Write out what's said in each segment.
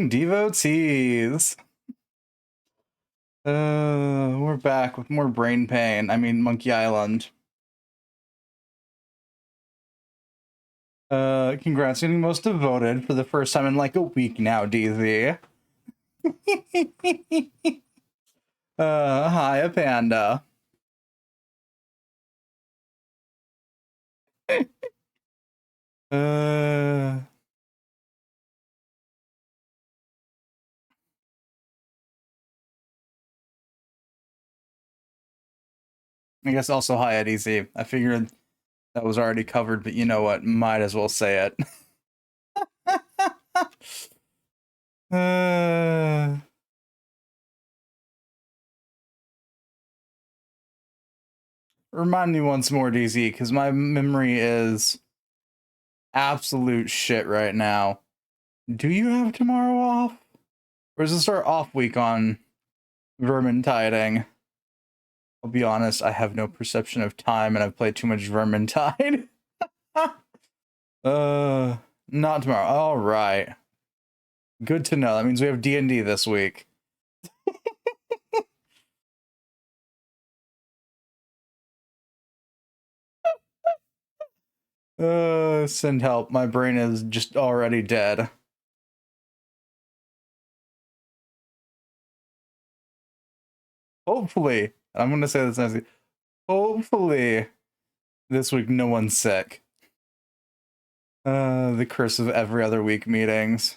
morning, devotees. We're back with more brain pain. I mean, Monkey Island. Congrats getting most devoted for the first time in like a week now, DZ. Hi, a panda. I guess also hi at EZ. I figured that was already covered, but you know what? Might as well say it. Remind me once more, DZ, because my memory is absolute shit right now. Do you have tomorrow off? Or is this our off week on Vermintiding? I'll be honest, I have no perception of time and I've played too much Vermintide. Not tomorrow. Alright. Good to know. That means we have D&D this week. Send help. My brain is just already dead. Hopefully, I'm gonna say this nicely. Hopefully, this week no one's sick. The curse of every other week meetings.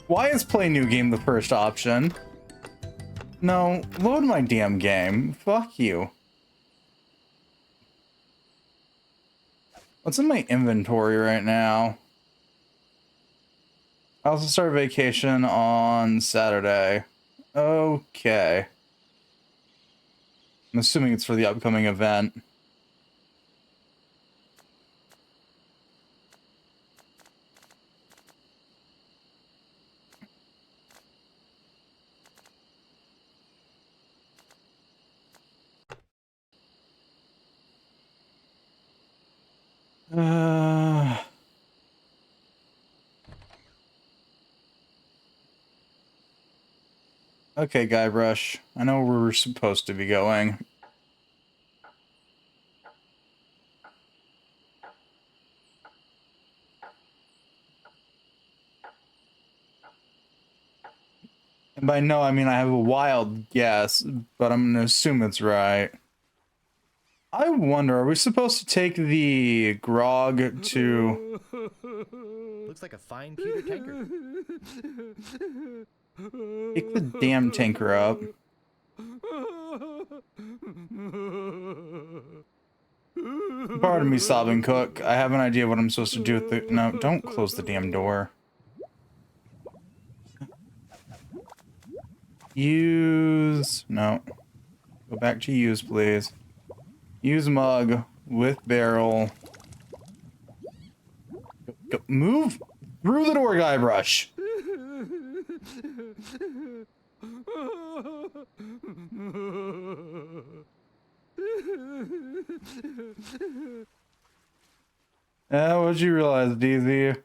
Why is play new game the first option? No, load my damn game. Fuck you. What's in my inventory right now? I also start vacation on Saturday. Okay. I'm assuming it's for the upcoming event. Okay, Guybrush. I know where we're supposed to be going. And by no, I mean I have a wild guess, but I'm gonna assume it's right. I wonder, are we supposed to take the grog to... Looks like a fine pewter tanker. Pick the damn tanker up. Pardon me, sobbing cook. I have an idea what I'm supposed to do with the... No, don't close the damn door. Use... No. Go back to use, please. Use mug with barrel. Go, move through the door, Guybrush. What'd you realize, DZ?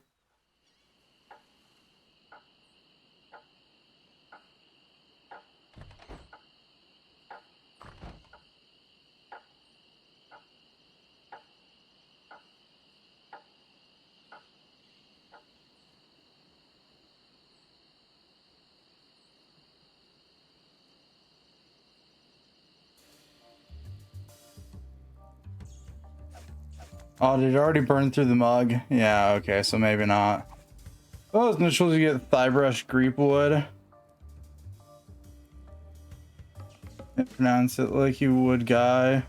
Oh, did it already burn through the mug? Yeah, okay, so maybe not. Oh, it's supposed to get Thybrush Creepwood. Pronounce it like you would, guy.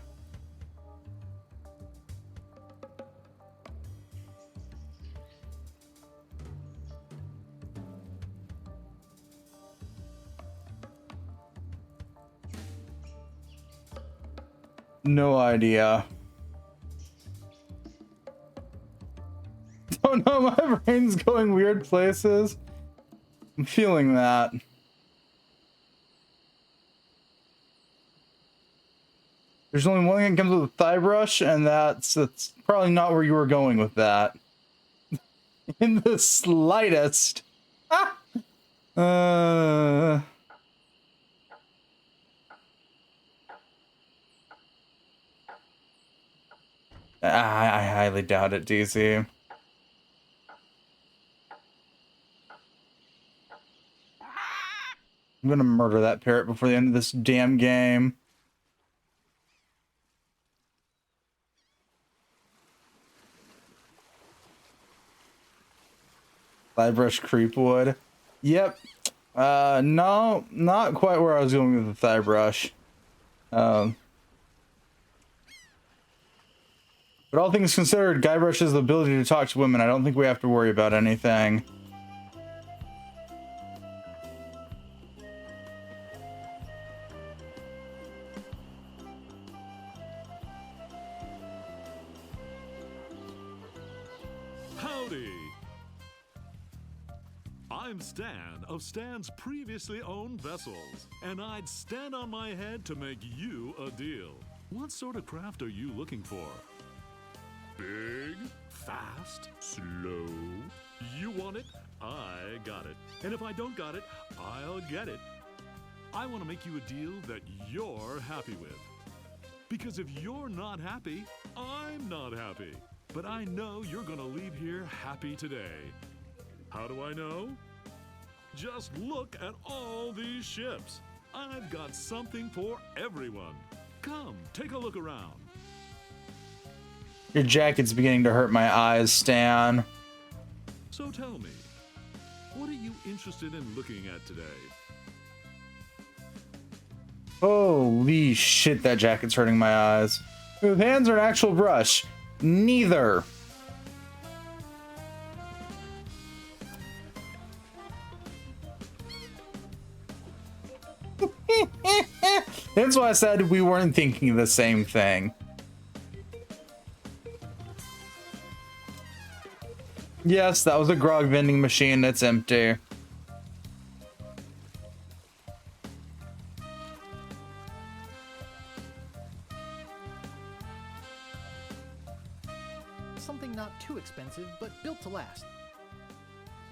No idea. Oh no, my brain's going weird places. I'm feeling that. There's only one thing that comes with a thigh brush, and that's probably not where you were going with that. In the slightest. Ah! I highly doubt it, DZ. I'm gonna murder that parrot before the end of this damn game. Thighbrush Creepwood. Yep. No, not quite where I was going with the Thighbrush. But all things considered, Guybrush has the ability to talk to women. I don't think we have to worry about anything. Howdy! I'm Stan of Stan's previously owned vessels, and I'd stand on my head to make you a deal. What sort of craft are you looking for? Big, fast, slow. You want it? I got it. And if I don't got it, I'll get it. I want to make you a deal that you're happy with. Because if you're not happy, I'm not happy. But I know you're gonna leave here happy today. How do I know? Just look at all these ships. I've got something for everyone. Come, take a look around. Your jacket's beginning to hurt my eyes, Stan. So tell me, what are you interested in looking at today? Holy shit, that jacket's hurting my eyes. With hands or an actual brush? Neither. That's why I said we weren't thinking the same thing. Yes, that was a grog vending machine. It's empty. Something not too expensive, but built to last.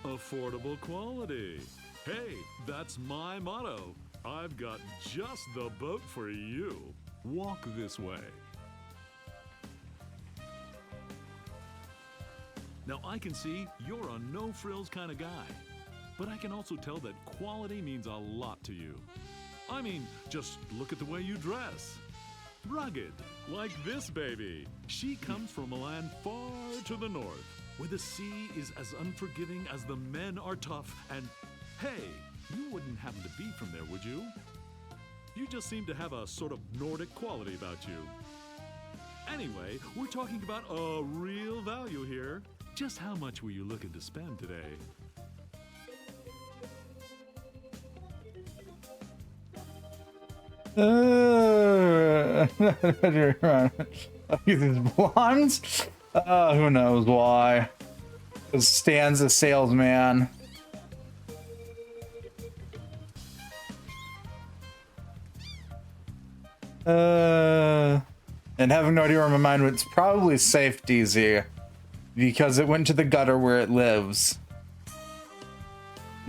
Affordable quality. Hey, that's my motto. I've got just the boat for you. Walk this way. Now I can see you're a no-frills kind of guy, but I can also tell that quality means a lot to you. I mean, just look at the way you dress. Rugged, like this baby. She comes from a land far to the north, where the sea is as unforgiving as the men are tough, and hey, you wouldn't happen to be from there, would you? You just seem to have a sort of Nordic quality about you. Anyway, we're talking about a real value here. Just how much were you looking to spend today? These blondes? Who knows why? Because Stan's a salesman. And having no idea where my mind went, it's probably safe, DZ. Because it went to the gutter where it lives.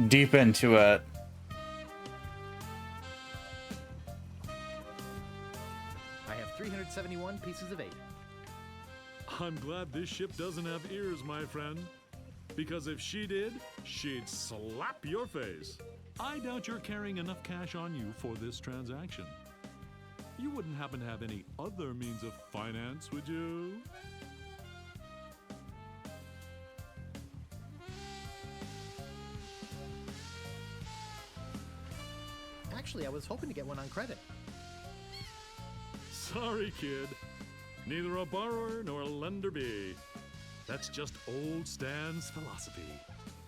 Deep into it. I have 371 pieces of 8. I'm glad this ship doesn't have ears, my friend. Because if she did, she'd slap your face. I doubt you're carrying enough cash on you for this transaction. You wouldn't happen to have any other means of finance, would you? Actually, I was hoping to get one on credit. Sorry, kid. Neither a borrower nor a lender be. That's just old Stan's philosophy.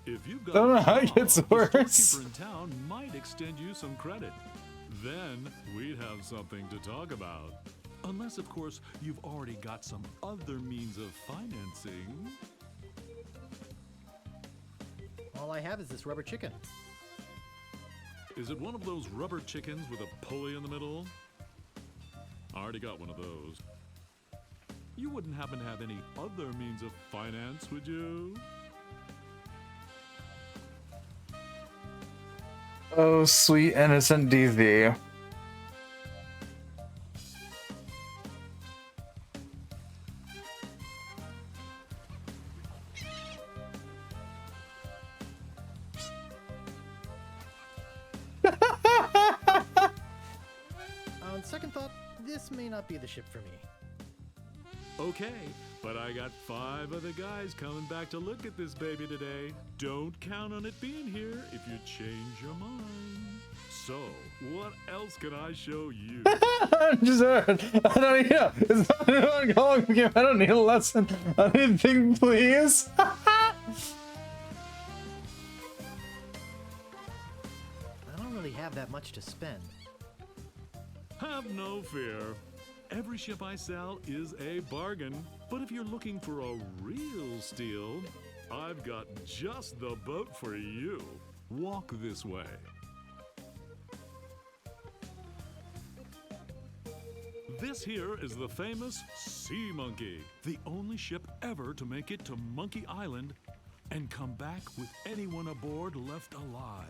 If you've got I don't know a how it job, gets the worse. storekeeper in town might extend you some credit. Then we'd have something to talk about. Unless, of course, you've already got some other means of financing. All I have is this rubber chicken. Is it one of those rubber chickens with a pulley in the middle? I already got one of those. You wouldn't happen to have any other means of finance, would you? Oh, sweet innocent DZ. On second thought, this may not be the ship for me. Okay, but I got 5 other guys coming back to look at this baby today. Don't count on it being here if you change your mind. So, what else can I show you? Just heard. I don't need a. It's not an ongoing game. I don't need a lesson. Anything, please. I don't really have that much to spend. Have no fear. Every ship I sell is a bargain. But if you're looking for a real steal, I've got just the boat for you. Walk this way. This here is the famous Sea Monkey, the only ship ever to make it to Monkey Island and come back with anyone aboard left alive.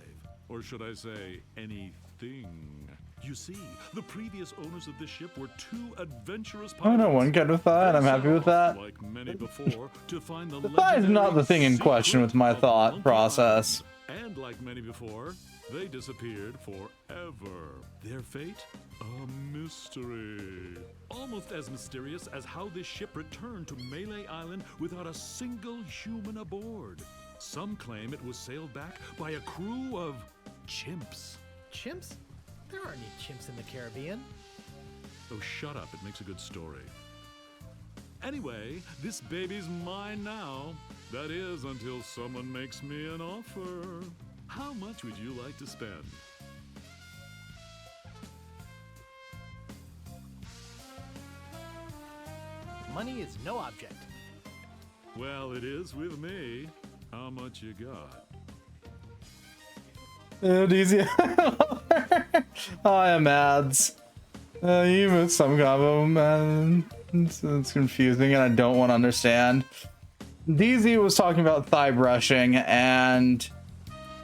Or should I say, anything. You see, the previous owners of this ship were too adventurous Oh, pirates. no one good with that. I'm happy with that. Like many before, to find the That is not the thing in legendary question with my secret of thought Monkey process. Island. And like many before, they disappeared forever. Their fate? A mystery. Almost as mysterious as how this ship returned to Melee Island without a single human aboard. Some claim it was sailed back by a crew of chimps. Chimps? There aren't any chimps in the Caribbean. Oh, shut up. It makes a good story. Anyway, this baby's mine now. That is, until someone makes me an offer. How much would you like to spend? Money is no object. Well, it is with me. How much you got? Easy. I am ads. You with some combo, man. It's confusing and I don't want to understand. DZ was talking about thigh brushing and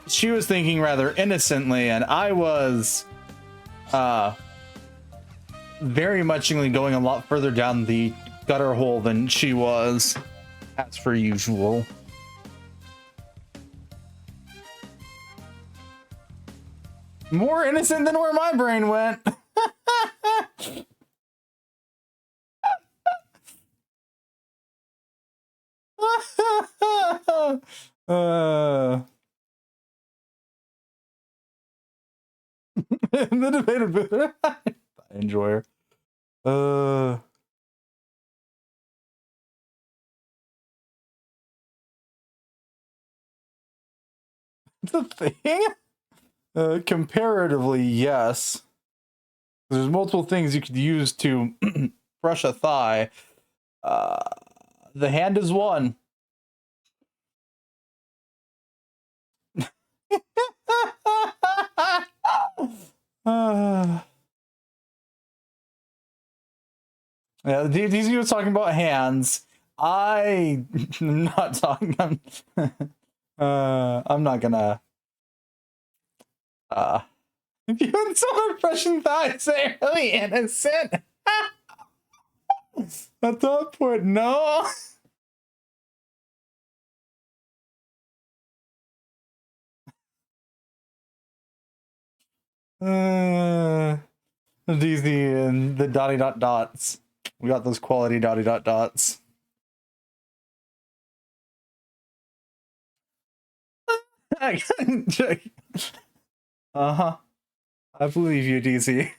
she was thinking rather innocently, and I was very much going a lot further down the gutter hole than she was, as per usual. More innocent than where my brain went. The debated booth. I enjoy her. The thing? Comparatively, yes. There's multiple things you could use to brush a thigh. The hand is one. Yeah, DZ was talking about hands. I'm not talking. I'm not gonna. If you had someone brushing thighs, they're really innocent. At that point, no. DZ and the dotty dot dots. We got those quality dotty dot dots. Uh-huh. I believe you, DZ.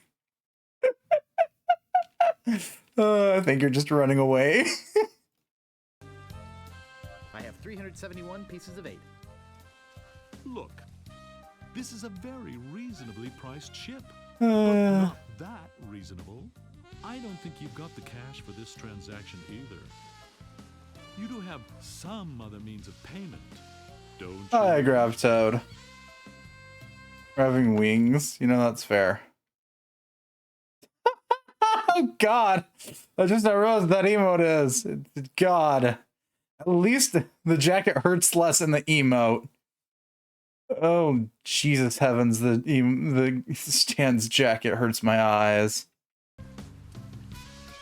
I think you're just running away. I have 371 pieces of 8. Look, this is a very reasonably priced ship. Uh, Not that reasonable. I don't think you've got the cash for this transaction either. You do have some other means of payment, don't you? I grabbed Toad. We're having wings, you know, that's fair. God. I just not realized what that emote is. God. At least the jacket hurts less in the emote. Oh, Jesus heavens. The Stan's jacket hurts my eyes.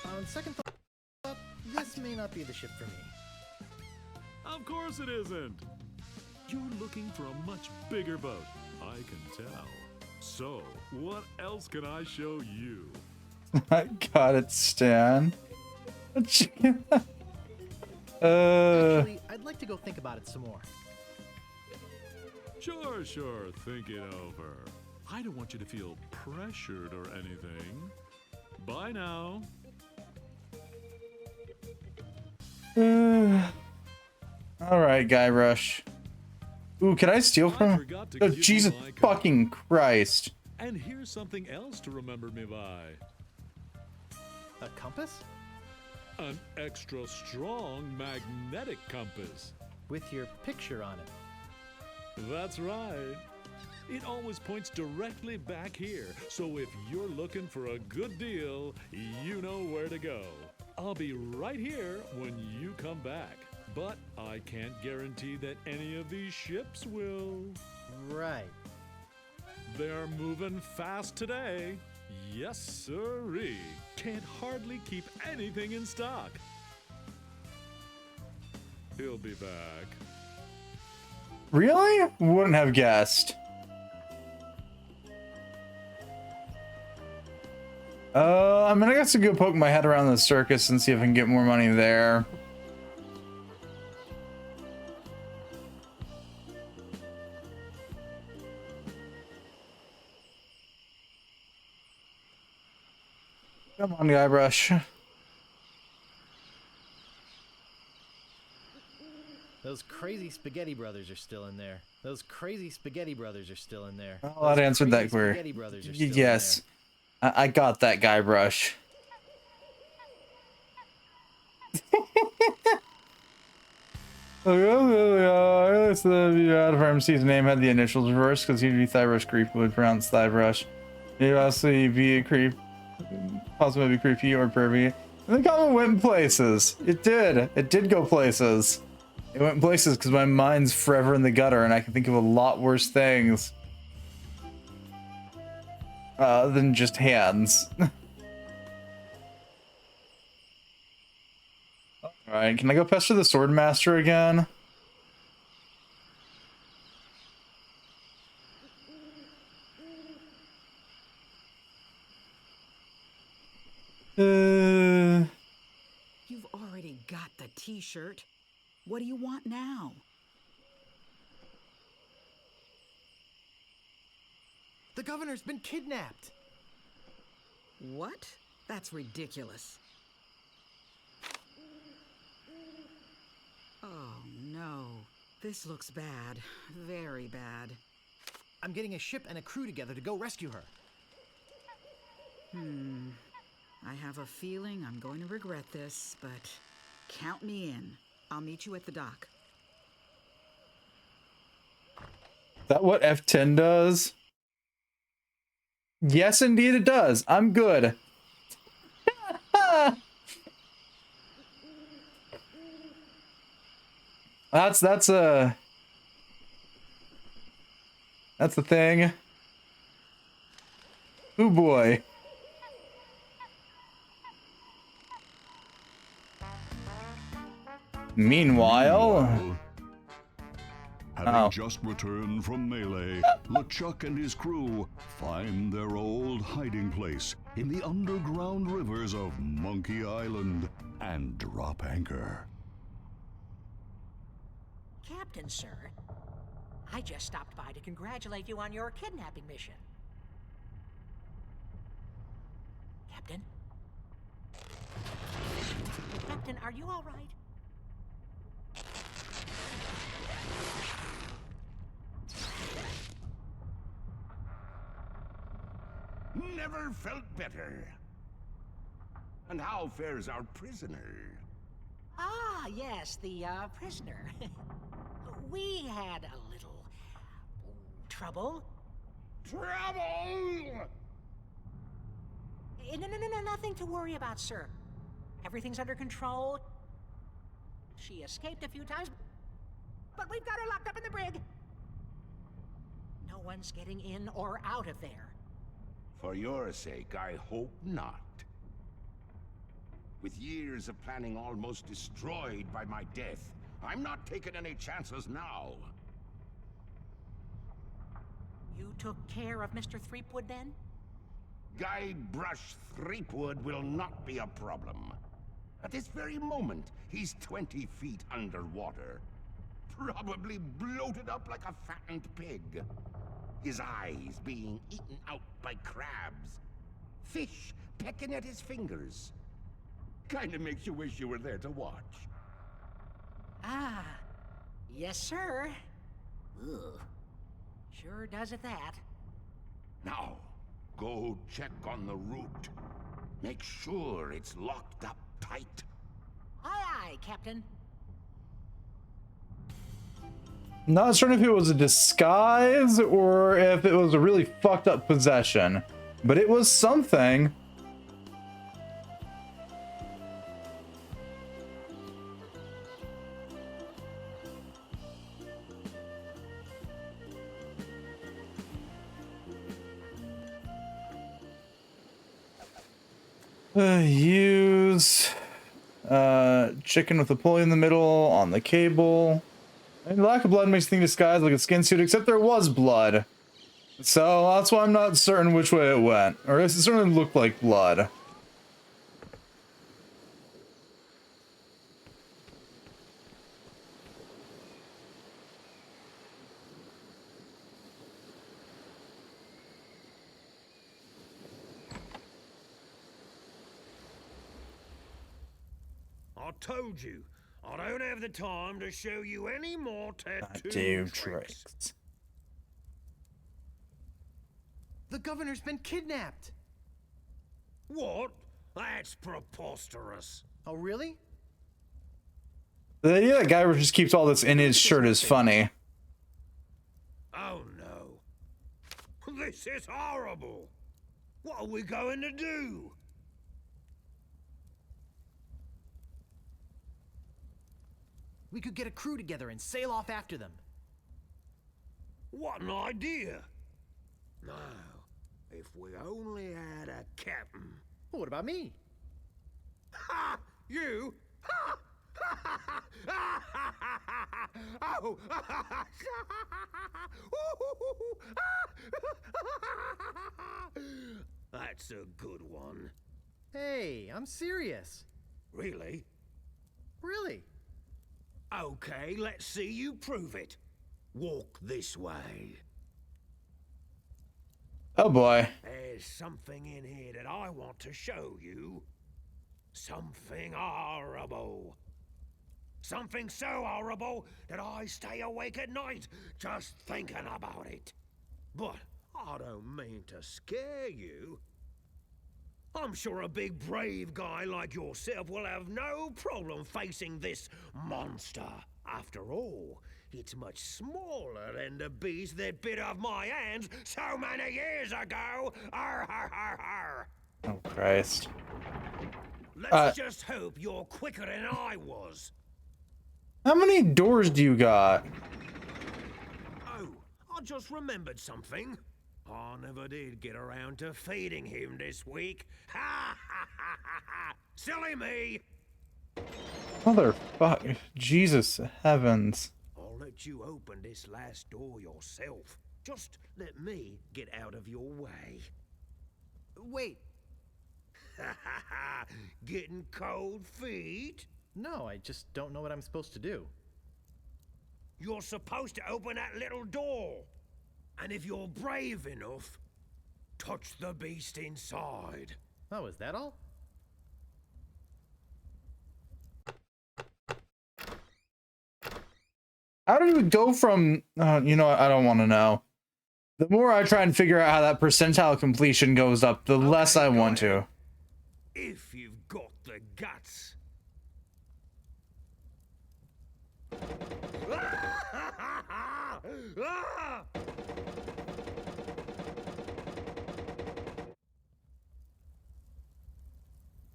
On second thought, this may not be the ship for me. Of course it isn't. You're looking for a much bigger boat, I can tell. So, what else can I show you? I got it, Stan. Actually, I'd like to go think about it some more. Sure, think it over. I don't want you to feel pressured or anything. Bye now. All right, Guybrush. Ooh, can I steal I from? forgot to Oh, give you Jesus my card. fucking Christ! And here's something else to remember me by. A compass? An extra strong magnetic compass. With your picture on it. That's right. It always points directly back here, so if you're looking for a good deal, you know where to go. I'll be right here when you come back, but I can't guarantee that any of these ships will. Right. They're moving fast today. Yes, sirree. Can't hardly keep anything in stock. He'll be back. Really? Wouldn't have guessed. I'm gonna guess to go poke my head around the circus and see if I can get more money there. Come on, Guybrush. Those crazy spaghetti brothers are still in there. Those crazy spaghetti brothers are still in there. Well, that Those answered that crazy query. Spaghetti brothers are still in Yes. there. I got that, Guybrush. I realized the Adam Mc's name had the initials reversed because he'd be Thyrush Creep would pronounce Thyrush. He'd also be a creep, possibly be creepy or pervy. And the comment went places. It did. It did go places. It went places because my mind's forever in the gutter and I can think of a lot worse things than just hands. Alright, can I go pester the Swordmaster again? You've already got the t-shirt. What do you want now? The governor's been kidnapped. What? That's ridiculous. Oh, no. This looks bad. Very bad. I'm getting a ship and a crew together to go rescue her. I have a feeling I'm going to regret this, but count me in. I'll meet you at the dock. Is that what F10 does? Yes, indeed it does. I'm good. That's the thing. Oh boy. Meanwhile, Having just returned from Melee, LeChuck and his crew find their old hiding place in the underground rivers of Monkey Island and drop anchor. Captain, sir, I just stopped by to congratulate you on your kidnapping mission. Captain? Captain, are you all right? Never felt better. And how fares our prisoner? Ah, yes, the prisoner. We had a little trouble. Trouble! No, nothing to worry about, sir. Everything's under control. She escaped a few times, but we've got her locked up in the brig. No one's getting in or out of there. For your sake, I hope not. With years of planning almost destroyed by my death, I'm not taking any chances now. You took care of Mr. Threepwood then? Guybrush Threepwood will not be a problem. At this very moment, he's 20 feet underwater. Probably bloated up like a fattened pig. His eyes being eaten out by crabs. Fish pecking at his fingers. Kinda makes you wish you were there to watch. Ah, yes, sir. Ugh. Sure does at that. Now, go check on the route. Make sure it's locked up tight. Aye, Captain. Not certain if it was a disguise or if it was a really fucked up possession, but it was something. Use chicken with a pulley in the middle on the cable. And lack of blood makes the thing disguised like a skin suit, except there was blood. So that's why I'm not certain which way it went. Or it certainly looked like blood. I told you, I don't have the time to show you any more tattoo Tattoo tricks. tricks. The governor's been kidnapped. What? That's preposterous. Oh, really? The idea that Guybrush just keeps all this in his shirt is funny. Oh no. This is horrible. What are we going to do? We could get a crew together and sail off after them. What an idea. Now, if we only had a captain. Well, what about me? Ha! You? Ha! Oh! That's a good one. Hey, I'm serious. Really? Really? Okay, let's see you prove it. Walk this way. Oh boy. There's something in here that I want to show you. Something horrible. Something so horrible that I stay awake at night just thinking about it. But I don't mean to scare you. I'm sure a big brave guy like yourself will have no problem facing this monster. After all, it's much smaller than the beast that bit off my hands so many years ago. Arr, arr, arr, arr. Oh Christ. Let's just hope you're quicker than I was. How many doors do you got? Oh, I just remembered something. I never did get around to feeding him this week. Ha ha ha ha ha! Silly me! Motherfucker. Jesus heavens. I'll let you open this last door yourself. Just let me get out of your way. Wait. Ha ha ha! Getting cold feet? No, I just don't know what I'm supposed to do. You're supposed to open that little door. And if you're brave enough, touch the beast inside. Oh, is that all? How do you go from, you know what, I don't want to know. The more I try and figure out how that percentile completion goes up, the less I want to. If you've got the guts.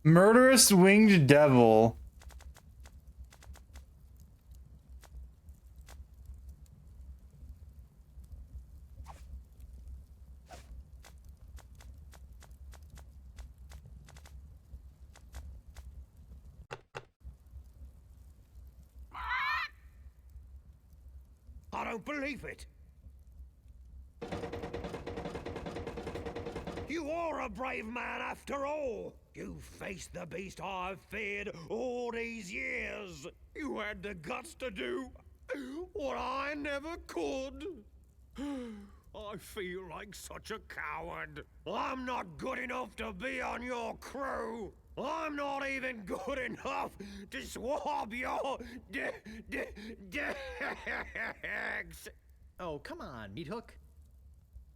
Murderous winged devil. I don't believe it. You are a brave man after all. You faced the beast I've feared all these years. You had the guts to do what I never could. I feel like such a coward. I'm not good enough to be on your crew. I'm not even good enough to swab your decks. Oh, come on, Meat Hook.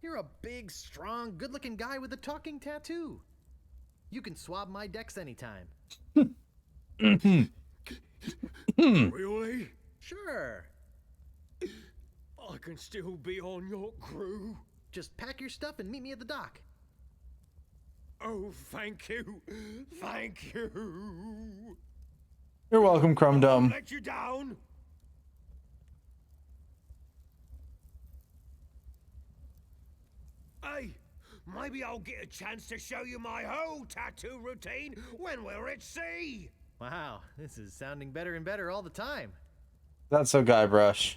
You're a big, strong, good-looking guy with a talking tattoo. You can swab my decks anytime. Really? Sure. I can still be on your crew. Just pack your stuff and meet me at the dock. Oh, thank you. Thank you. You're welcome, Crumb Dum. Let you down. Hey, maybe I'll get a chance to show you my whole tattoo routine when we're at sea. Wow, this is sounding better and better all the time. That's so Guybrush.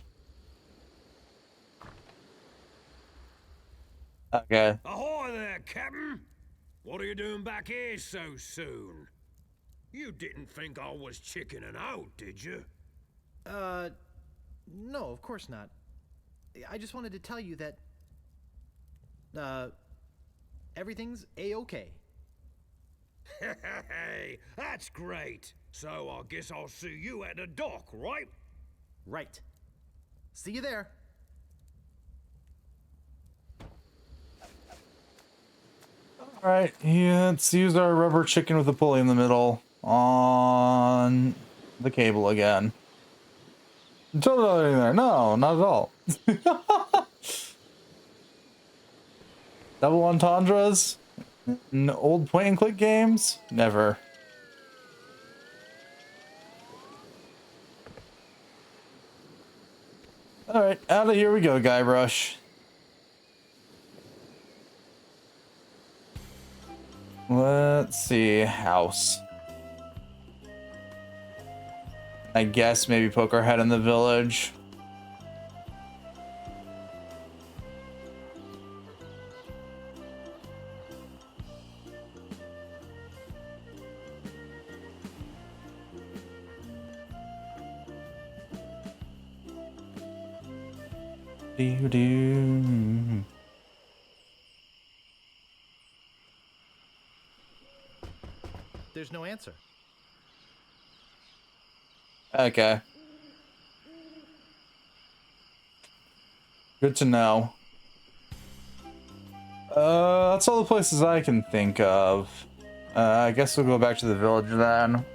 Okay. Ahoy there, Captain. What are you doing back here so soon? You didn't think I was chickening out, did you? No, of course not. I just wanted to tell you that, everything's A-okay. Hey, that's great. So I guess I'll see you at the dock, right? Right. See you there. Alright, yeah, let's use our rubber chicken with a pulley in the middle on the cable again. Don't know anything there. No, not at all. Double entendres? In old point and click games? Never. Alright, out of here we go, Guybrush. Let's see, house. I guess maybe poke our head in the village. Do. There's no answer. Okay. Good to know. That's all the places I can think of. I guess we'll go back to the village then.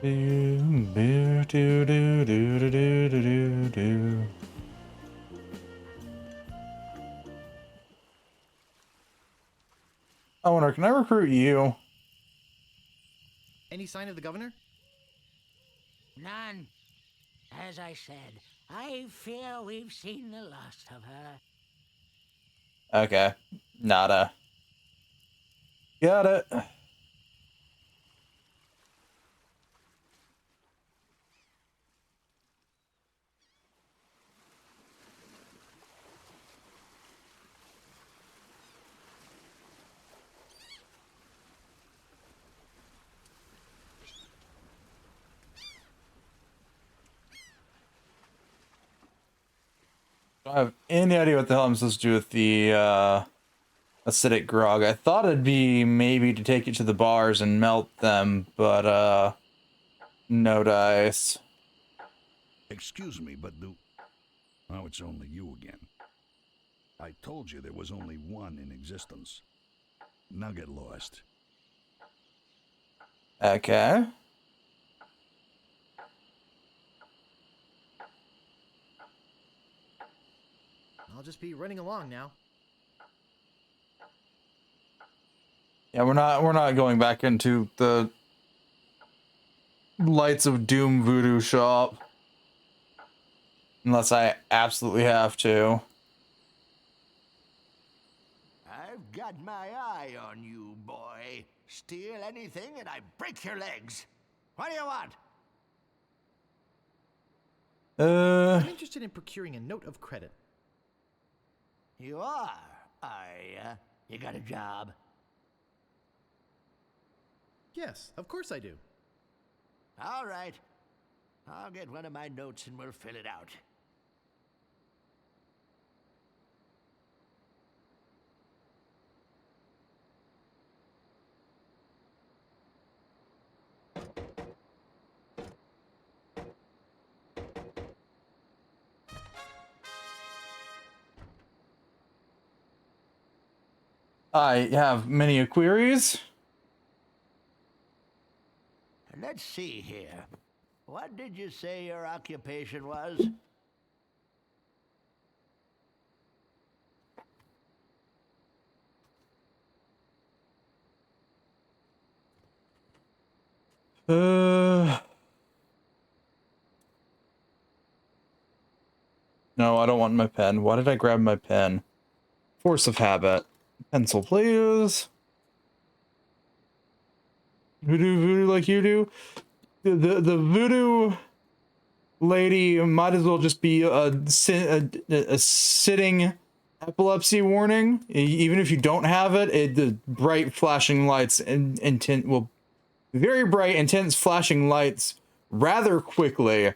Do, do, do, do, do, do, do, do. I wonder, can I recruit you? Any sign of the governor? None. As I said, I fear we've seen the last of her. Okay. Nada. Got it. I don't have any idea what the hell I'm supposed to do with the acidic grog. I thought it'd be maybe to take it to the bars and melt them, but no dice. Excuse me, but now it's only you again. I told you there was only one in existence. Now get lost. Okay. I'll just be running along now. Yeah, we're not going back into the Lights of Doom voodoo shop. Unless I absolutely have to. I've got my eye on you, boy. Steal anything and I break your legs. What do you want? I'm interested in procuring a note of credit. You are you? You got a job? Yes, of course I do. All right. I'll get one of my notes and we'll fill it out. I have many queries. Let's see here. What did you say your occupation was? No, I don't want my pen. Why did I grab my pen? Force of habit. Pencil, please. Voodoo like you do. The voodoo lady might as well just be a sitting epilepsy warning. Even if you don't have it, the bright flashing lights and very bright, intense flashing lights rather quickly.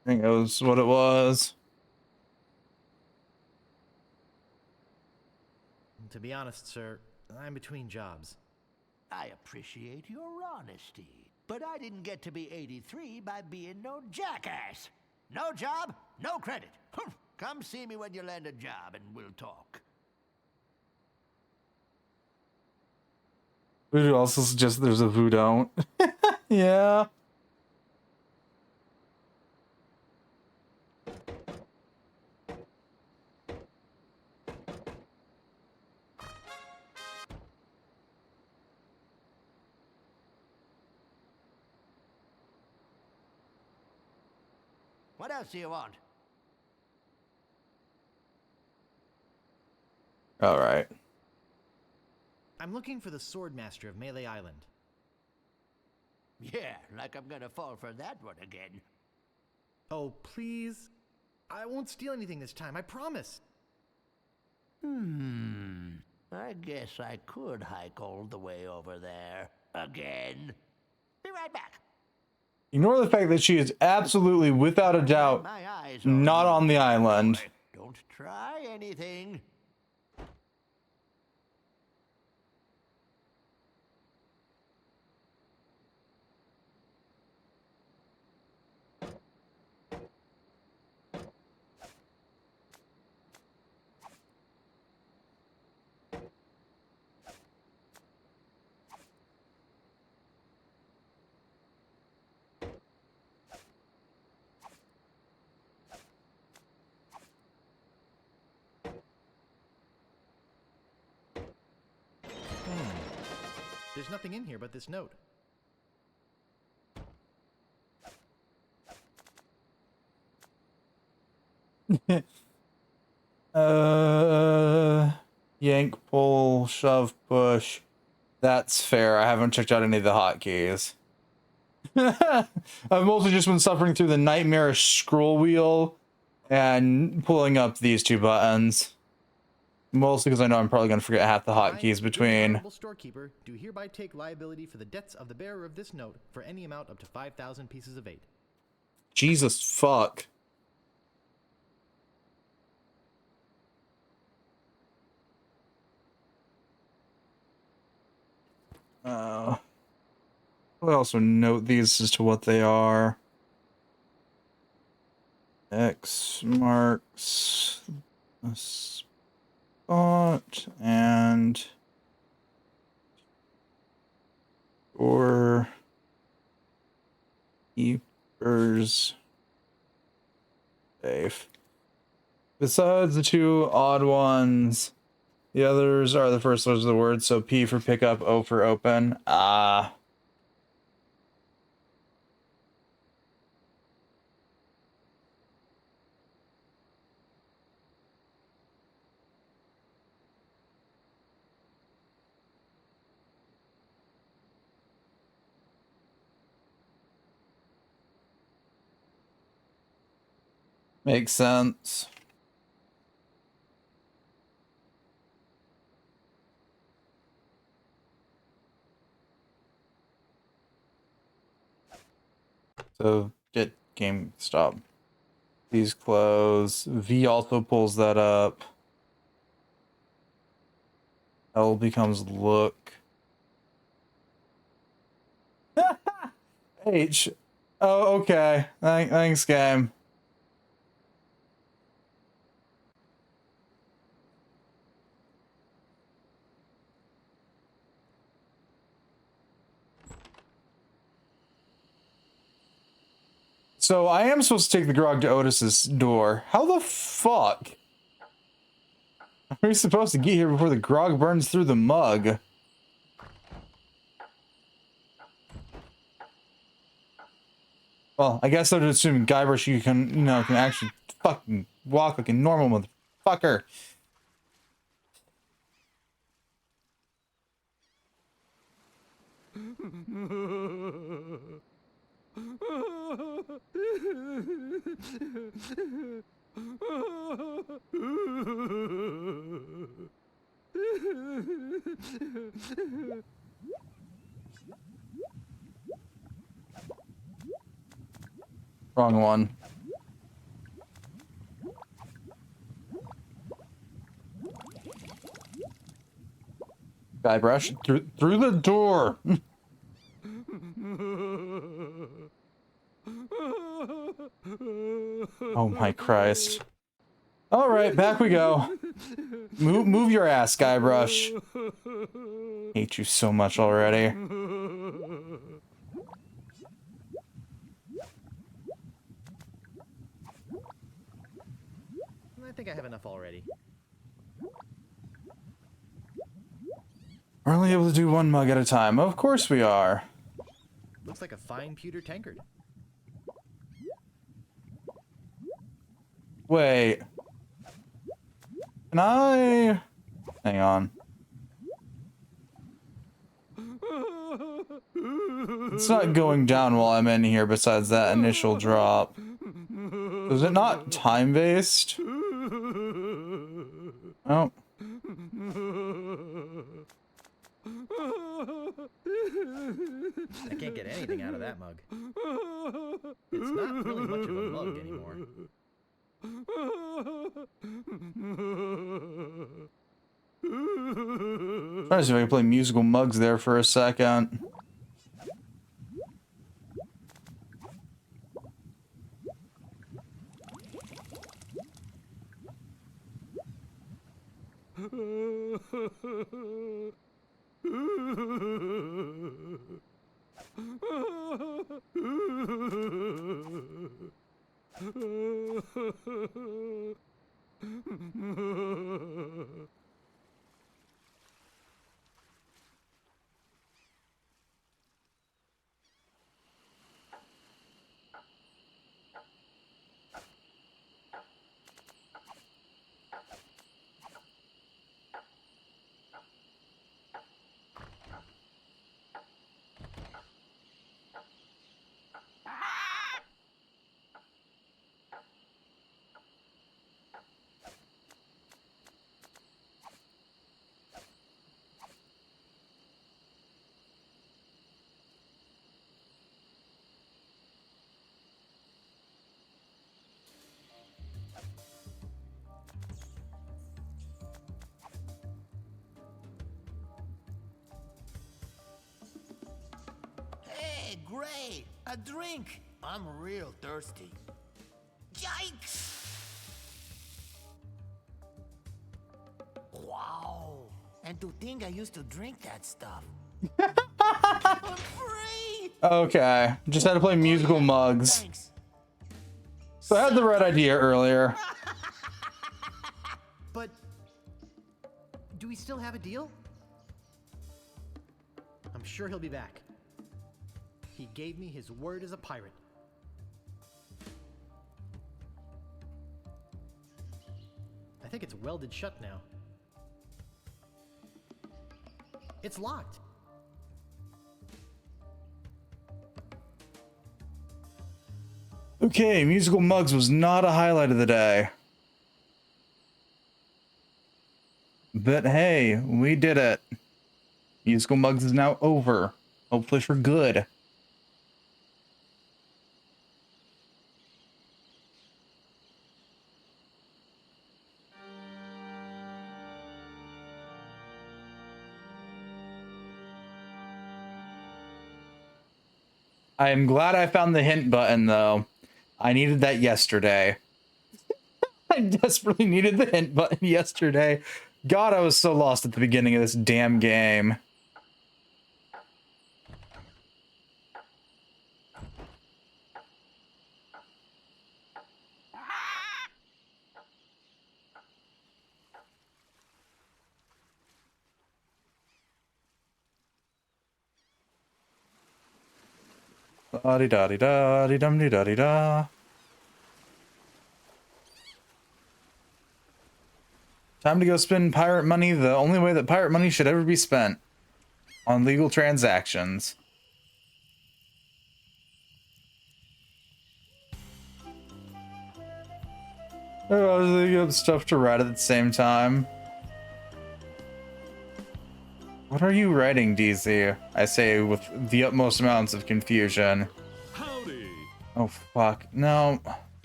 I think that was what it was. To be honest, sir, I'm between jobs. I appreciate your honesty, but I didn't get to be 83 by being no jackass. No job, no credit. Humph. Come see me when you land a job and we'll talk. Voodoo also suggests there's a voodoo. Yeah. What else do you want? All right. I'm looking for the Swordmaster of Melee Island. Yeah, like I'm gonna fall for that one again. Oh, please. I won't steal anything this time, I promise. I guess I could hike all the way over there. Again. Be right back. Ignore the fact that she is absolutely, without a doubt, My eyes not on the island. Don't try anything. There's nothing in here but this note. Yank, pull, shove, push. That's fair. I haven't checked out any of the hotkeys. I've mostly just been suffering through the nightmarish scroll wheel and pulling up these two buttons. Mostly because I know I'm probably going to forget half the hotkeys between. Honorable storekeeper, do hereby take liability for the debts of the bearer of this note for any amount up to 5,000 pieces of 8. Jesus fuck. I'll also note these as to what they are. X marks a spot, and Or keepers safe. Besides the two odd ones, the others are the first letters of the word. So P for pickup, O for open. Ah. Makes sense. So get GameStop. These close. V also pulls that up. L becomes look. H. Oh, okay. Thanks, game. So I am supposed to take the grog to Otis's door. How the fuck are we supposed to get here before the grog burns through the mug? Well, I guess I would assume Guybrush you can, can actually fucking walk like a normal motherfucker. Wrong one. Guybrush through the door. Oh my Christ. All right, back we go. Move your ass, Guybrush. Hate you so much already. I think I have enough already. We're only able to do one mug at a time. Of course we are. Looks like a fine pewter tankard. Wait. Can I... Hang on. It's not going down while I'm in here besides that initial drop. Is it not time-based? Oh. I can't get anything out of that mug. It's not really much of a mug anymore. Trying to see if I can play musical mugs there for a second. Hey, great! A drink! I'm real thirsty. Yikes! Wow! And to think I used to drink that stuff. I'm free! Okay, just had to play musical mugs. Thanks. So I had the right idea earlier. But do we still have a deal? I'm sure he'll be back. He gave me his word as a pirate. I think it's welded shut now. It's locked. Okay, musical mugs was not a highlight of the day. But hey, we did it. Musical mugs is now over. Hopefully for good. I am glad I found the hint button, though. I needed that yesterday. I desperately needed the hint button yesterday. God, I was so lost at the beginning of this damn game. Da-di-da-di-da-di-dum-di-da-di-da. Time to go spend pirate money the only way that pirate money should ever be spent. On legal transactions. Oh, I was thinking of stuff to write at the same time. What are you writing, DZ? I say with the utmost amounts of confusion. Howdy. Oh, fuck. No.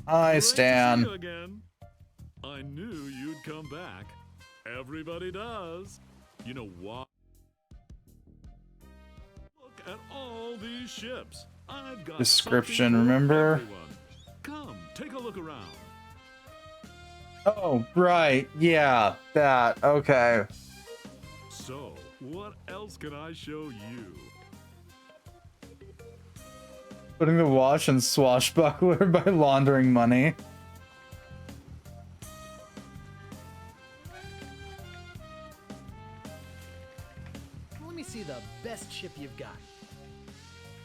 Hi, Great Stan. to see you again. I knew you'd come back. Everybody does. You know why? Look at all these ships. I've got Description, something for remember? everyone. Come, take a look around. Oh, right. Yeah, that. Okay. So, what else can I show you? Putting the watch in Swashbuckler by laundering money. Let me see the best ship you've got.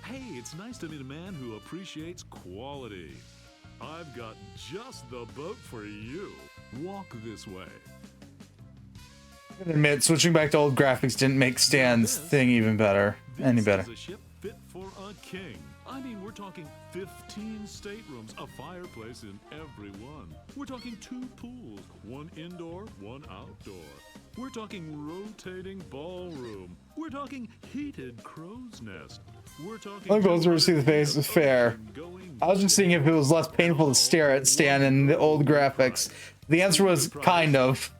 Hey, it's nice to meet a man who appreciates quality. I've got just the boat for you. Walk this way. I admit, switching back to old graphics didn't make Stan's thing even better. Any better. This is a ship fit for a king. I mean, we're talking 15 staterooms, a fireplace in every one. We're talking 2 pools, one indoor, one outdoor. We're talking rotating ballroom. We're talking heated crow's nest. We're talking. I think those were see the face is fair. I was just seeing if it was less painful to stare at Stan in the old graphics. The answer was kind of.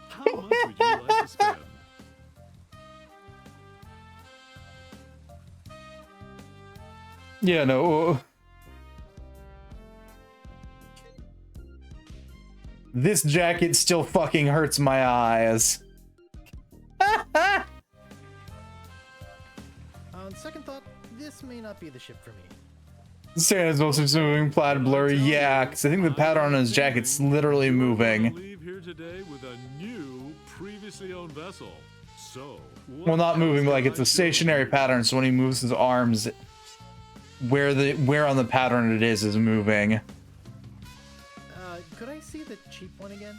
How much would you like to spend? Yeah, no. This jacket still fucking hurts my eyes. On second thought, this may not be the ship for me. Santa's mostly moving plaid blurry. Yeah, because I think the pattern on his jacket's literally moving. Leave here today with a new, previously owned vessel. So, Well, not moving, but like it's a stationary pattern. So when he moves his arms, where on the pattern it is moving. Could I see the cheap one again?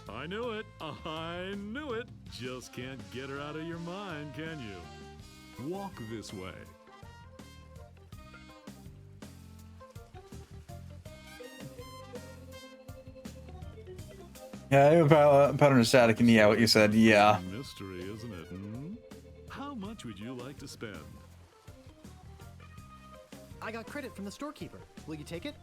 I knew it. I knew it. Just can't get her out of your mind, can you? Walk this way. Yeah, pattern is static, and yeah, what you said, yeah. Mystery, isn't it? Hmm? How much would you like to spend? I got credit from the storekeeper. Will you take it?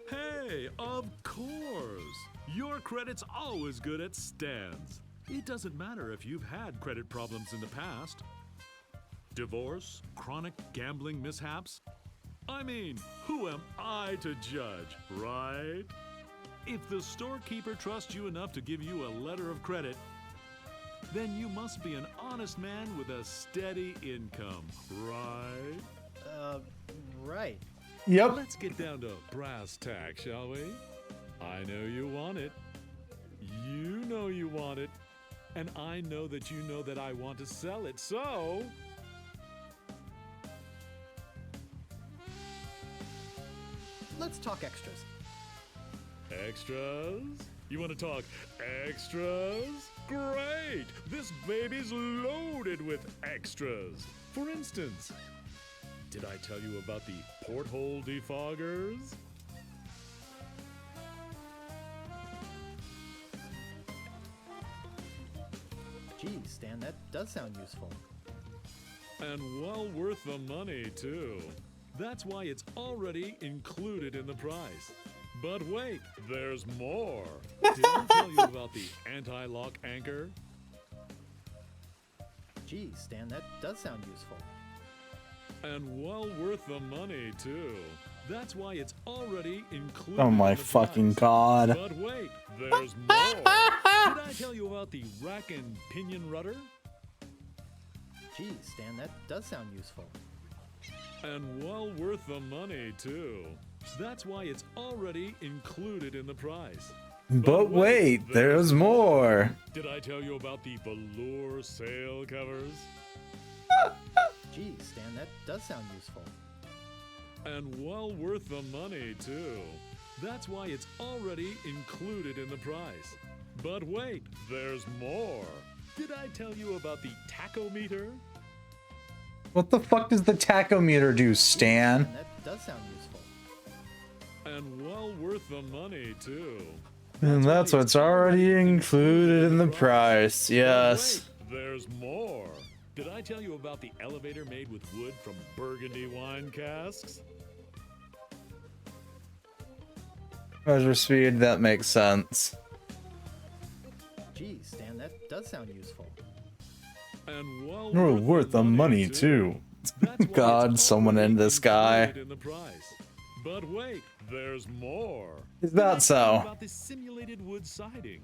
Hey, of course! Your credit's always good at Stan's. It doesn't matter if you've had credit problems in the past. Divorce, chronic gambling mishaps. I mean, who am I to judge, right? If the storekeeper trusts you enough to give you a letter of credit, then you must be an honest man with a steady income, right? Right. Yep. Let's get down to brass tacks, shall we? I know you want it. You know you want it. And I know that I want to sell it, so... Let's talk extras. Extras? You want to talk extras? Great! This baby's loaded with extras. For instance, did I tell you about the porthole defoggers? Geez, Stan, that does sound useful. And well worth the money, too. That's why it's already included in the price. But wait, there's more. Did I tell you about the anti-lock anchor? Geez, Stan, that does sound useful. And well worth the money, too. That's why it's already included Oh my in the fucking price. god. But wait, there's more. Did I tell you about the rack and pinion rudder? Geez, Stan, that does sound useful. And well worth the money, too. That's why it's already included in the price. But wait, there's more. Did I tell you about the velour sail covers? Geez, Stan, that does sound useful. And well worth the money, too. That's why it's already included in the price. But wait, there's more. Did I tell you about the tachometer? What the fuck does the tachometer do, Stan? That does sound useful. And well worth the money, too. And that's what's already included in the price. Yes. Wait, there's more. Did I tell you about the elevator made with wood from Burgundy wine casks? Measure speed, that makes sense. Geez, Stan, that does sound useful. And well Oh, worth the money, too. That's why God, it's someone already end this guy. included in the price. But wait, there's more. Is Did I that tell you so? About the simulated wood siding.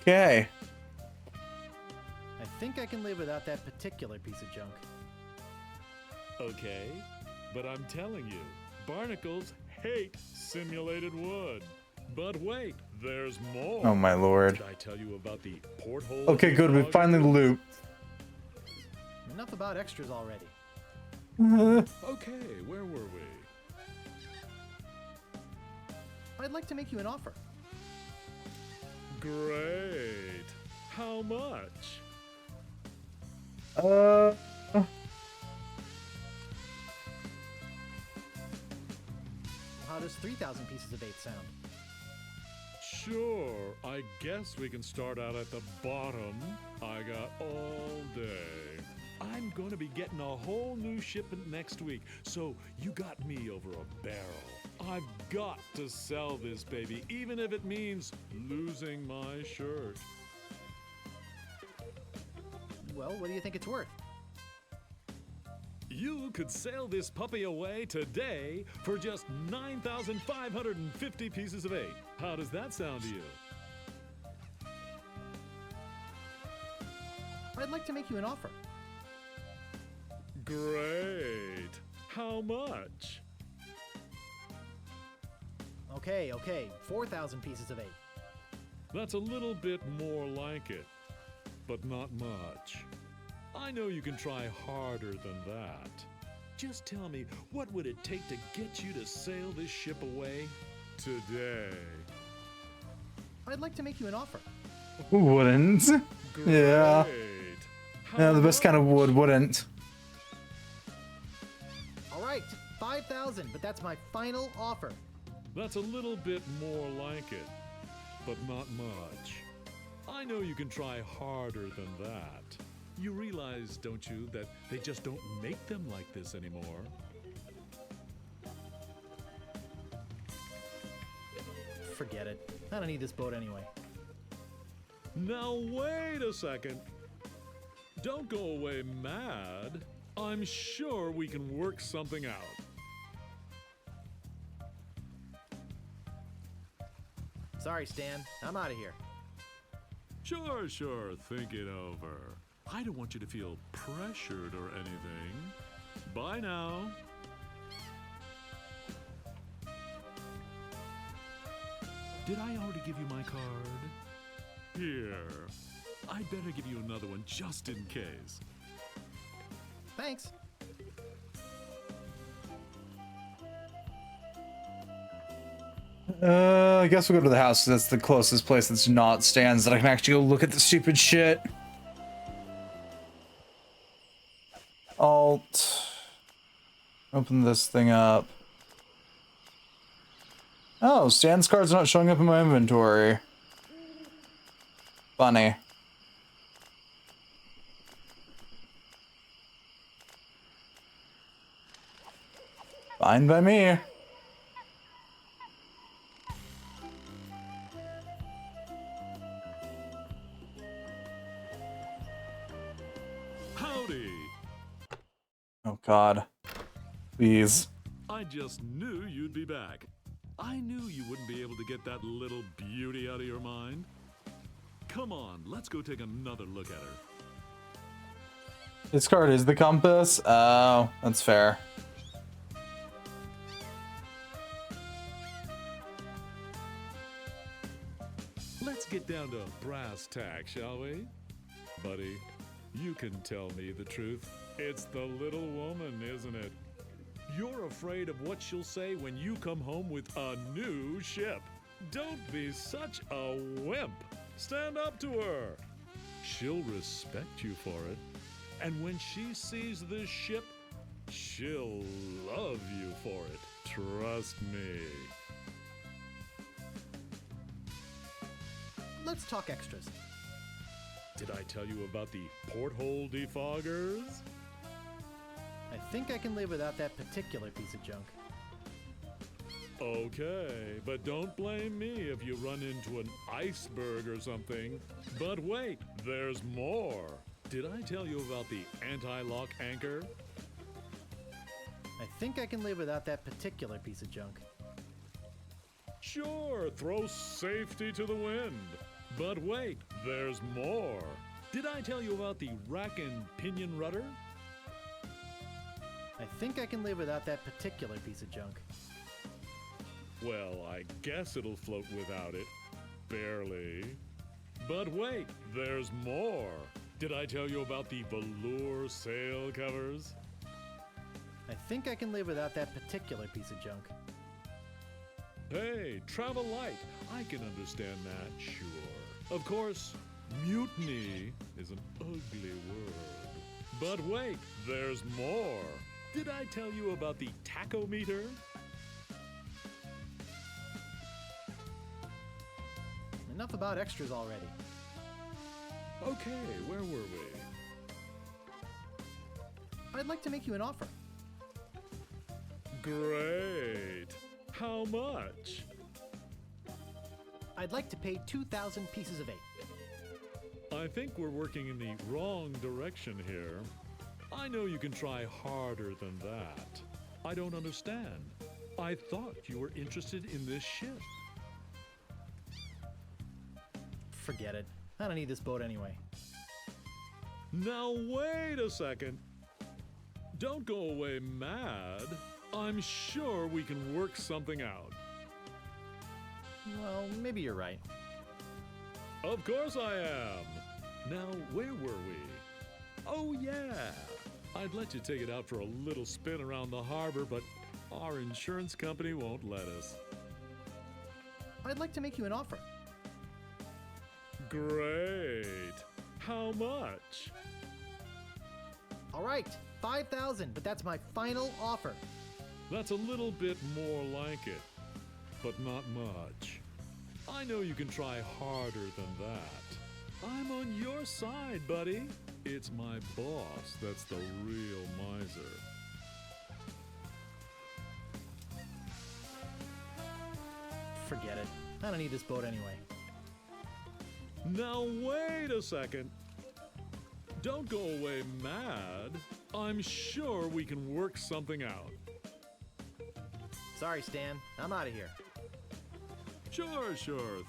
Okay. I think I can live without that particular piece of junk. Okay, but I'm telling you, barnacles hate simulated wood. But wait, there's more. Oh my lord. Did I tell you about the porthole? Okay, good. We finally looped. Enough about extras already. Okay, where were we? I'd like to make you an offer. Great. How much? How does 3,000 pieces of bait sound? Sure, I guess we can start out at the bottom. I got all day. I'm going to be getting a whole new shipment next week, so you got me over a barrel. I've got to sell this baby, even if it means losing my shirt. Well, what do you think it's worth? You could sail this puppy away today for just 9,550 pieces of bait. How does that sound to you? I'd like to make you an offer. Great. How much? Okay, 4,000 pieces of bait. That's a little bit more like it, but not much. I know you can try harder than that. Just tell me, what would it take to get you to sail this ship away today? I'd like to make you an offer. Who wouldn't? Yeah. Great. Yeah, the best kind of wood wouldn't. All right, 5,000, but that's my final offer. That's a little bit more like it, but not much. I know you can try harder than that. You realize, don't you, that they just don't make them like this anymore? Forget it. I don't need this boat anyway. Now wait a second. Don't go away mad. I'm sure we can work something out. Sorry, Stan. I'm out of here. Sure, think it over. I don't want you to feel pressured or anything. Bye now. Did I already give you my card? Here. I'd better give you another one just in case. Thanks. I guess we'll go to the house 'cause that's the closest place that's not stands that I can actually go look at the stupid shit. Alt. Open this thing up. Oh, Stan's card's not showing up in my inventory. Funny. Fine by me. Howdy. Oh god. Please. I just knew you'd be back. I knew you wouldn't be able to get that little beauty out of your mind. Come on, let's go take another look at her. This card is the compass? Oh, that's fair. Let's get down to brass tacks, shall we? Buddy, you can tell me the truth. It's the little woman, isn't it? You're afraid of what she'll say when you come home with a new ship. Don't be such a wimp. Stand up to her. She'll respect you for it. And when she sees this ship, she'll love you for it. Trust me. Let's talk extras. Did I tell you about the porthole defoggers? I think I can live without that particular piece of junk. Okay, but don't blame me if you run into an iceberg or something. But wait, there's more. Did I tell you about the anti-lock anchor? I think I can live without that particular piece of junk. Sure, throw safety to the wind. But wait, there's more. Did I tell you about the rack and pinion rudder? I think I can live without that particular piece of junk. Well, I guess it'll float without it. Barely. But wait, there's more. Did I tell you about the velour sail covers? I think I can live without that particular piece of junk. Hey, travel light. I can understand that, sure. Of course, mutiny is an ugly word. But wait, there's more. Did I tell you about the tachometer? Enough about extras already. Okay, where were we? I'd like to make you an offer. Great. How much? I'd like to pay 2,000 pieces of 8. I think we're working in the wrong direction here. I know you can try harder than that. I don't understand. I thought you were interested in this ship. Forget it. I don't need this boat anyway. Now wait a second. Don't go away mad. I'm sure we can work something out. Well, maybe you're right. Of course I am. Now, where were we? Oh yeah. I'd let you take it out for a little spin around the harbor, but our insurance company won't let us. I'd like to make you an offer. Great. How much? All right, 5,000, but that's my final offer. That's a little bit more like it, but not much. I know you can try harder than that. I'm on your side, buddy. It's my boss that's the real miser. Forget it. I don't need this boat anyway. Now wait a second. Don't go away mad. I'm sure we can work something out. Sorry, Stan. I'm out of here. Sure,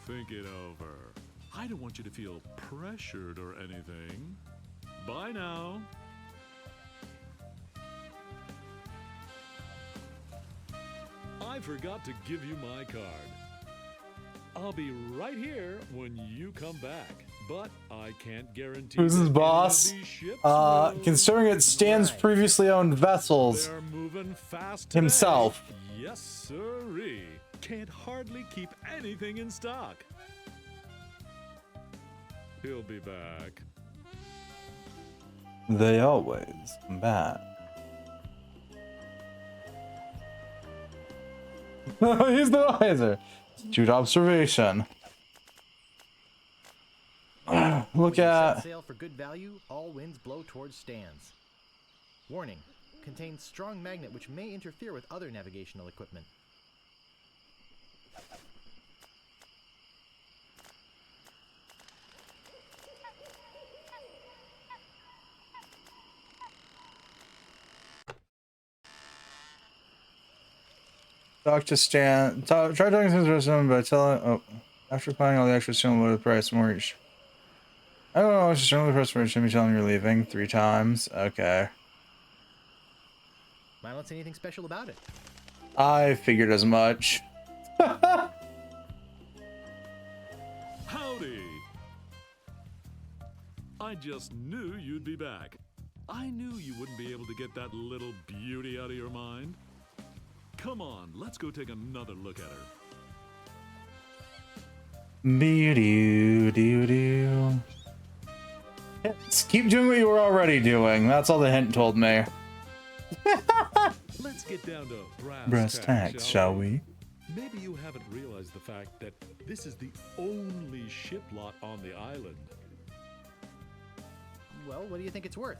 think it over. I don't want you to feel pressured or anything. Bye now. I forgot to give you my card. I'll be right here when you come back, but I can't guarantee. Who's his boss? Considering it Stan's previously owned vessels They're moving fast today. himself. Yes, sirree. Can't hardly keep anything in stock. He'll be back. They always come back. He's the wiser. Astute observation. Look at. Sail for good value. All winds blow towards Stan's. Warning: contains strong magnet which may interfere with other navigational equipment. Talk to Stan. Try talking to his someone by telling. Oh, after buying all the extras, tell him what the price more each. I don't know. Just generally press for Jimmy telling you're leaving 3 times. Okay. I don't see anything special about it. I figured as much. Howdy. I just knew you'd be back. I knew you wouldn't be able to get that little beauty out of your mind. Come on, let's go take another look at her. Doo-doo-doo-doo. Just keep doing what you were already doing. That's all the hint told me. Let's get down to Brass tacks, shall we? Maybe you haven't realized the fact that this is the only ship lot on the island. Well, what do you think it's worth?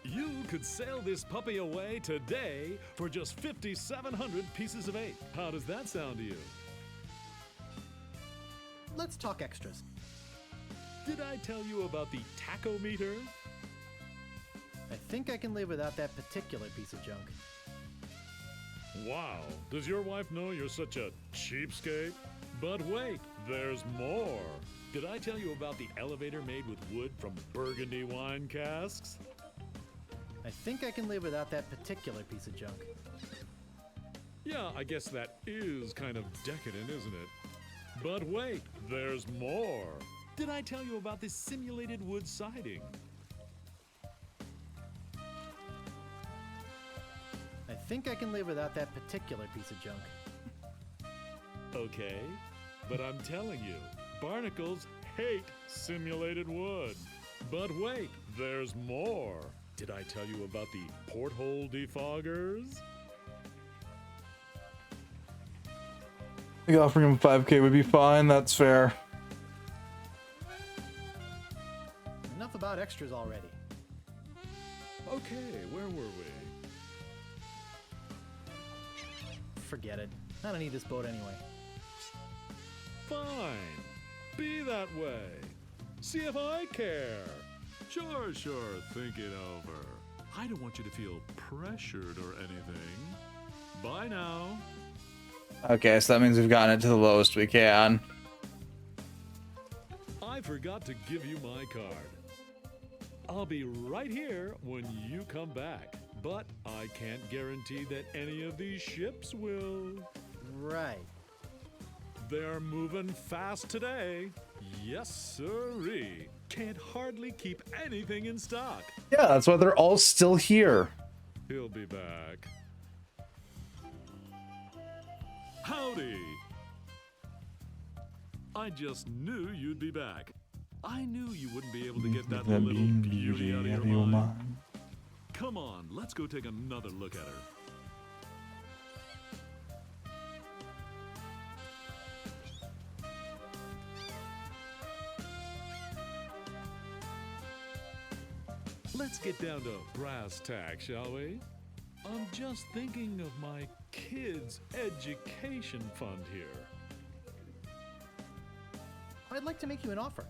You could sail this puppy away today for just 5,700 pieces of 8. How does that sound to you? Let's talk extras. Did I tell you about the tachometer? I think I can live without that particular piece of junk. Wow, does your wife know you're such a cheapskate? But wait, there's more. Did I tell you about the elevator made with wood from Burgundy wine casks? I think I can live without that particular piece of junk. Yeah, I guess that is kind of decadent, isn't it? But wait, there's more. Did I tell you about this simulated wood siding? I think I can live without that particular piece of junk. Okay, but I'm telling you, barnacles hate simulated wood. But wait, there's more. Did I tell you about the porthole defoggers? I think offering him 5K would be fine. That's fair. Enough about extras already. Okay, where were we? Forget it. I don't need this boat anyway. Fine. Be that way. See if I care. Sure, think it over. I don't want you to feel pressured or anything. Bye now. Okay, so that means we've gotten it to the lowest we can. I forgot to give you my card. I'll be right here when you come back, but I can't guarantee that any of these ships will. Right. They're moving fast today. Yes, sirree. Can't hardly keep anything in stock. Yeah, that's why they're all still here. He'll be back. Howdy. I just knew you'd be back. I knew you wouldn't be able to get that little beauty out of your mind. Come on, let's go take another look at her. Let's get down to brass tacks, shall we? I'm just thinking of my kids' education fund here. I'd like to make you an offer.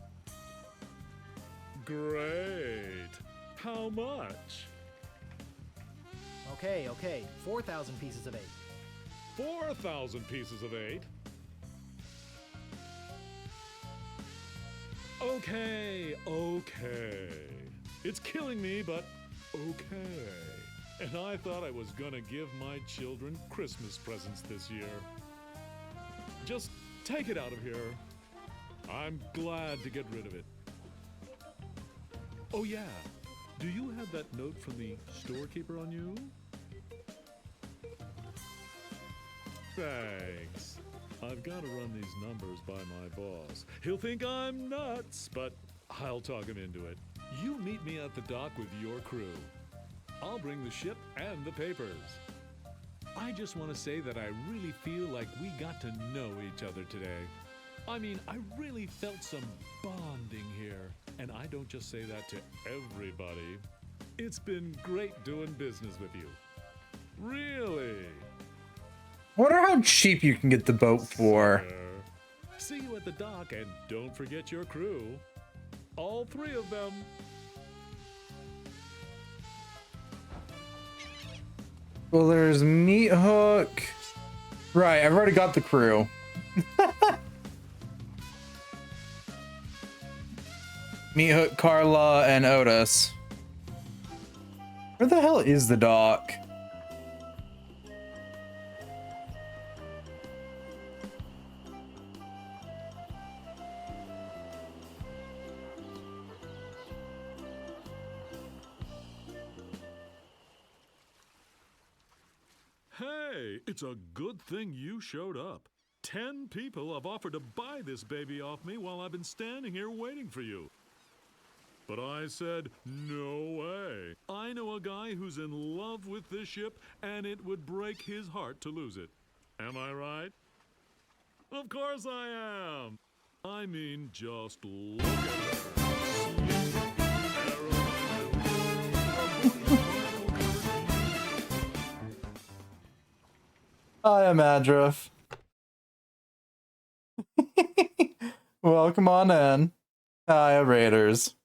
Great. How much? Okay. 4,000 pieces of 8. 4,000 pieces of 8? Okay. It's killing me, but okay. And I thought I was gonna give my children Christmas presents this year. Just take it out of here. I'm glad to get rid of it. Oh yeah, do you have that note from the storekeeper on you? Thanks. I've got to run these numbers by my boss. He'll think I'm nuts, but I'll talk him into it. You meet me at the dock with your crew. I'll bring the ship and the papers. I just want to say that I really feel like we got to know each other today. I mean, I really felt some bonding here. And I don't just say that to everybody. It's been great doing business with you. Really. I wonder how cheap you can get the boat for. See you at the dock, and don't forget your crew. All 3 of them. Well, there's Meat Hook. Right, I've already got the crew. Meat Hook, Carla, and Otis. Where the hell is the dock? Hey, it's a good thing you showed up. 10 people have offered to buy this baby off me while I've been standing here waiting for you. But I said, no way. I know a guy who's in love with this ship, and it would break his heart to lose it. Am I right? Of course I am. I mean, just look at her. Hi, I'm Adrift. Welcome on in. Hi, Raiders.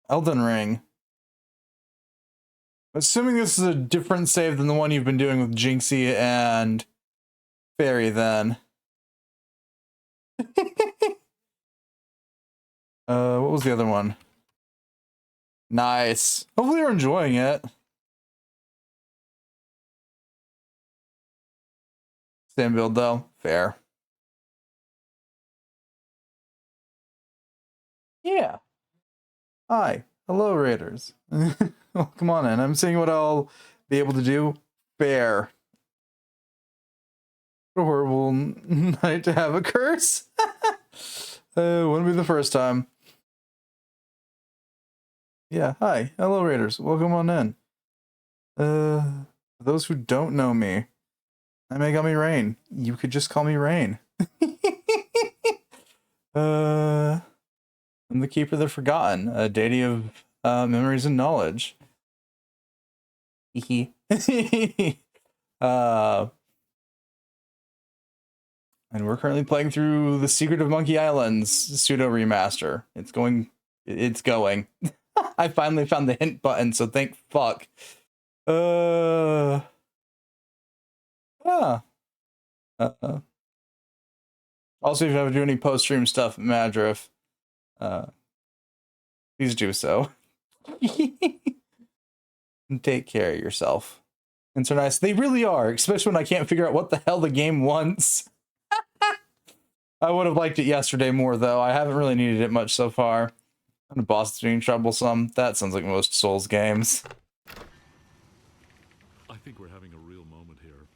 Elden Ring. Assuming this is a different save than the one you've been doing with Jinxie and Fairy, then. What was the other one? Nice. Hopefully you're enjoying it. Same build though. Fair. Yeah. Hi. Hello, Raiders. Welcome on in. I'm seeing what I'll be able to do. Fair. What a horrible night to have a curse. Wouldn't be the first time. Yeah, hi. Hello, Raiders. Welcome on in. For those who don't know me, I'm Megami Rain. You could just call me Rain. I'm the Keeper of the Forgotten, a deity of memories and knowledge. And we're currently playing through The Secret of Monkey Island's pseudo remaster. It's going. I finally found the hint button, so thank fuck. Also, if you ever do any post-stream stuff, Madriff, please do so. And take care of yourself. And so nice. They really are, especially when I can't figure out what the hell the game wants. I would have liked it yesterday more, though. I haven't really needed it much so far. And the boss is being troublesome. That sounds like most Souls games. I think we're having a real moment here.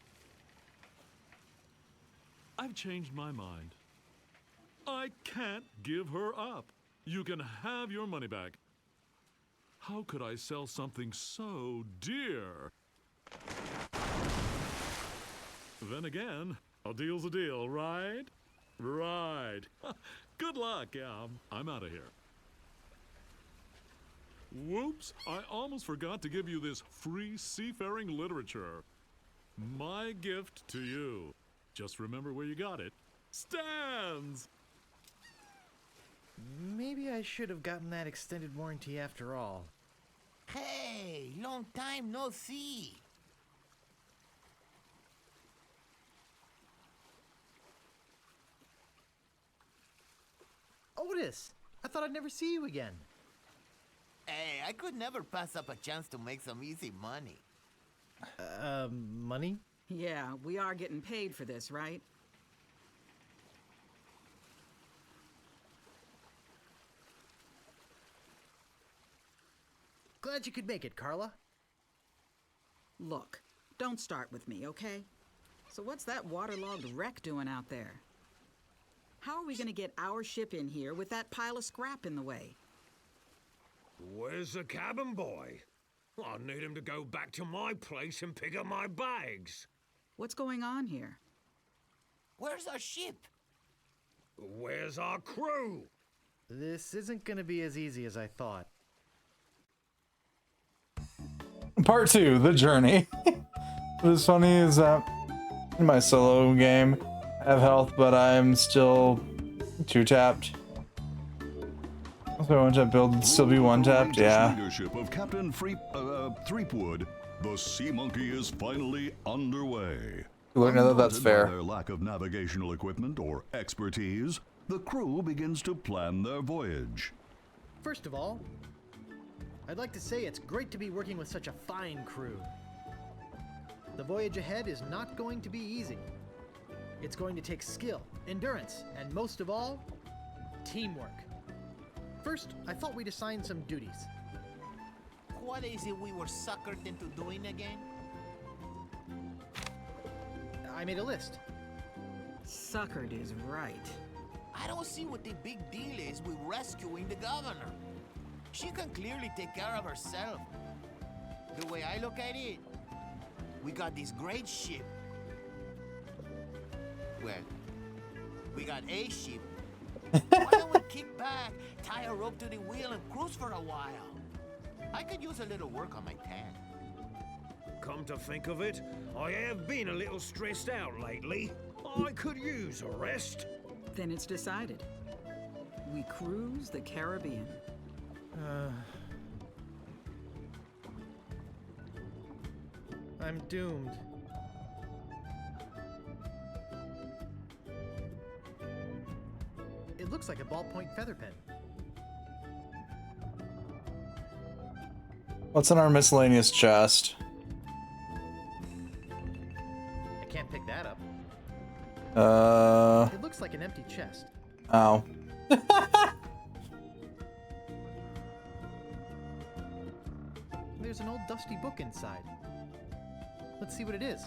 I've changed my mind. I can't give her up. You can have your money back. How could I sell something so dear? Then again, a deal's a deal, right? Right. Good luck, yeah. I'm out of here. Whoops, I almost forgot to give you this free seafaring literature. My gift to you. Just remember where you got it. Stands! Maybe I should have gotten that extended warranty after all. Hey, long time no see. Curtis! I thought I'd never see you again. Hey, I could never pass up a chance to make some easy money. Money? Yeah, we are getting paid for this, right? Glad you could make it, Carla. Look, don't start with me, okay? So what's that waterlogged wreck doing out there? How are we gonna get our ship in here with that pile of scrap in the way? Where's the cabin boy? I need him to go back to my place and pick up my bags. What's going on here? Where's our ship? Where's our crew? This isn't gonna be as easy as I thought. Part 2, the journey. What's funny is that in my solo game, I have health, but I'm still 2-tapped. So one tap build would still be 1-tapped, yeah. Leadership of Captain Threepwood, the Sea Monkey is finally underway. Look, now that's Undaunted fair. by their lack of navigational equipment or expertise, the crew begins to plan their voyage. First of all, I'd like to say it's great to be working with such a fine crew. The voyage ahead is not going to be easy. It's going to take skill, endurance, and most of all, teamwork. First, I thought we'd assign some duties. What is it we were suckered into doing again? I made a list. Suckered is right. I don't see what the big deal is with rescuing the governor. She can clearly take care of herself. The way I look at it, we got this great ship. Well, we got a ship. Why don't we kick back, tie a rope to the wheel, and cruise for a while? I could use a little work on my tan. Come to think of it, I have been a little stressed out lately. I could use a rest. Then it's decided. We cruise the Caribbean. I'm doomed. It looks like a ballpoint feather pen. What's in our miscellaneous chest? I can't pick that up. It looks like an empty chest. Oh. There's an old dusty book inside. Let's see what it is.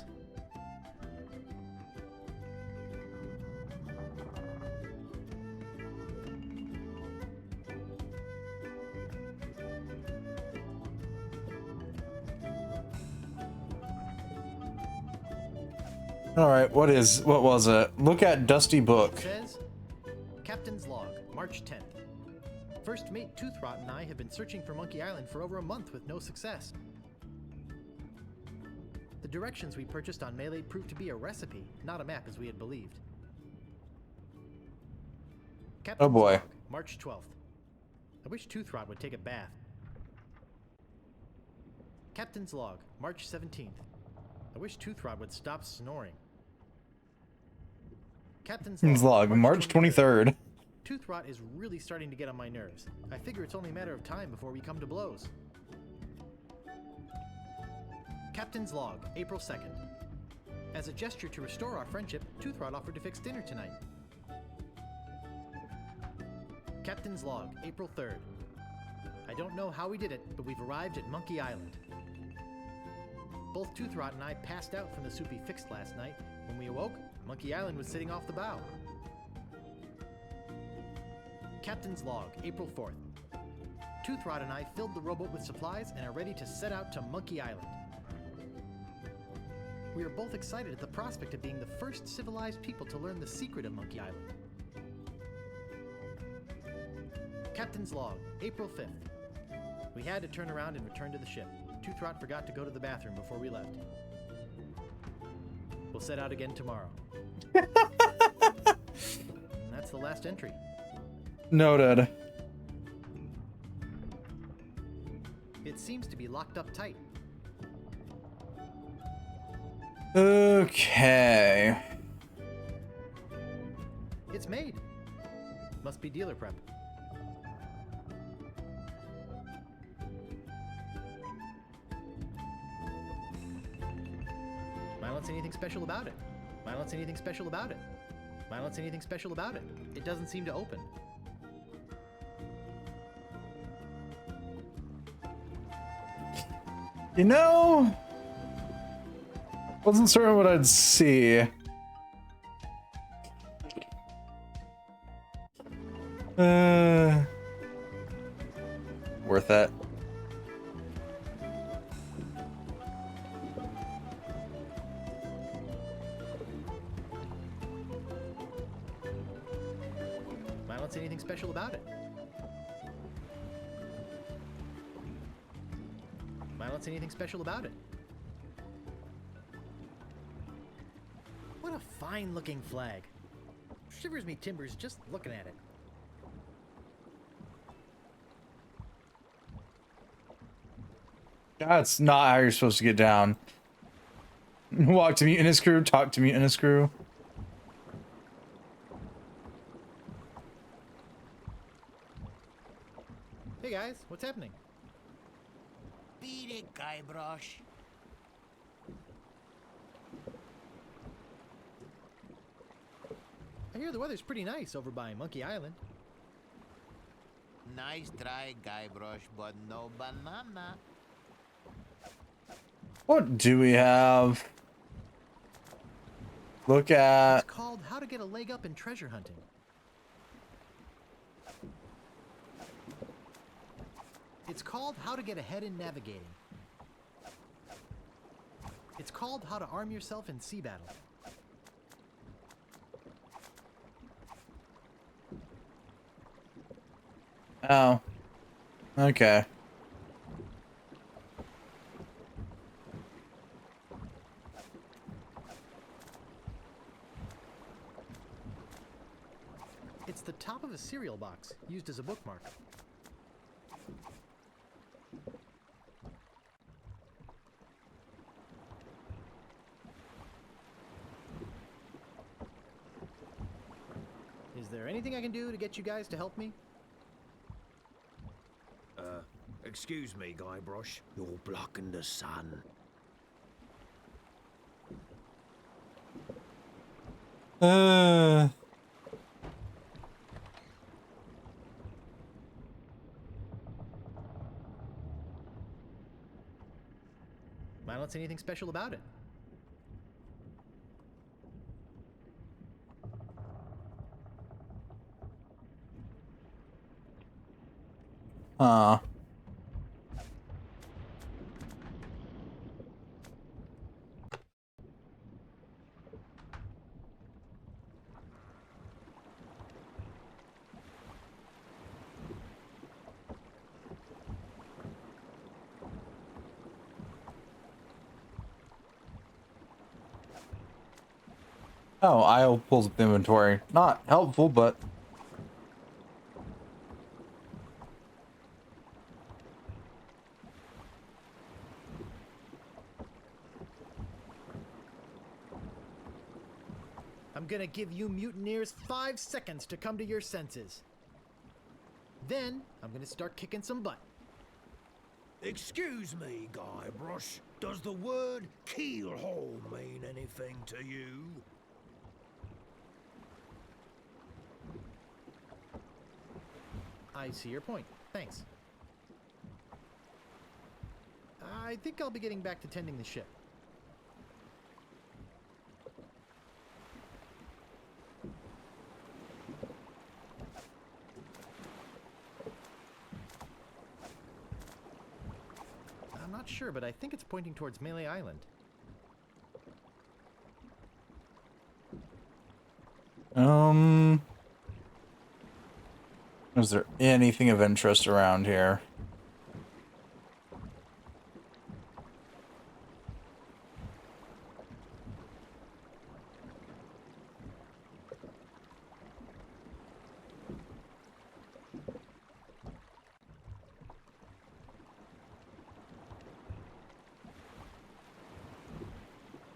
All right, what was it? Look at Dusty Book. It says, Captain's Log, March 10th. First mate Toothrot and I have been searching for Monkey Island for over a month with no success. The directions we purchased on Melee proved to be a recipe, not a map as we had believed. Captain's Oh boy. Log, March 12th. I wish Toothrot would take a bath. Captain's Log, March 17th. I wish Toothrot would stop snoring. Captain's Log, March 23rd. Toothrot is really starting to get on my nerves. I figure it's only a matter of time before we come to blows. Captain's Log, April 2nd. As a gesture to restore our friendship, Toothrot offered to fix dinner tonight. Captain's Log, April 3rd. I don't know how we did it, but we've arrived at Monkey Island. Both Toothrot and I passed out from the soup he fixed last night. When we awoke, Monkey Island was sitting off the bow. Captain's Log, April 4th. Toothrot and I filled the rowboat with supplies and are ready to set out to Monkey Island. We are both excited at the prospect of being the first civilized people to learn the secret of Monkey Island. Captain's Log, April 5th. We had to turn around and return to the ship. Toothrot forgot to go to the bathroom before we left. We'll set out again tomorrow. And that's the last entry. Noted. It seems to be locked up tight. Okay. It's made. Must be dealer prep. don't see anything special about it. I don't see anything special about it. I don't see anything special about it. It doesn't seem to open. You know, wasn't certain what I'd see. Worth it. I don't see anything special about it. I don't see anything special about it. What a fine looking flag. Shivers me timbers just looking at it. That's not how you're supposed to get down. Walk to mutinous crew, talk to mutinous crew. Hey guys, what's happening? Beat it, Guybrush. I hear the weather's pretty nice over by Monkey Island. Nice try, Guybrush, but no banana. What do we have? Look at... It's called How to Get a Leg Up in Treasure Hunting. It's called How to Get Ahead in Navigating. It's called How to Arm Yourself in Sea Battle. Oh. Okay. It's the top of a cereal box, used as a bookmark. Is there anything I can do to get you guys to help me? Excuse me, Guybrush. You're blocking the sun. I don't see anything special about it. Huh. Oh, IO pulls up the inventory. Not helpful, but... I'm gonna give you mutineers 5 seconds to come to your senses. Then, I'm gonna start kicking some butt. Excuse me, Guybrush. Does the word keelhole mean anything to you? I see your point. Thanks. I think I'll be getting back to tending the ship. I'm not sure, but I think it's pointing towards Melee Island. Is there anything of interest around here?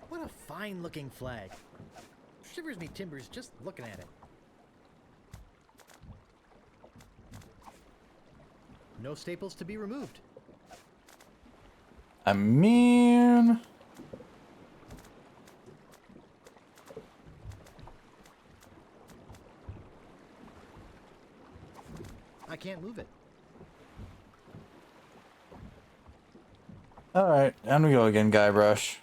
What a fine-looking flag. Shivers me timbers just looking at it. No staples to be removed. I mean... I can't move it. Alright, and we go again, Guybrush.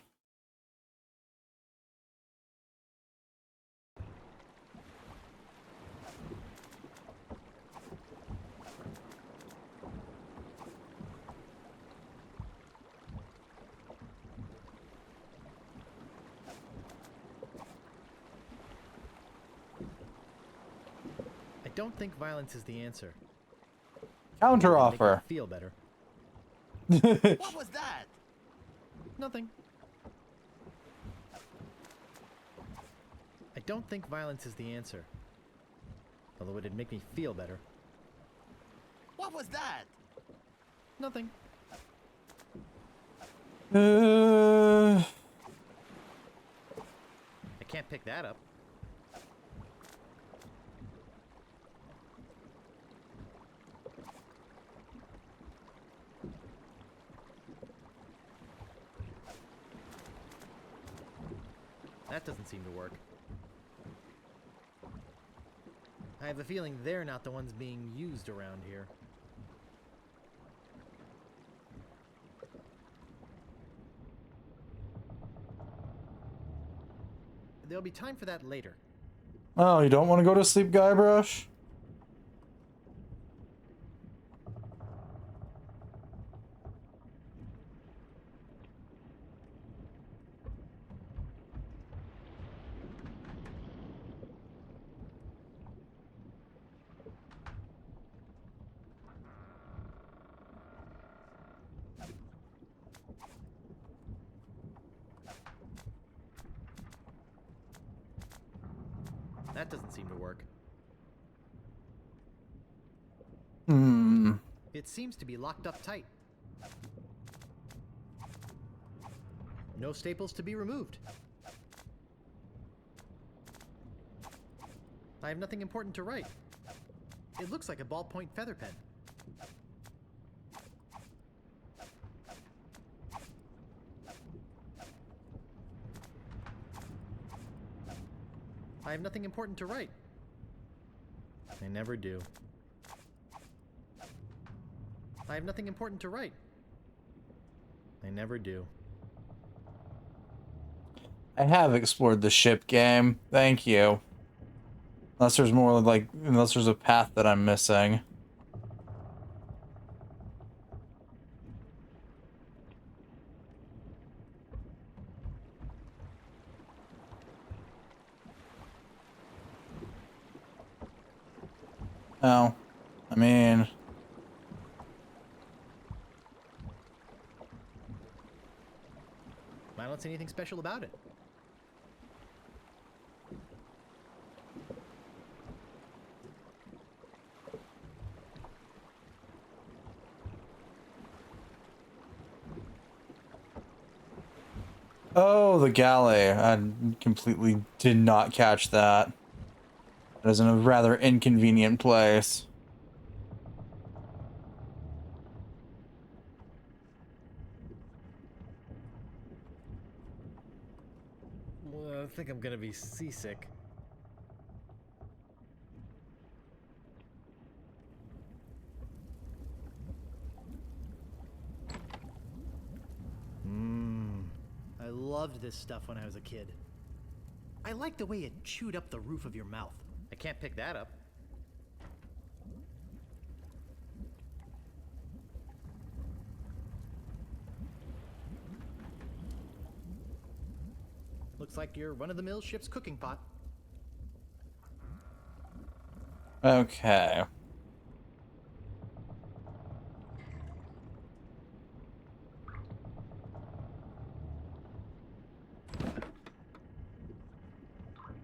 I don't think violence is the answer. Counter Make me offer. feel better. What was that? Nothing. I don't think violence is the answer. Although it'd make me feel better. What was that? Nothing. Uh, I can't pick that up. That doesn't seem to work. I have a feeling they're not the ones being used around here. There'll be time for that later. oh, you don't want to go to sleep, Guybrush? That doesn't seem to work. Hmm. It seems to be locked up tight. No staples to be removed. I have nothing important to write. It looks like a ballpoint feather pen. I have nothing important to write. I never do. I have nothing important to write. I never do. I have explored the ship game. Thank you. Unless there's more like, unless there's a path that I'm missing. Oh, I mean, I don't see anything special about it. oh, the galley. I completely did not catch that. It is in a rather inconvenient place. Well, I think I'm gonna be seasick. I loved this stuff when I was a kid. I liked the way it chewed up the roof of your mouth. I can't pick that up. Looks like your run-of-the-mill ship's cooking pot. Okay.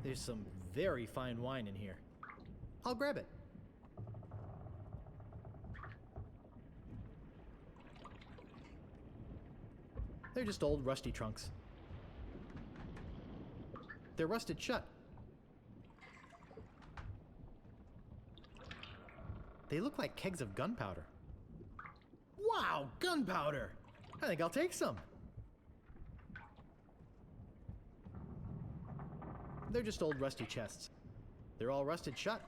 There's some very fine wine in here. I'll grab it. They're just old rusty trunks. They're rusted shut. They look like kegs of gunpowder. Wow, gunpowder! I think I'll take some. They're just old rusty chests. They're all rusted shut.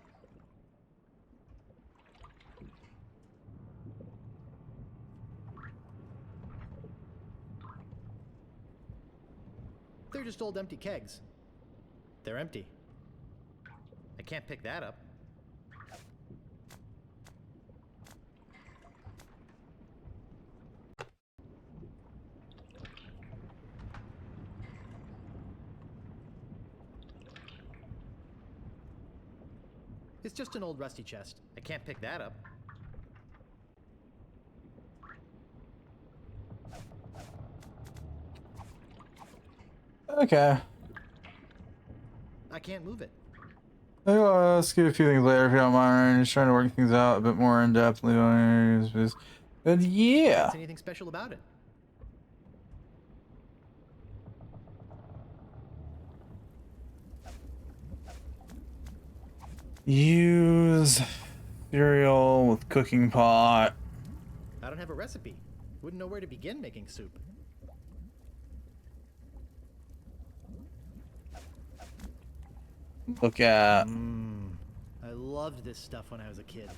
They're just old empty kegs. They're empty. I can't pick that up. It's just an old rusty chest. I can't pick that up. Okay. I can't move it. Let's get a few things later if you don't mind. Just trying to work things out a bit more in depth. But yeah. Is anything special about it? Use cereal with cooking pot. I don't have a recipe. Wouldn't know where to begin making soup. Look at. I loved this stuff when I was a kid.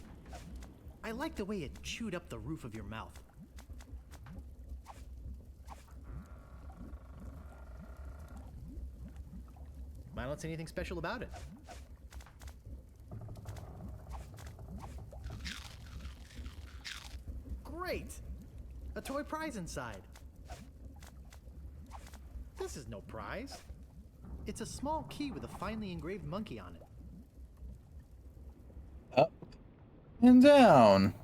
I like the way it chewed up the roof of your mouth. I don't see anything special about it. Great! A toy prize inside. This is no prize. It's a small key with a finely engraved monkey on it. Up and down.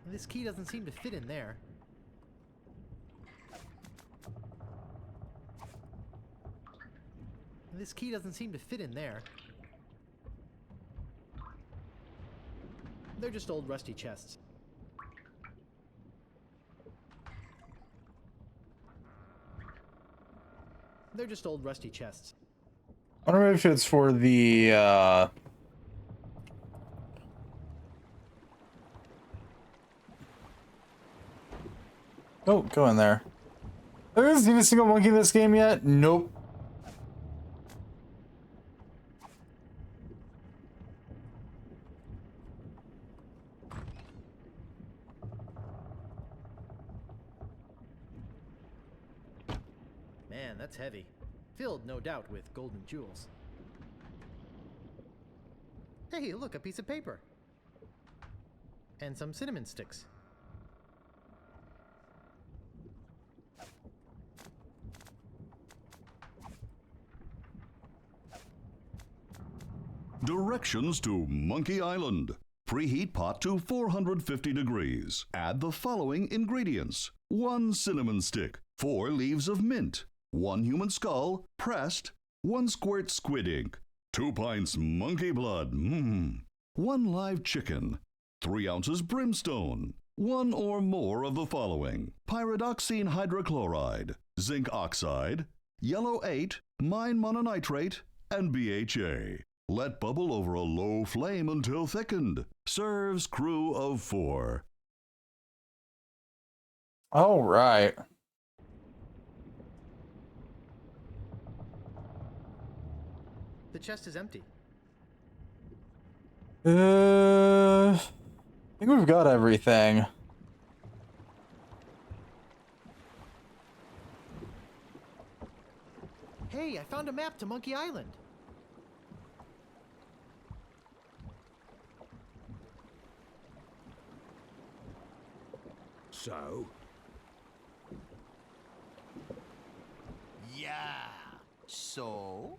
This key doesn't seem to fit in there. This key doesn't seem to fit in there. They're just old rusty chests. They're just old rusty chests. I wonder if it's for the Oh, go in there. Have you ever seen a single monkey in this game yet? Nope. Man, that's heavy. Filled, no doubt, with golden jewels. Hey, look, a piece of paper. And some cinnamon sticks. Directions to Monkey Island. Preheat pot to 450 degrees. Add the following ingredients: 1 cinnamon stick, 4 leaves of mint, 1 human skull, pressed, 1 squirt squid ink, 2 pints monkey blood, 1 live chicken, 3 ounces brimstone, 1 or more of the following: pyridoxine hydrochloride, zinc oxide, yellow 8, mine mononitrate, and BHA. Let bubble over a low flame until thickened. Serves crew of 4. All right. The chest is empty. I think we've got everything. Hey, I found a map to Monkey Island. So? Yeah. So?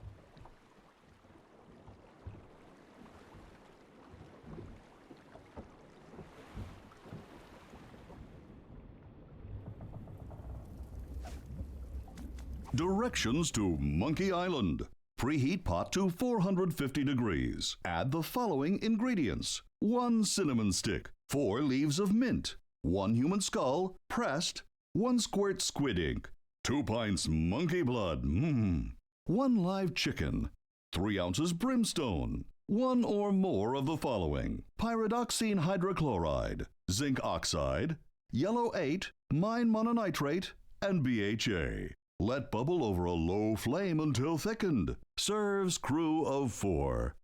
Directions to Monkey Island. Preheat pot to 450 degrees. Add the following ingredients: 1 cinnamon stick, 4 leaves of mint, 1 human skull, pressed, 1 squirt squid ink, 2 pints monkey blood, 1 live chicken, 3 ounces brimstone, 1 or more of the following: pyridoxine hydrochloride, zinc oxide, yellow 8, mine mononitrate, and BHA. Let bubble over a low flame until thickened. Serves crew of 4.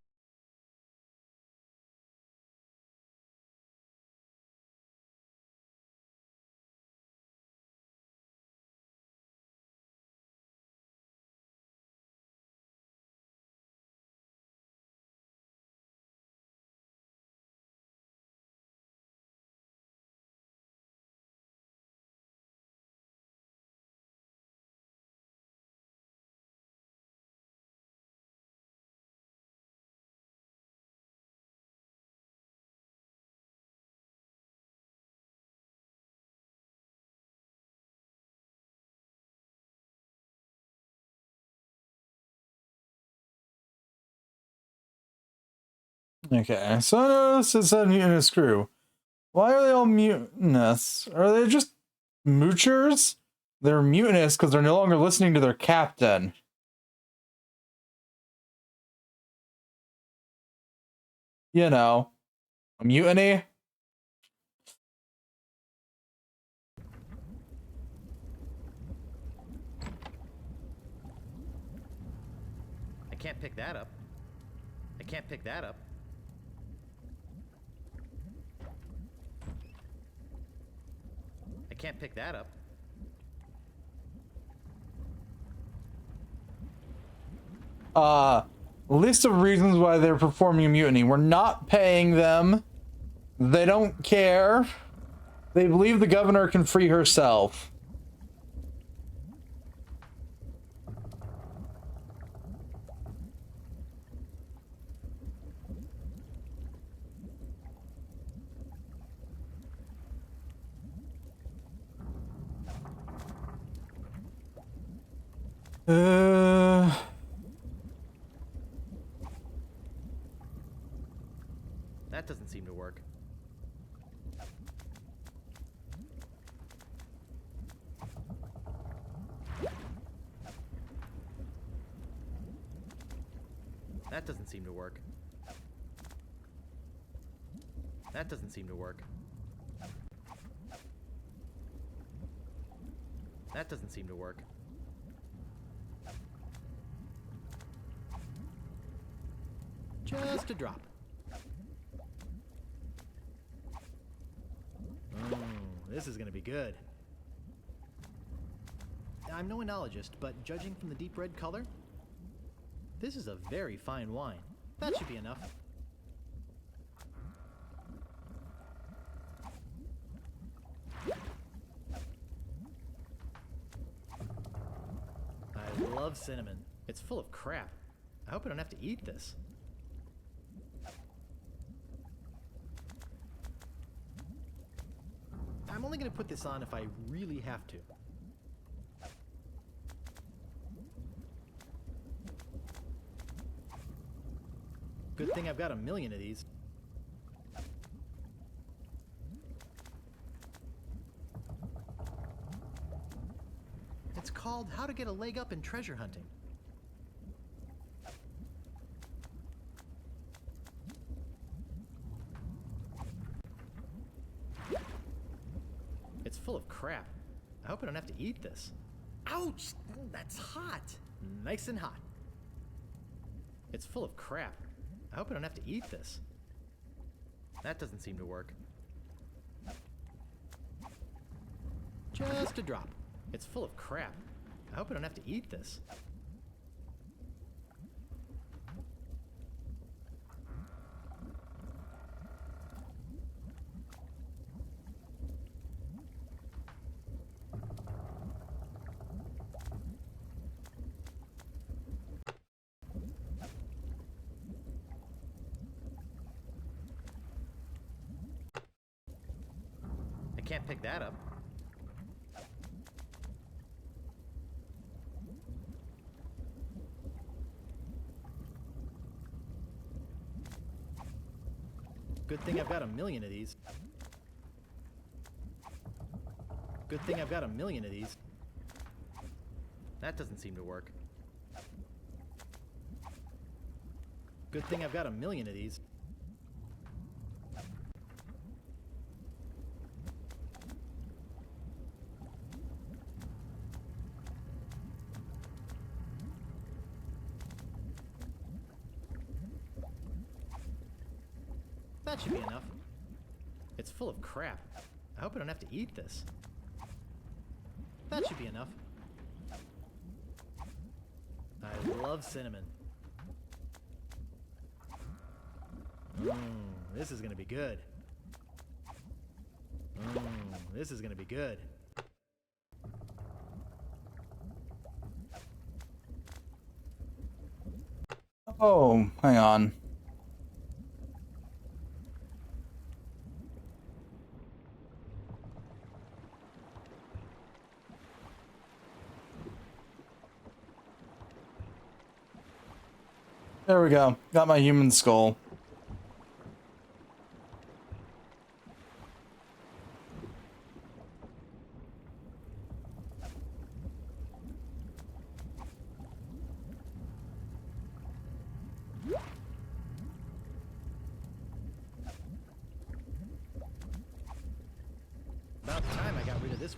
Okay, so I noticed it said mutinous crew. Why are they all mutinous? Are they just moochers? They're mutinous because they're no longer listening to their captain. You know, a mutiny. I can't pick that up. I can't pick that up. I can't pick that up. List of reasons why they're performing a mutiny. We're not paying them. They don't care. They believe the governor can free herself. That doesn't seem to work. That doesn't seem to work. That doesn't seem to work. That doesn't seem to work. Just a drop. Oh, this is gonna be good. I'm no enologist, but judging from the deep red color, this is a very fine wine. That should be enough. I love cinnamon. It's full of crap. I hope I don't have to eat this. I'm only going to put this on if I really have to. Good thing I've got 1,000,000 of these. It's called How to Get a Leg Up in Treasure Hunting. It's full of crap. I hope I don't have to eat this. Ouch! That's hot. Nice and hot. It's full of crap. I hope I don't have to eat this. That doesn't seem to work. Just a drop. It's full of crap. I hope I don't have to eat this. I can't pick that up. Good thing I've got 1,000,000 of these. Good thing I've got 1,000,000 of these. That doesn't seem to work. Good thing I've got 1,000,000 of these. That should be enough. It's full of crap. I hope I don't have to eat this. That should be enough. I love cinnamon. This is gonna be good. This is gonna be good. Oh, hang on. There we go. Got my human skull.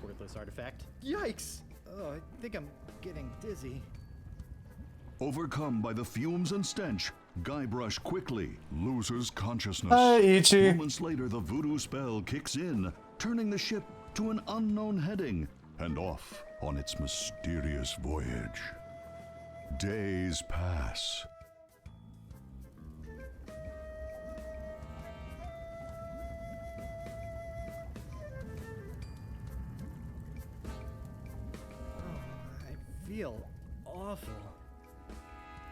worthless artifact. Yikes! Oh, I think I'm getting dizzy. Overcome by the fumes and stench, Guybrush quickly loses consciousness. Hi, Ichi. Moments later, the voodoo spell kicks in, turning the ship to an unknown heading and off on its mysterious voyage. Days pass. I feel awful.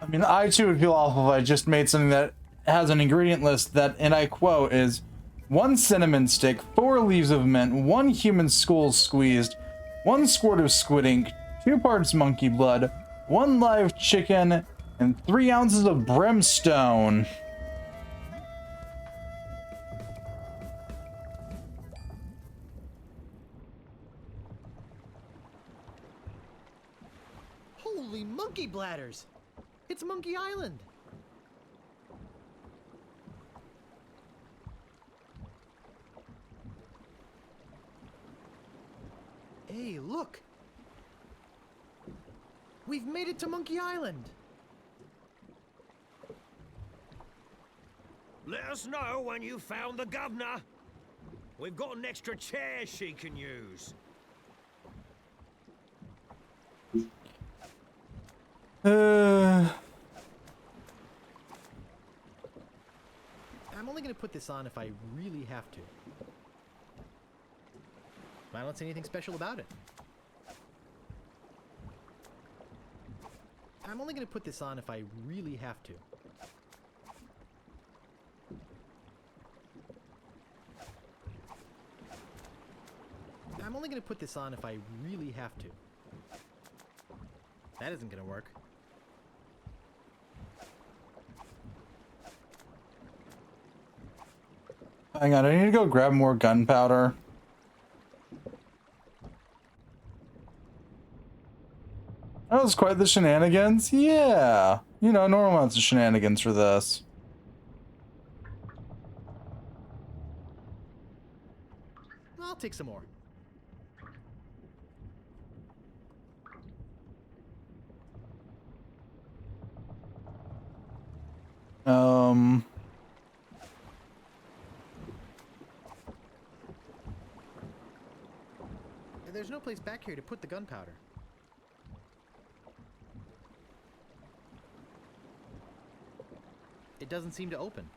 I mean, I too would feel awful if I just made something that has an ingredient list that, and I quote, is 1 cinnamon stick, 4 leaves of mint, 1 human skull squeezed, 1 squirt of squid ink, 2 parts monkey blood, 1 live chicken, and 3 ounces of brimstone. Holy monkey bladders! It's Monkey Island! Hey, look! We've made it to Monkey Island! Let us know when you found the governor. We've got an extra chair she can use. I'm only gonna put this on if I really have to. I don't see anything special about it. I'm only gonna put this on if I really have to. I'm only gonna put this on if I really have to. That isn't gonna work. Hang on, I need to go grab more gunpowder. That was quite the shenanigans. Yeah. You know, normal amounts of shenanigans for this. I'll take some more. There's no place back here to put the gunpowder. It doesn't seem to open.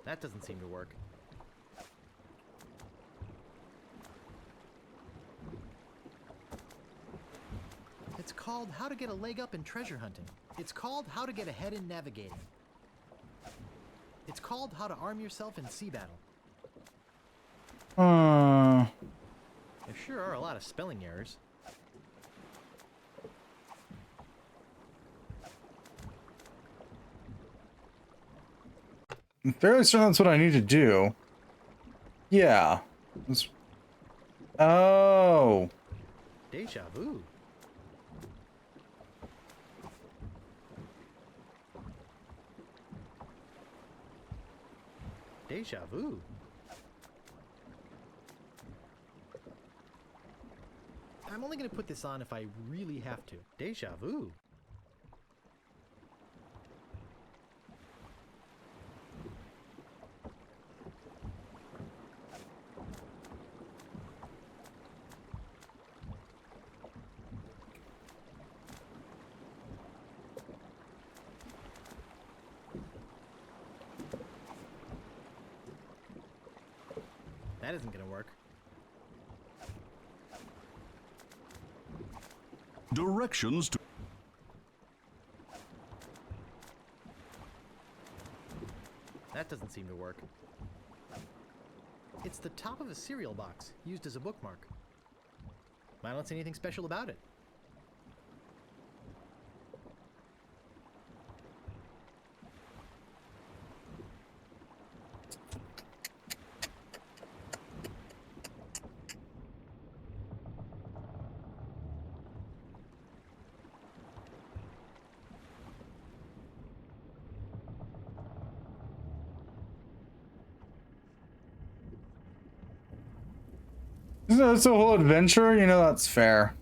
That doesn't seem to work. It's called How to Get a Leg Up in Treasure Hunting. It's called How to Get Ahead in Navigating. It's called How to Arm Yourself in Sea Battle. There sure are a lot of spelling errors. I'm fairly certain that's what I need to do. Yeah. Oh. Deja vu. Deja vu. I'm only going to put this on if I really have to. Deja vu. That isn't going to work. Directions to... That doesn't seem to work. It's the top of a cereal box, used as a bookmark. I don't see anything special about it. That's a whole adventure, you know, that's fair.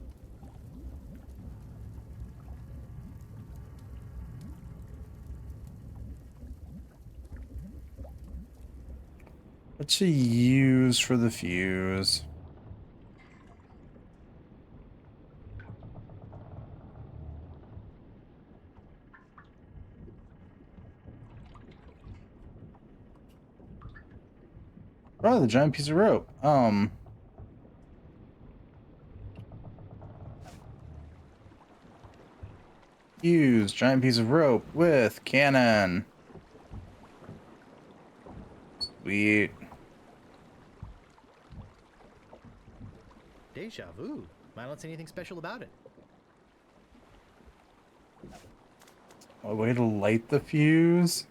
What to use for the fuse? Oh, the giant piece of rope. Use giant piece of rope with cannon. Sweet. Deja vu. I don't see anything special about it. A way to light the fuse?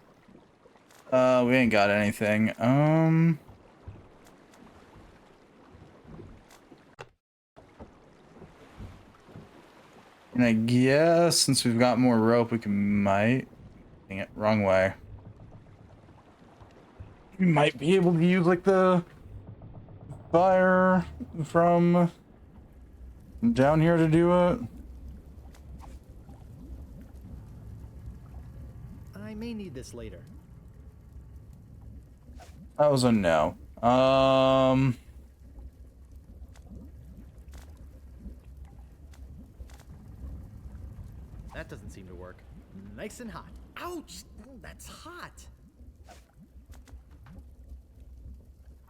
We ain't got anything. And I guess since we've got more rope, we might. Dang it, wrong way. We might be able to use like the fire from down here to do it. I may need this later. That was a no. That doesn't seem to work. Nice and hot. Ouch! That's hot.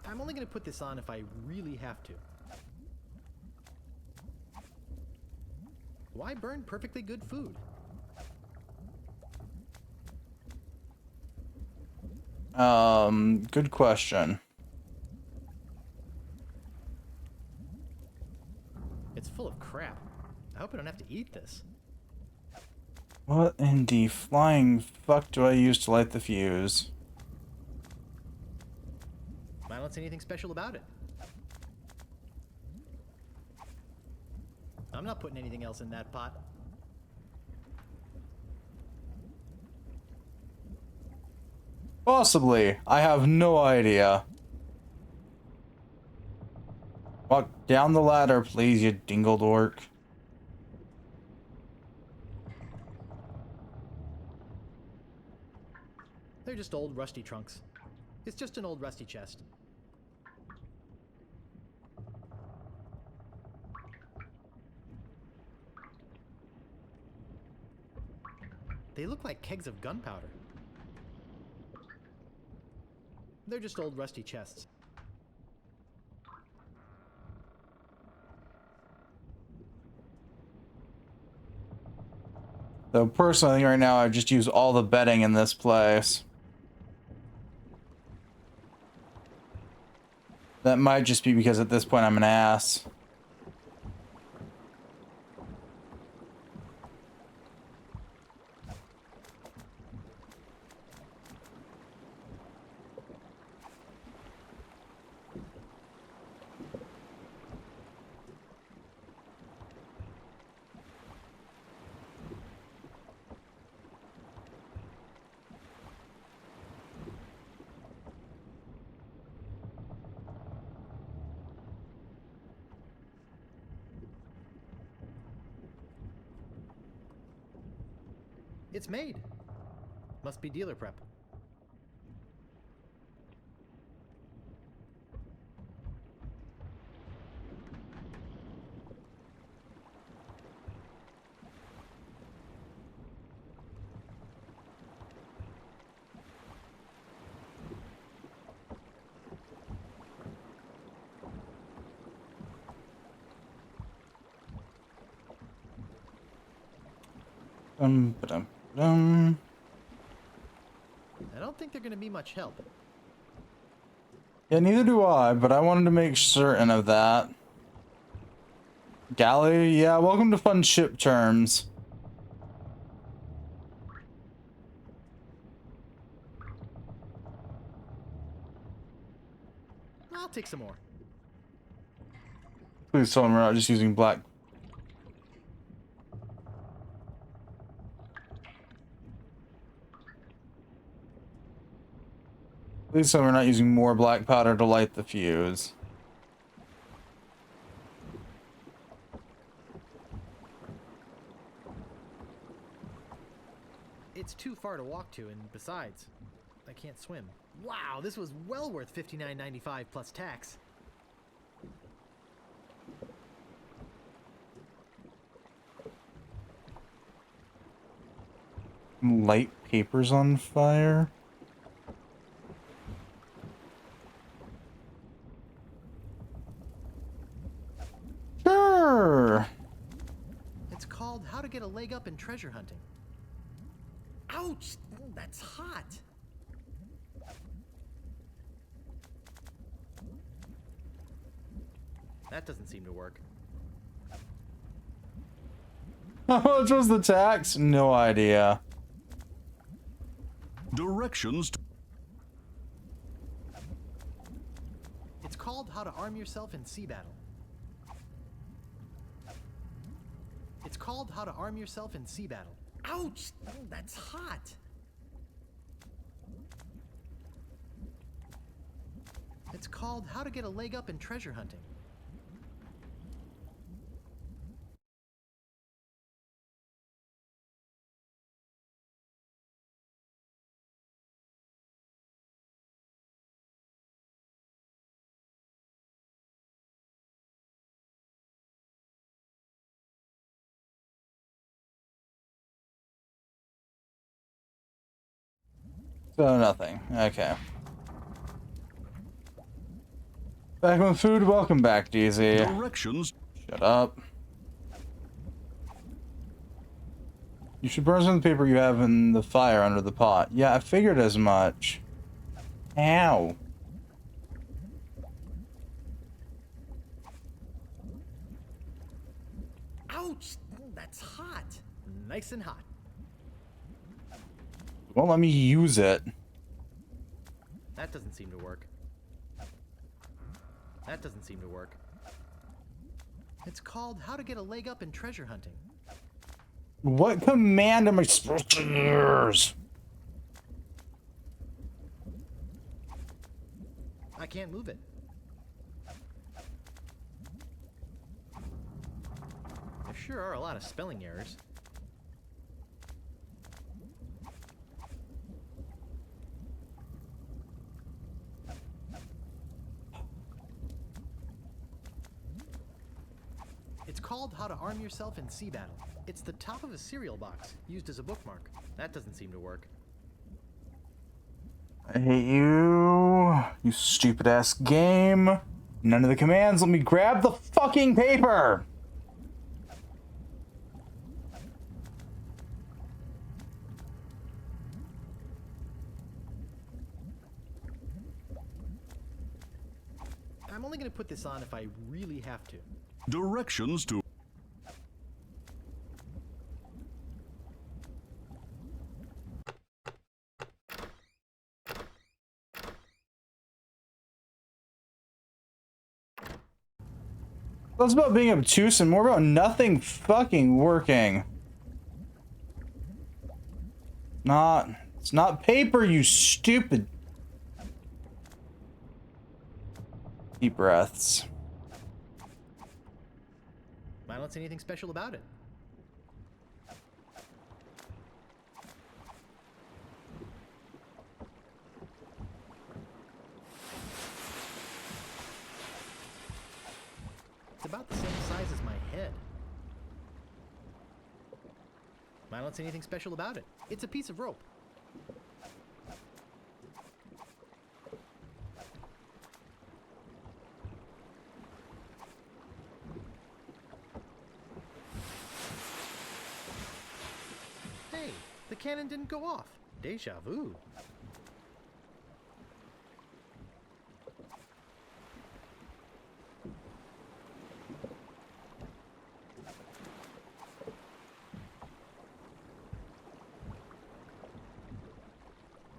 I'm only going to put this on if I really have to. Why burn perfectly good food? Good question. It's full of crap. I hope I don't have to eat this. What in the flying fuck do I use to light the fuse? I don't see anything special about it. I'm not putting anything else in that pot. Possibly. I have no idea. Walk down the ladder, please, you dingle dork. They're just old rusty trunks. It's just an old rusty chest. They look like kegs of gunpowder. They're just old rusty chests. So personally, I think right now I just use all the bedding in this place. That might just be because at this point I'm an ass. It's made. Must be dealer prep. Ba-dum. I don't think they're going to be much help. Yeah, neither do I, but I wanted to make certain of that. Galley, yeah, welcome to Fun Ship Terms. I'll take some more. Please tell me we're not just using black. Please tell me we're not using more black powder to light the fuse. It's too far to walk to, and besides, I can't swim. Wow, this was well worth $59.95 plus tax. Light papers on fire. Sure. It's called How to Get a Leg Up in Treasure Hunting. Ouch! That's hot! That doesn't seem to work. How much was the tax? No idea. Directions to It's called How to Arm Yourself in Sea Battle. It's called How to Arm Yourself in Sea Battle. Ouch! That's hot! It's called How to Get a Leg Up in Treasure Hunting. So nothing. Okay. Back on food. Welcome back, DZ. directions. Shut up. You should burn some of the paper you have in the fire under the pot. Yeah, I figured as much. Ow. Ouch! That's hot! Nice and hot. Won't let me use it. That doesn't seem to work. That doesn't seem to work. It's called How to Get a Leg Up in Treasure Hunting. What command am I supposed to use? I can't move it. There sure are a lot of spelling errors. It's called How to Arm Yourself in Sea Battle. It's the top of a cereal box, used as a bookmark. That doesn't seem to work. I hate you. You stupid ass game. None of the commands let me grab the fucking paper. I'm only going to put this on if I really have to. Directions to Less about being obtuse and more about nothing fucking working. It's not paper, you stupid. Deep breaths. I don't see anything special about it. It's about the same size as my head. I don't see anything special about it. It's a piece of rope. Hey, the cannon didn't go off. Deja vu.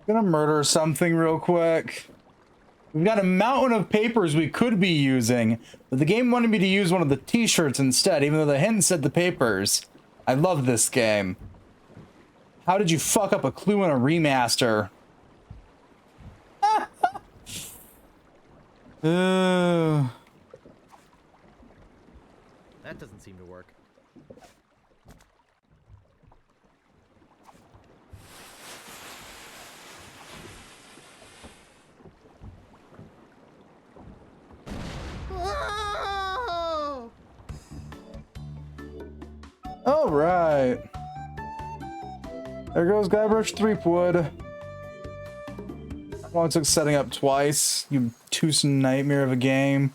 Gonna murder something real quick. We've got a mountain of papers we could be using, but the game wanted me to use one of the t-shirts instead, even though the hint said the papers. I love this game. How did you fuck up a clue in a remaster? That doesn't seem to work. All right. There goes Guybrush Threepwood. Well, it took setting up twice. You twosome nightmare of a game.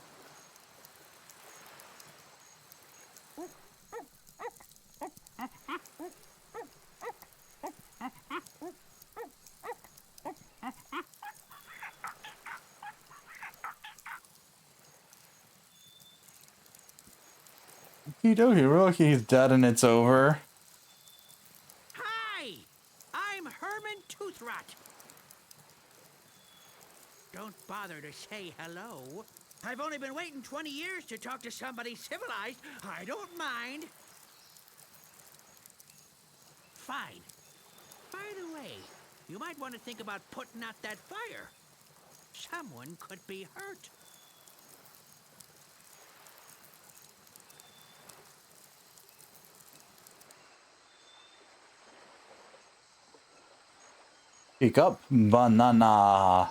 We're lucky he's dead and it's over. Hi! I'm Herman Toothrot. Don't bother to say hello. I've only been waiting 20 years to talk to somebody civilized. I don't mind. Fine. By the way, you might want to think about putting out that fire. Someone could be hurt. Pick up banana.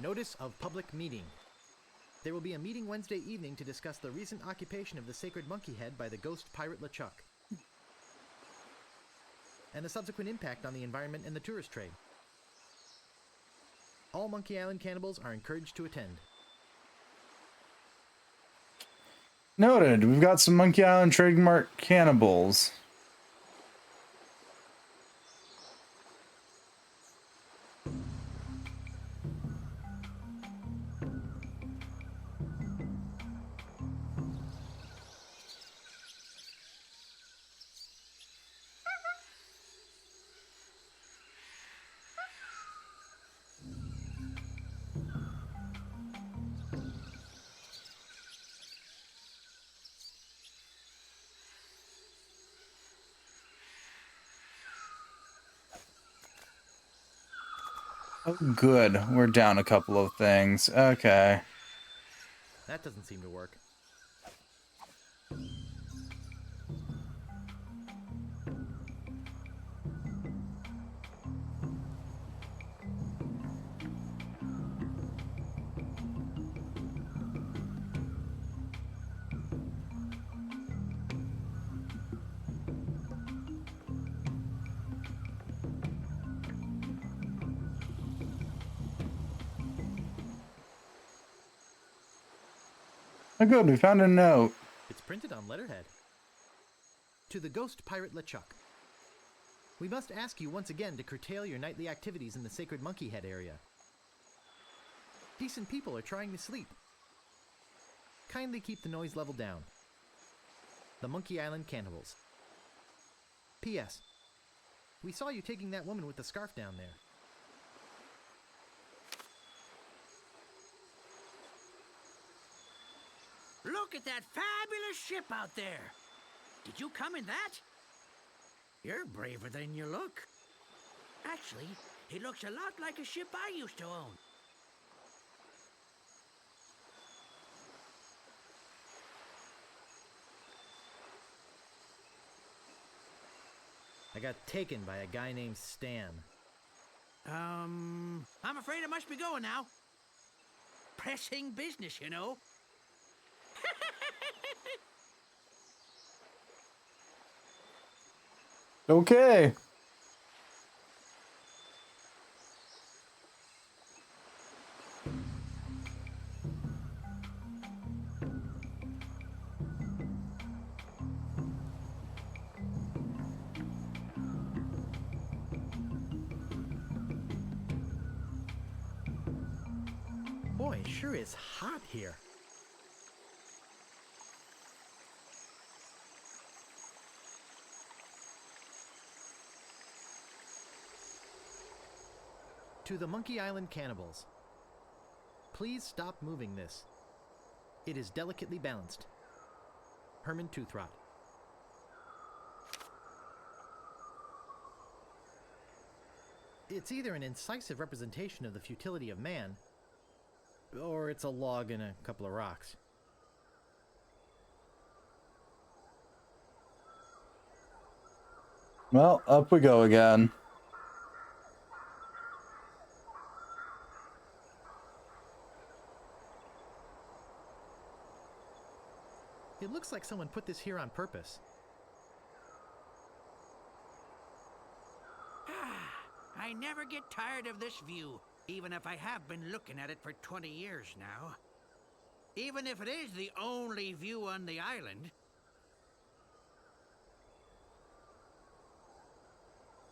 Notice of public meeting. There will be a meeting Wednesday evening to discuss the recent occupation of the sacred monkey head by the ghost pirate LeChuck, and the subsequent impact on the environment and the tourist trade. All Monkey Island cannibals are encouraged to attend. Noted. We've got some Monkey Island trademark cannibals. Oh, good. We're down a couple of things. Okay. That doesn't seem to work. Oh, good. We found a note. It's printed on letterhead. To the ghost pirate LeChuck. We must ask you once again to curtail your nightly activities in the sacred monkey head area. Decent people are trying to sleep. Kindly keep the noise level down. The Monkey Island Cannibals. P.S. We saw you taking that woman with the scarf down there. Look at that fabulous ship out there. Did you come in that? You're braver than you look. Actually, it looks a lot like a ship I used to own. I got taken by a guy named Stan. I'm afraid I must be going now. Pressing business, you know. Okay. Boy, it sure is hot here. To the Monkey Island Cannibals. Please stop moving this. It is delicately balanced. Herman Toothrot. It's either an incisive representation of the futility of man, or it's a log and a couple of rocks. Well, up we go again. It looks like someone put this here on purpose. I never get tired of this view, even if I have been looking at it for 20 years now. Even if it is the only view on the island.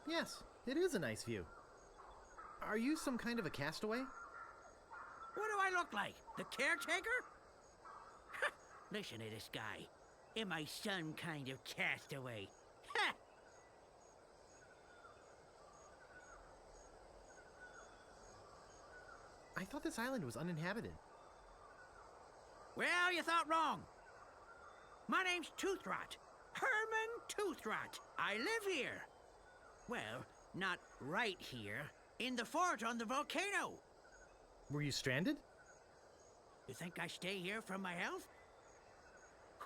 Yes, it is a nice view. Are you some kind of a castaway? What do I look like? The caretaker? Listen to this guy. Am I some kind of castaway? Ha! I thought this island was uninhabited. Well, you thought wrong. My name's Toothrot. Herman Toothrot. I live here. Well, not right here. In the fort on the volcano. Were you stranded? You think I stay here for my health?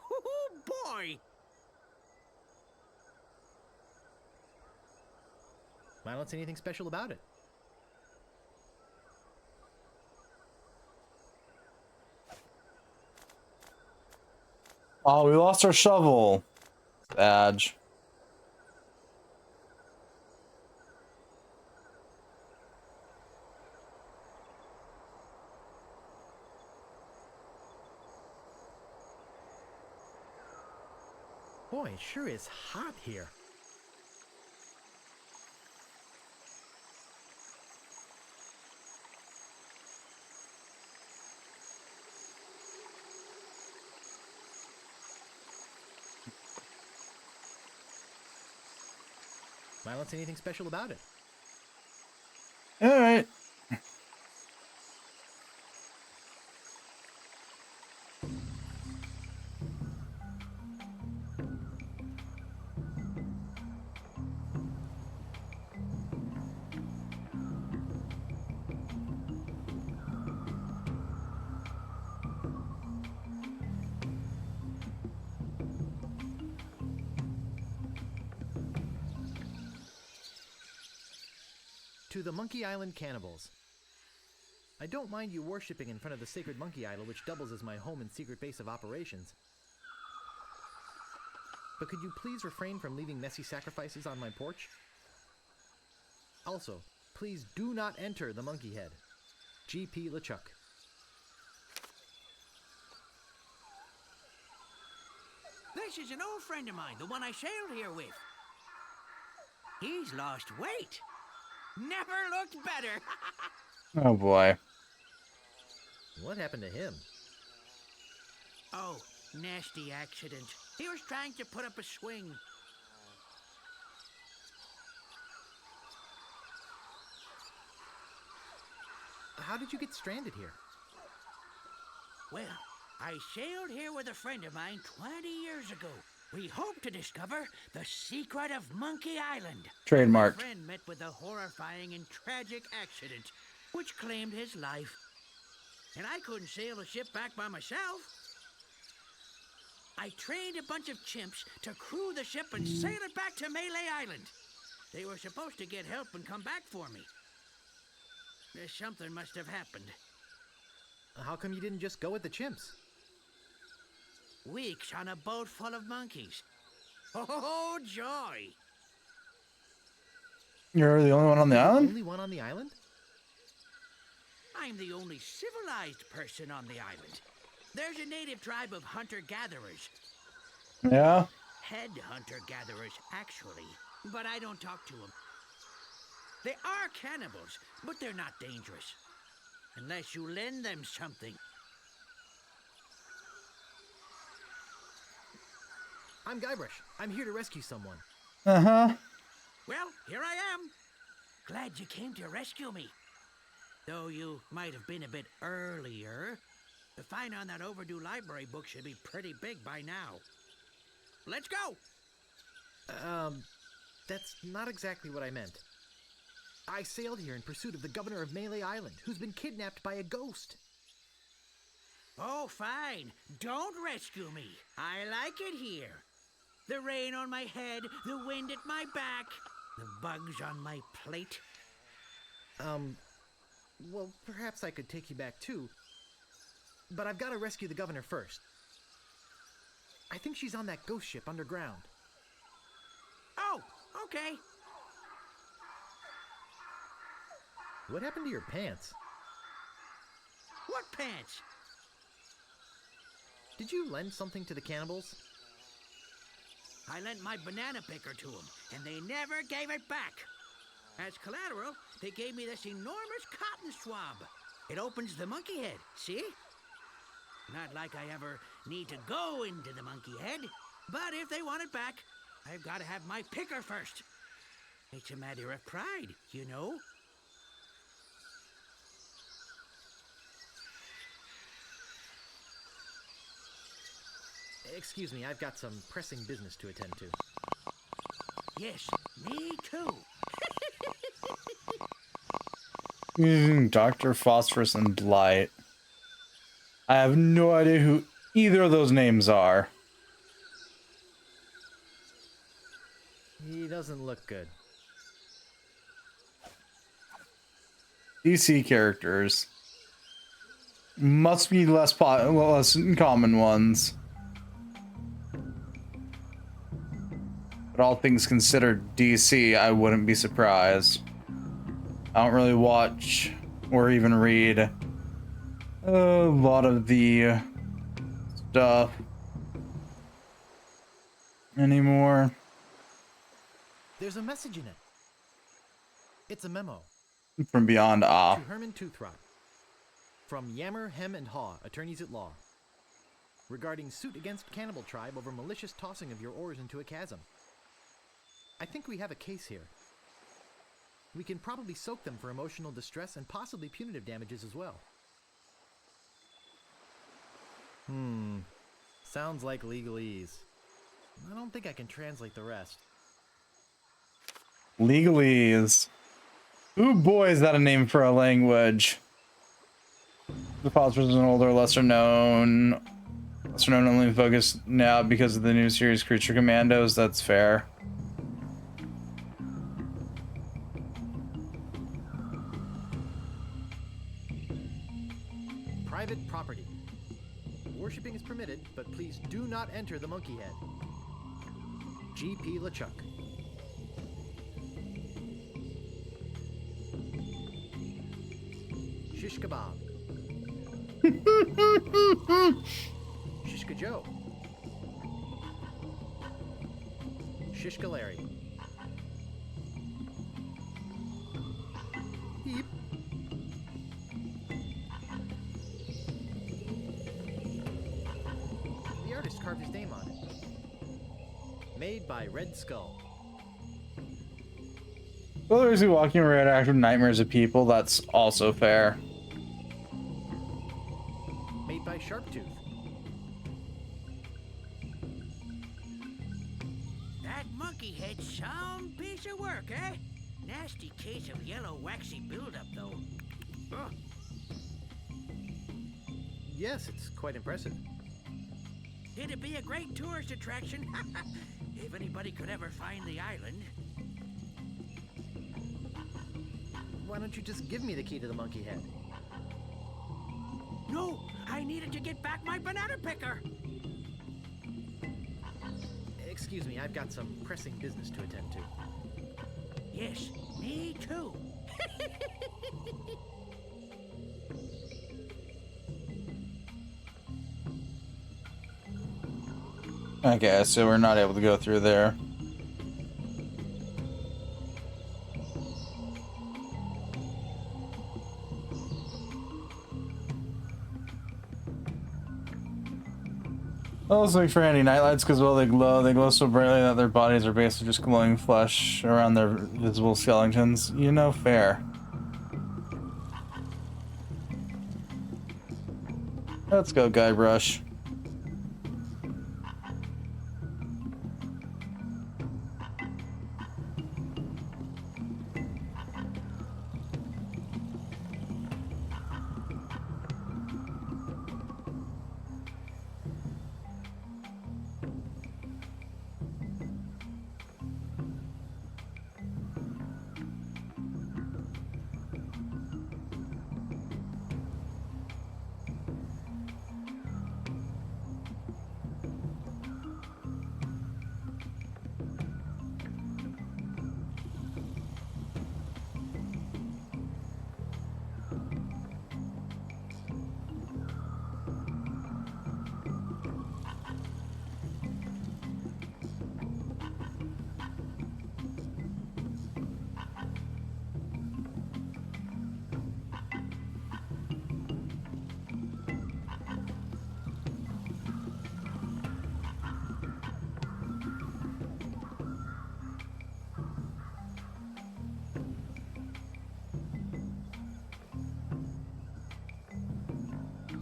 Oh, boy! I don't see anything special about it. Oh, we lost our shovel. Badge. Boy, it sure is hot here. I don't see anything special about it. All right. To the Monkey Island cannibals. I don't mind you worshipping in front of the sacred monkey idol, which doubles as my home and secret base of operations. But could you please refrain from leaving messy sacrifices on my porch? Also, please do not enter the monkey head. G.P. LeChuck. This is an old friend of mine, the one I sailed here with. He's lost weight. Never looked better. Oh boy. What happened to him? Oh, nasty accident. He was trying to put up a swing. How did you get stranded here? Well, I sailed here with a friend of mine 20 years ago. We hope to discover the secret of Monkey Island. Trademarked. My friend met with a horrifying and tragic accident, which claimed his life. And I couldn't sail the ship back by myself. I trained a bunch of chimps to crew the ship and sail it back to Melee Island. They were supposed to get help and come back for me. Something must have happened. How come you didn't just go with the chimps? Weeks on a boat full of monkeys. Oh, joy! You're the only one on the island? Only one on the island? I'm the only civilized person on the island. There's a native tribe of hunter-gatherers. Yeah. Head hunter-gatherers, actually. But I don't talk to them. They are cannibals, but they're not dangerous. Unless you lend them something. I'm Guybrush. I'm here to rescue someone. Uh-huh. Well, here I am. Glad you came to rescue me. Though you might have been a bit earlier. The fine on that overdue library book should be pretty big by now. Let's go! That's not exactly what I meant. I sailed here in pursuit of the governor of Melee Island, who's been kidnapped by a ghost. Oh, fine. Don't rescue me. I like it here. The rain on my head, the wind at my back, the bugs on my plate. Well, perhaps I could take you back too. But I've got to rescue the governor first. I think she's on that ghost ship underground. Oh, okay. What happened to your pants? What pants? Did you lend something to the cannibals? I lent my banana picker to them, and they never gave it back. As collateral, they gave me this enormous cotton swab. It opens the monkey head, see? Not like I ever need to go into the monkey head, but if they want it back, I've got to have my picker first. It's a matter of pride, you know? Excuse me, I've got some pressing business to attend to. Yes, me too. Dr. Phosphorus and Blight. I have no idea who either of those names are. He doesn't look good. DC characters. Must be less common ones. But all things considered, DC, I wouldn't be surprised. I don't really watch or even read a lot of the stuff anymore. There's a message in it. It's a memo. From Beyond Ah. To Herman Toothrot. From Yammer, Hem, and Haw, attorneys at law. Regarding suit against Cannibal Tribe over malicious tossing of your oars into a chasm. I think we have a case here. We can probably soak them for emotional distress and possibly punitive damages as well. Sounds like legalese. I don't think I can translate the rest. Legalese. Ooh boy, is that a name for a language. The Phosphorus is an older, lesser known only focused now because of the new series Creature Commandos. That's fair. Private property. Worshipping is permitted, but please do not enter the monkey head. G.P. LeChuck. Shish Kebab. Shishka Joe. Shishka Larry. Heap. The artist carved his name on it. Made by Red Skull. Well, there's who walking around after nightmares of people. That's also fair. Made by Sharptooth. That monkey head's some piece of work, eh? Nasty case of yellow waxy buildup, though. Ugh. Yes, it's quite impressive. It'd be a great tourist attraction if anybody could ever find the island. Why don't you just give me the key to the monkey head? No, I needed to get back my banana picker. Excuse me, I've got some pressing business to attend to. Yes, me too. Okay, so we're not able to go through there. Also, like for handy nightlights, because well, they glow so brightly that their bodies are basically just glowing flesh around their visible skeletons. You know, fair. Let's go, Guybrush.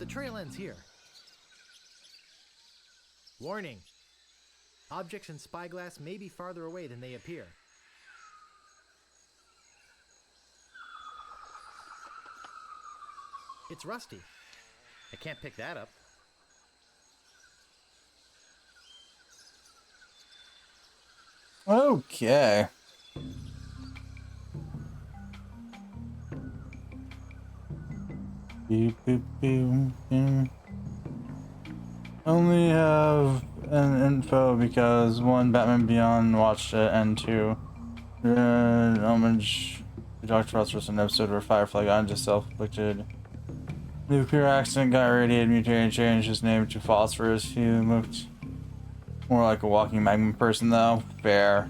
the trail ends here. Warning. Objects in spyglass may be farther away than they appear. It's rusty. I can't pick that up. Okay. Beep, beep, beep, beep. Only have an info because one, Batman Beyond watched it, and two, homage to Dr. Phosphorus, an episode where Firefly got into self-inflicted nuclear accident, got irradiated, mutated, and changed his name to Phosphorus. He looked more like a walking magma person, though. Fair.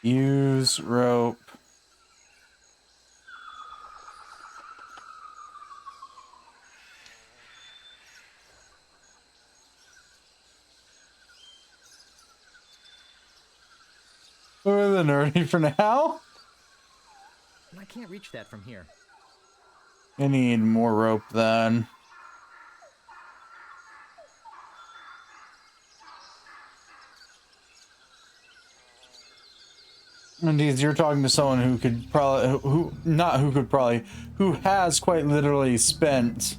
Use rope. We're the nerdy for now. I can't reach that from here. I need more rope then. Indeed, you're talking to someone who could probably, who has quite literally spent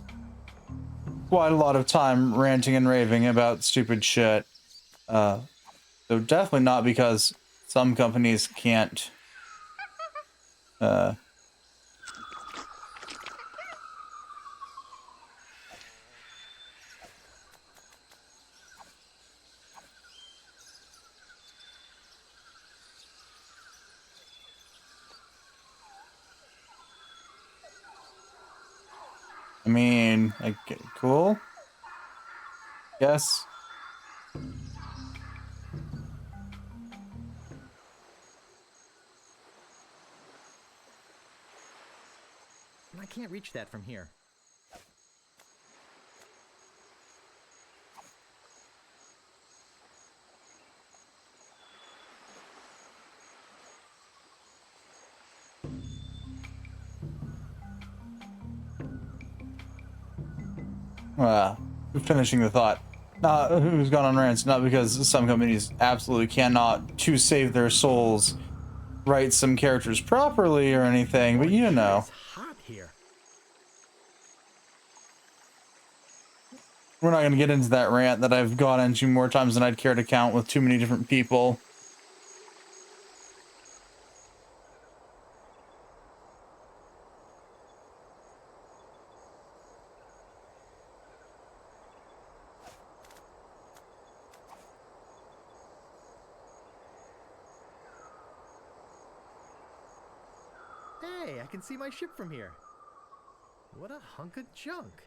quite a lot of time ranting and raving about stupid shit. So definitely not because some companies can't, I mean, like, cool? Yes. I can't reach that from here. Finishing the thought. Who's gone on rants? Not because some companies absolutely cannot, to save their souls, write some characters properly or anything, but you know. It's hot here. We're not going to get into that rant that I've gone into more times than I'd care to count with too many different people. Hey, I can see my ship from here. What a hunk of junk.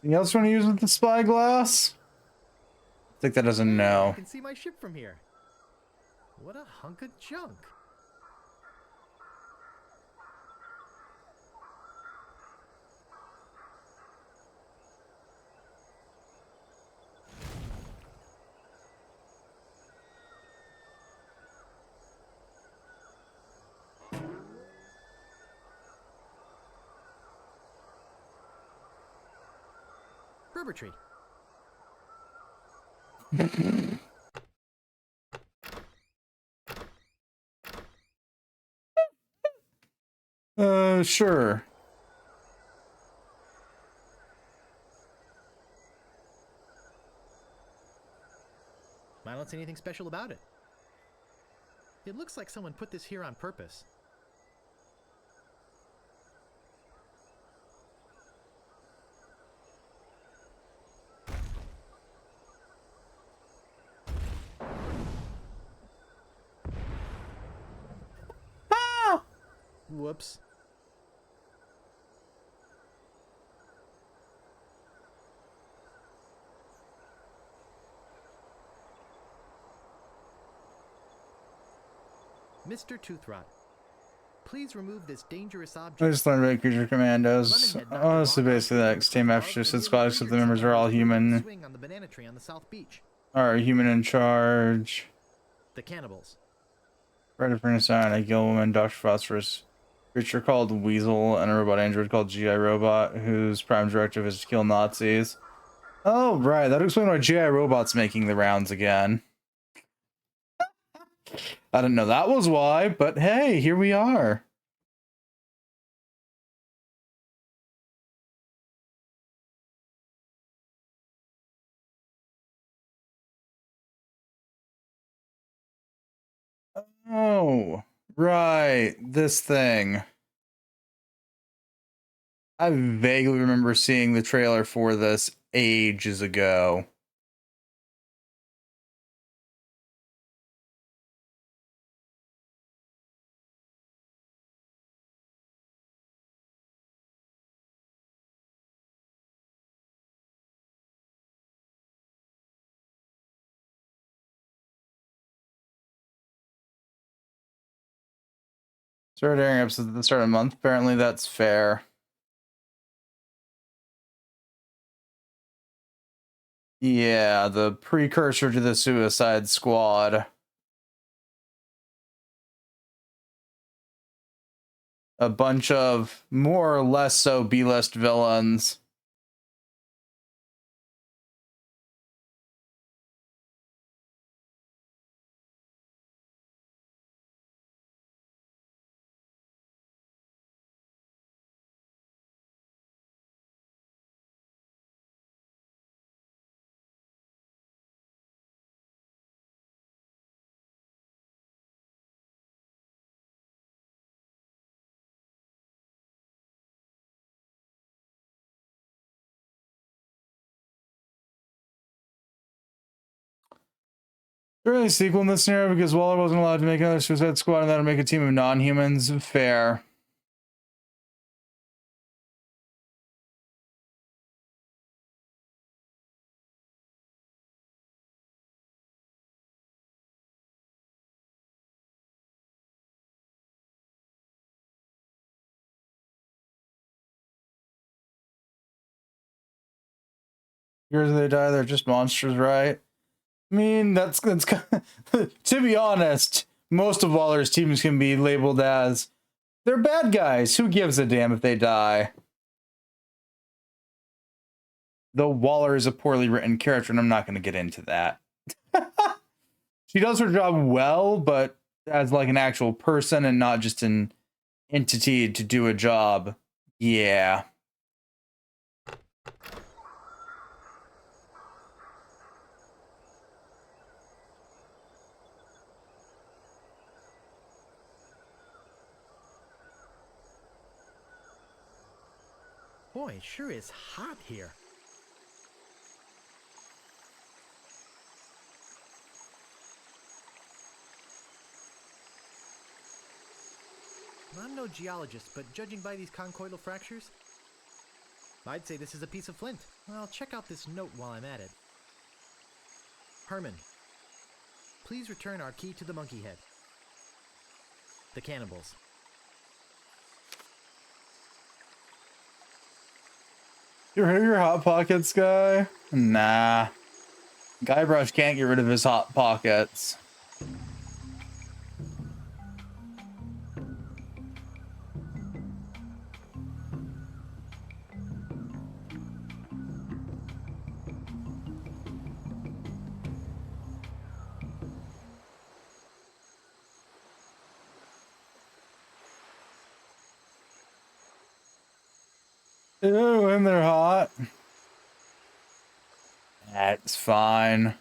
Anything else you want to use with the spyglass? I think that doesn't I know. can see my ship from here. What a hunk of junk. Rubber tree. Sure. I don't see anything special about it. It looks like someone put this here on purpose. Whoops. Mr. Toothrot, please remove this dangerous object. I just learned about creature commandos. Oh, so basically the next team after said squad except the members are all human. Swing on the banana tree on the South Beach. Are human in charge. The cannibals. Red Apprentice and a gill woman, Dr. Phosphorus. Creature called Weasel and a robot android called GI Robot, whose prime directive is to kill Nazis. Oh, right. That explains why GI Robot's making the rounds again. I didn't know that was why, but hey, here we are. Oh, right. This thing. I vaguely remember seeing the trailer for this ages ago. Started airing episodes at the start of the month. Apparently that's fair. Yeah, the precursor to the Suicide Squad. A bunch of more or less so B-list villains. There really a sequel in this scenario because Waller wasn't allowed to make another Suicide Squad and that'll make a team of non-humans. Fair. Here's they die, they're just monsters, right? I mean, that's kind of, to be honest, most of Waller's teams can be labeled as they're bad guys. Who gives a damn if they die? Though Waller is a poorly written character, and I'm not going to get into that. She does her job well, but as like an actual person and not just an entity to do a job. Yeah. Boy, it sure is hot here. I'm no geologist, but judging by these conchoidal fractures, I'd say this is a piece of flint. Well, check out this note while I'm at it. Herman, please return our key to the monkey head. The cannibals. You heard of your Hot Pockets guy? Nah. Guybrush can't get rid of his Hot Pockets. Ew, and they're hot. That's fine.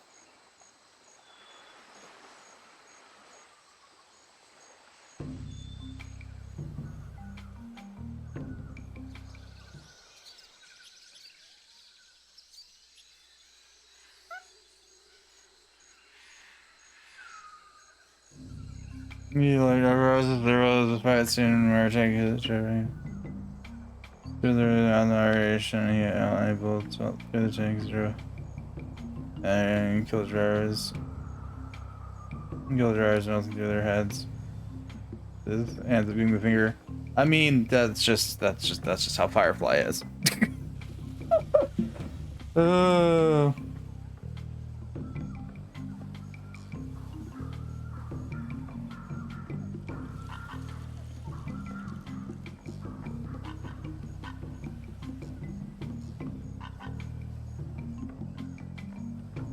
You like the roses, fight scene where take his driving. Through the narration, he unable to through the tanks through and kill drivers. Kill drivers melting through their heads. His hands moving the finger. I mean, that's just how Firefly is. uh.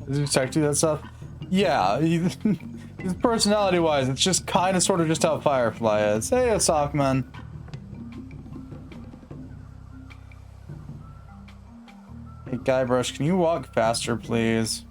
Does he tech do that stuff? Yeah, his personality-wise, it's just kind of sort of just how Firefly is. Hey, Sockman. Hey, Guybrush, can you walk faster, please?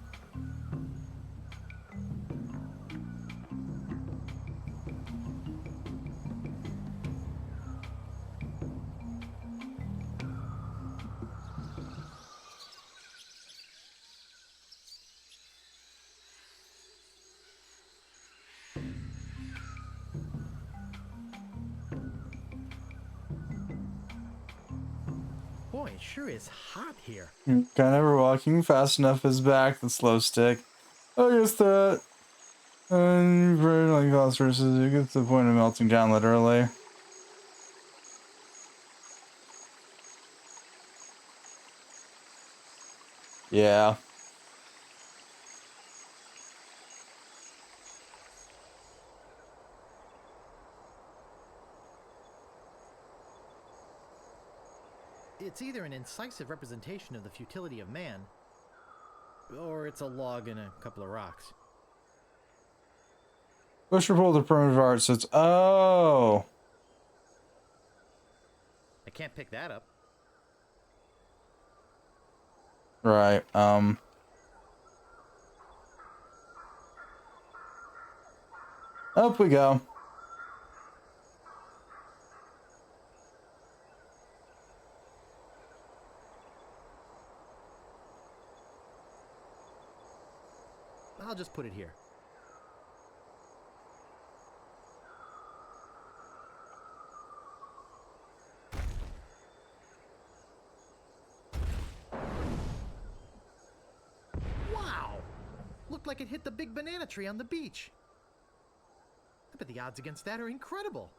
Boy, it sure is hot here. Kind of never walking fast enough is back. The slow stick. I guess that. And very like cost versus it gets to the point of melting down literally. Yeah. It's either an incisive representation of the futility of man, or it's a log and a couple of rocks. Push or pull the primitive art, so it's oh. I can't pick that up. Right. Up we go. I'll just put it here. Wow! Looked like it hit the big banana tree on the beach. I bet the odds against that are incredible.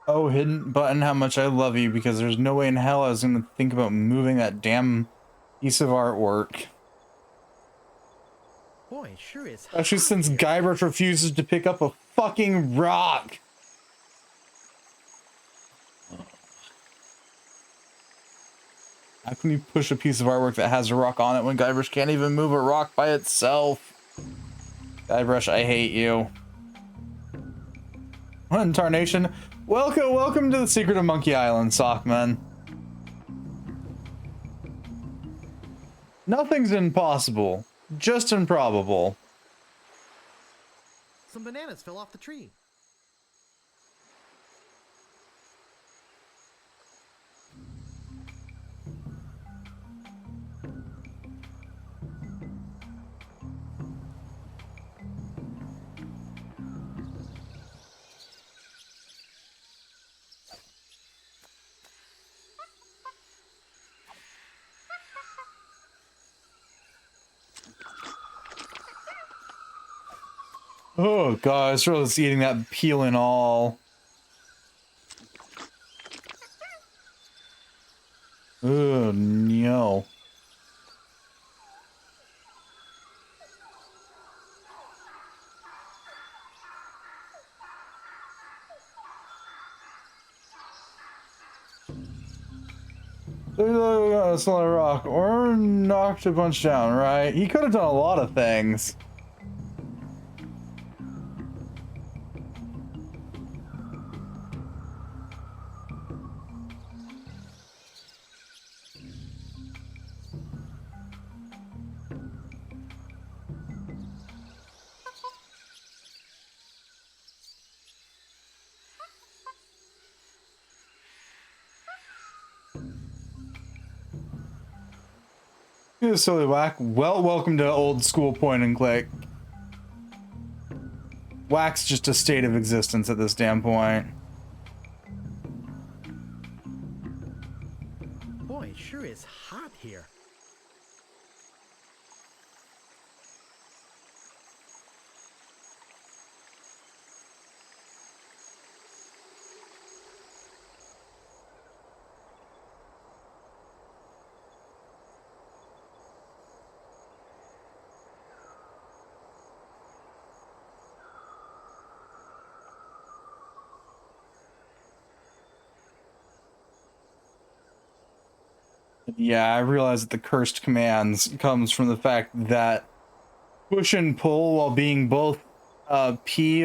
Oh, hidden button, how much I love you, because there's no way in hell I was going to think about moving that damn piece of artwork. Boy, it sure is. Especially since Guybrush refuses to pick up a fucking rock. How can you push a piece of artwork that has a rock on it when Guybrush can't even move a rock by itself? Guybrush, I hate you. What in tarnation? Welcome to the secret of Monkey Island, Sockman. Nothing's impossible, just improbable. Some bananas fell off the tree. Oh god, it's really eating that peel and all. Oh no. A solid rock or knocked a bunch down, right? He could have done a lot of things. Silly Whack. Well, welcome to old school point and click. Whack's just a state of existence at this damn point. Boy, it sure is hot here. Yeah, I realize that the cursed commands comes from the fact that push and pull, while being both P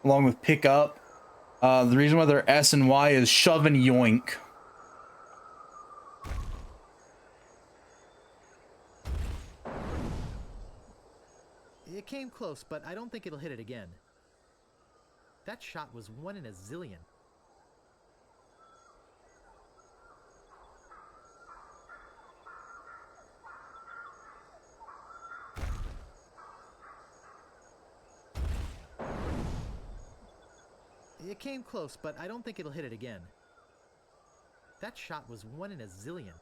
along with pick up, the reason why they're S and Y is shove and yoink. It came close, but I don't think it'll hit it again. That shot was 1 in a zillion. It came close, but I don't think it'll hit it again. That shot was 1 in a zillion.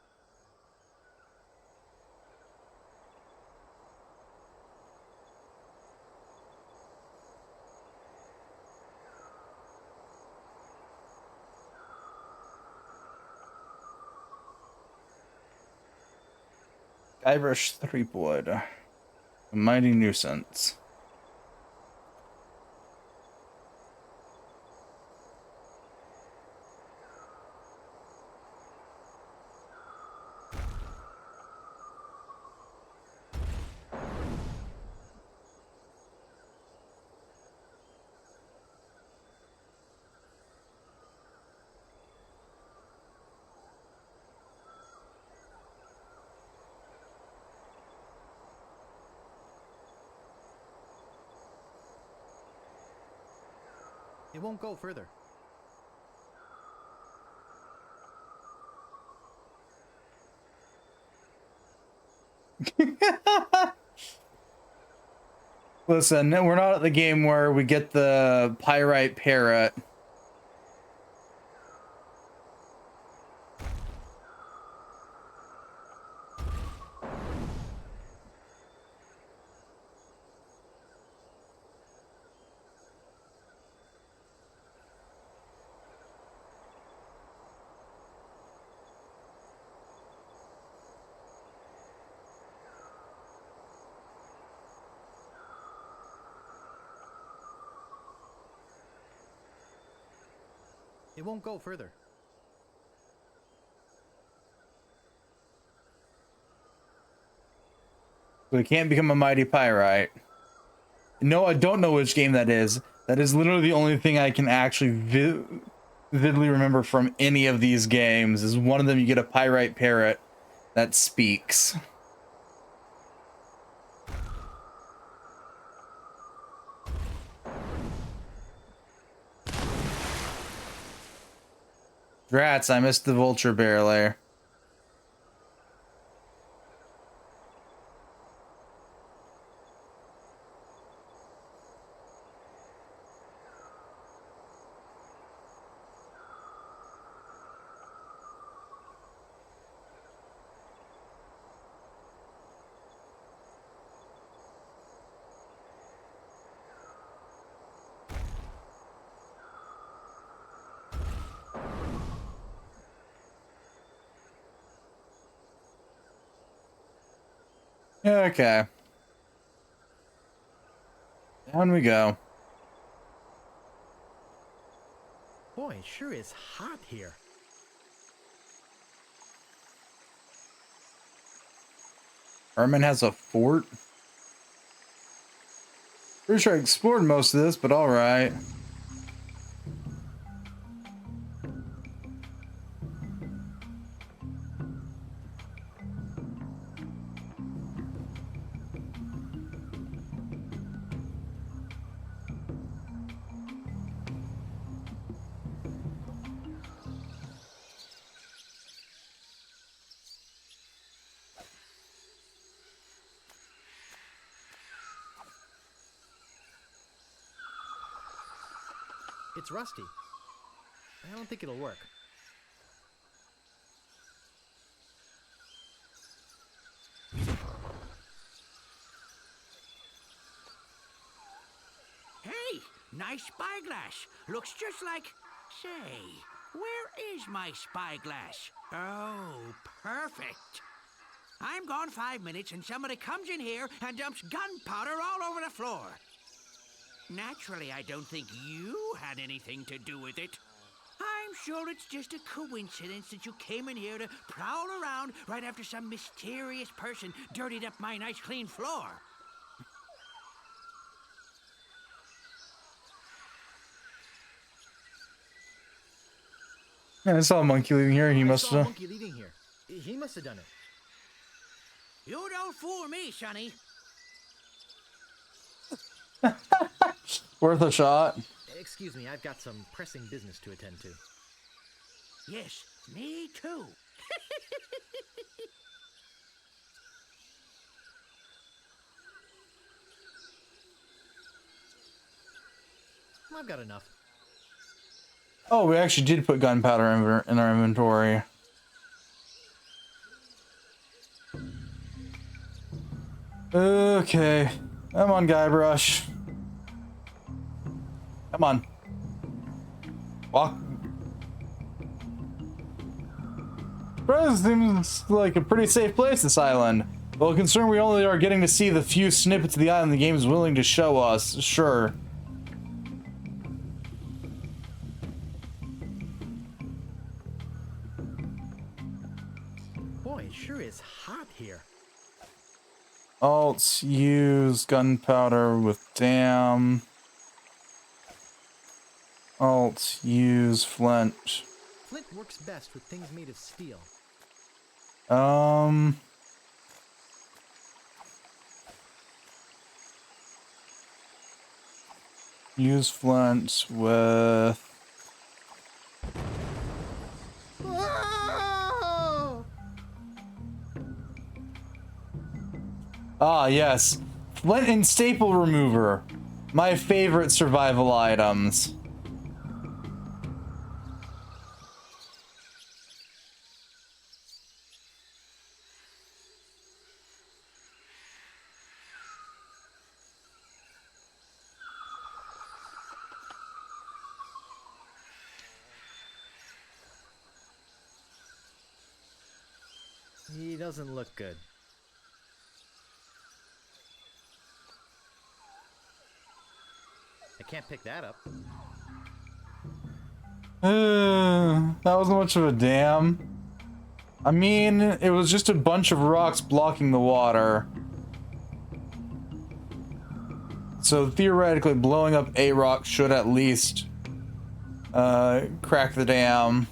Guybrush Threepwood, a mighty nuisance. It won't go further. Listen, we're not at the game where we get the pyrite parrot. It won't go further. So it can't become a mighty pyrite. No, I don't know which game that is. That is literally the only thing I can actually vividly remember from any of these games. Is one of them you get a pyrite parrot that speaks. Rats, I missed the vulture bear lair. Okay. Down we go. Boy, it sure is hot here. Herman has a fort? Pretty sure I explored most of this, but alright. It's rusty. I don't think it'll work. Hey, nice spyglass. Looks just like... Say, where is my spyglass? Oh, perfect. I'm gone 5 minutes and somebody comes in here and dumps gunpowder all over the floor. Naturally, I don't think you had anything to do with it. I'm I'm sure it's just a coincidence that you came in here to prowl around right after some mysterious person dirtied up my nice clean floor. Yeah, I saw a monkey leaving here. He I must saw a have. monkey leaving here. He must have done it. You don't fool me, Sonny. Worth a shot. Excuse me, I've got some pressing business to attend to. Yes, me too. I've got enough. Oh, we actually did put gunpowder in our inventory. Okay. Come on, Guybrush. Come on. Walk. This seems like a pretty safe place, this island. Well, concerned we only are getting to see the few snippets of the island the game is willing to show us. Sure. Boy, it sure is hot here. Alt use gunpowder with dam. Alt use flint. Flint works best with things made of steel. Use flint with. Ah, yes. Flint and staple remover. My favorite survival items. He doesn't look good. I can't pick that up. That wasn't much of a dam. I mean, it was just a bunch of rocks blocking the water. So theoretically, blowing up a rock should at least crack the dam.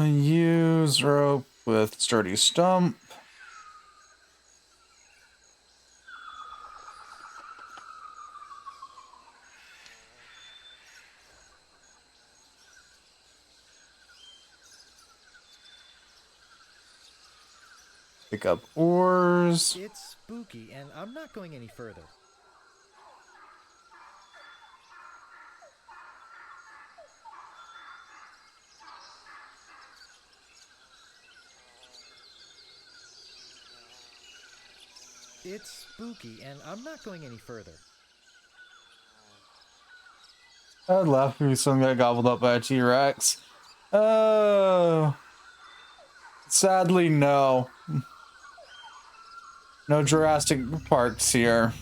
Use rope with sturdy stump. Pick up ores. It's spooky, and I'm not going any further. It's spooky, and I'm not going any further. I'd laugh if someone got gobbled up by a T-Rex. Oh. Sadly, no. No Jurassic Parks here.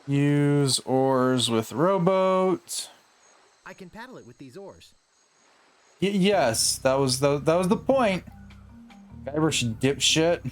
Use oars with rowboat. I can paddle it with these oars. Yes, that was the point. Guybrush dipshit.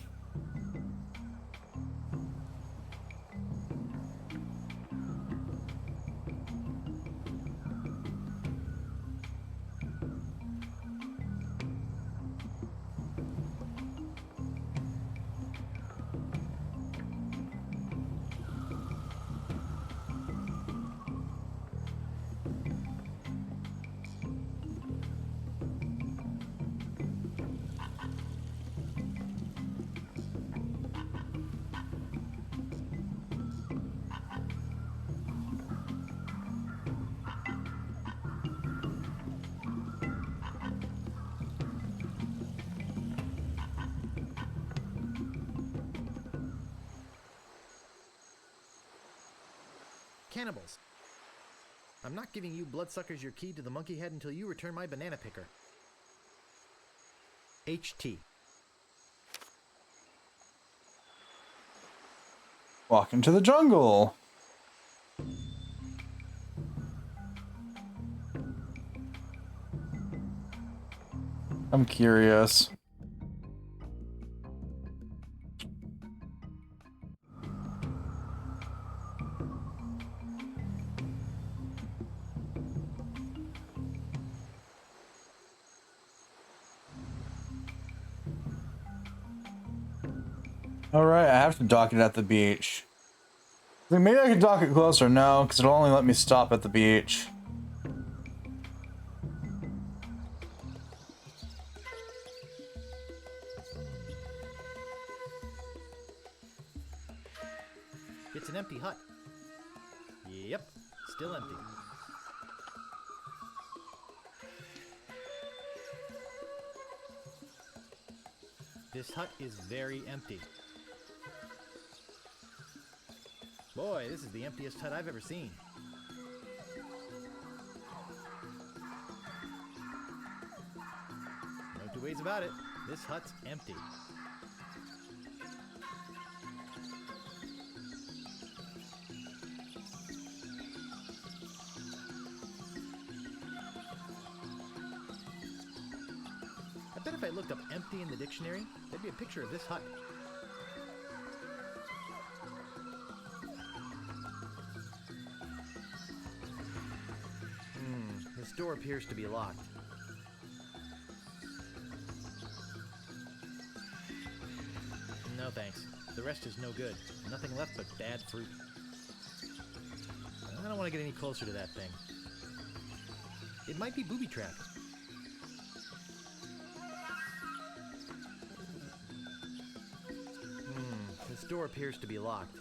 Cannibals. I'm not giving you bloodsuckers your key to the monkey head until you return my banana picker. HT. Walk into the jungle. I'm curious. Alright, I have to dock it at the beach. I think maybe I could dock it closer. No, because it'll only let me stop at the beach. It's an empty hut. Yep, still empty. This hut is very empty. Boy, this is the emptiest hut I've ever seen. No two ways about it. This hut's empty. I bet if I looked up empty in the dictionary, there'd be a picture of this hut. This door appears to be locked. No thanks. The rest is no good. Nothing left but bad fruit. I don't want to get any closer to that thing. It might be booby-trapped. This door appears to be locked.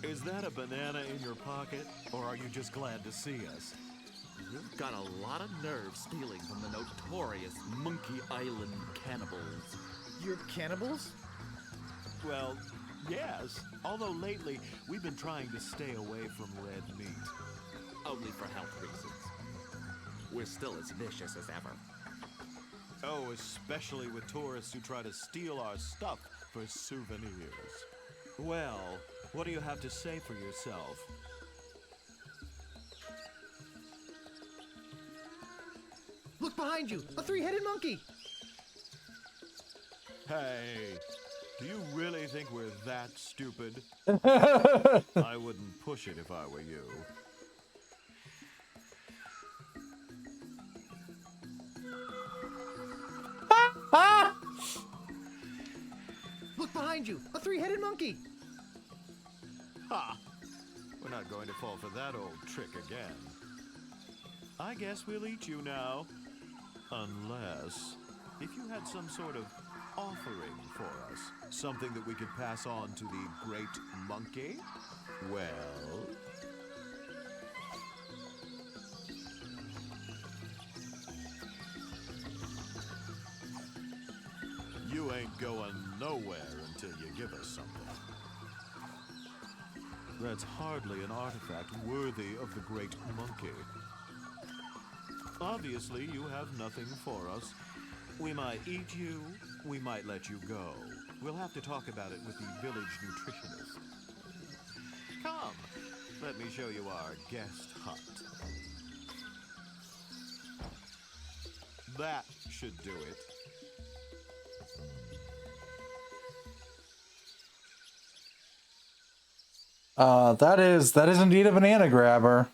Is that a banana in your pocket, or are you just glad to see us? You've got a lot of nerve stealing from the notorious Monkey Island cannibals. You're cannibals? Well, yes. Although lately, we've been trying to stay away from red meat. Only for health reasons. We're still as vicious as ever. Oh, especially with tourists who try to steal our stuff for souvenirs. Well, what do you have to say for yourself? Look behind you! A three-headed monkey! Hey, do you really think we're that stupid? I wouldn't push it if I were you. Look behind you! A three-headed monkey! Ha! We're not going to fall for that old trick again. I guess we'll eat you now. Unless, if you had some sort of offering for us, something that we could pass on to the great monkey, well... You ain't going nowhere until you give us something. That's hardly an artifact worthy of the great monkey. Obviously, you have nothing for us. We might eat you, we might let you go. We'll have to talk about it with the village nutritionist. Come, let me show you our guest hut. That should do it. That is indeed a banana grabber.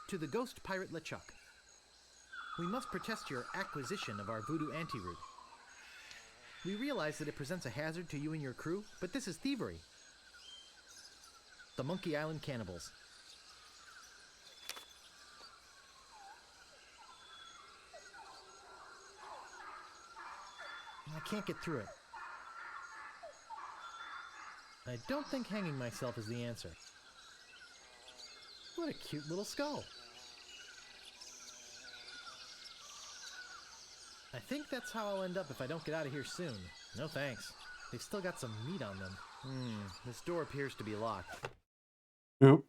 To the ghost pirate LeChuck. We must protest your acquisition of our voodoo anti-root. We realize that it presents a hazard to you and your crew, but this is thievery. The Monkey Island Cannibals. I can't get through it. I don't think hanging myself is the answer. What a cute little skull. I think that's how I'll end up if I don't get out of here soon. No thanks. They've still got some meat on them. This door appears to be locked. Oop.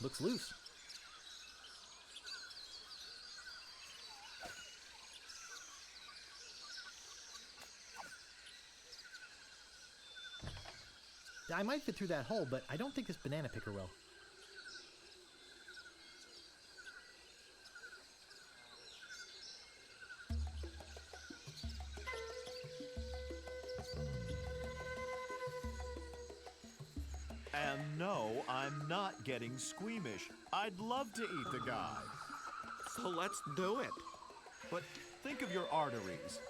Looks loose. I might fit through that hole, but I don't think this banana picker will. And no, I'm not getting squeamish. I'd love to eat the guy. So let's do it. But think of your arteries.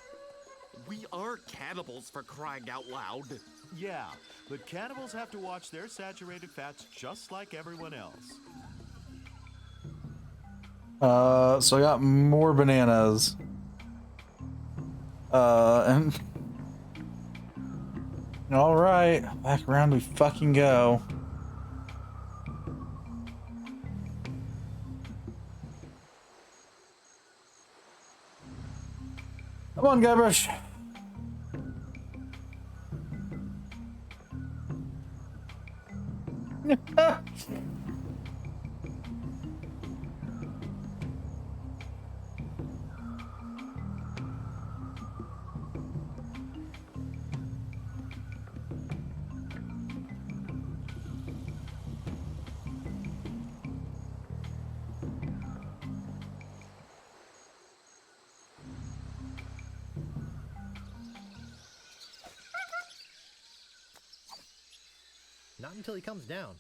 We are cannibals, for crying out loud. Yeah, but cannibals have to watch their saturated fats just like everyone else. So I got more bananas. And all right, back around we fucking go. Come on, Guybrush. Not until he comes down.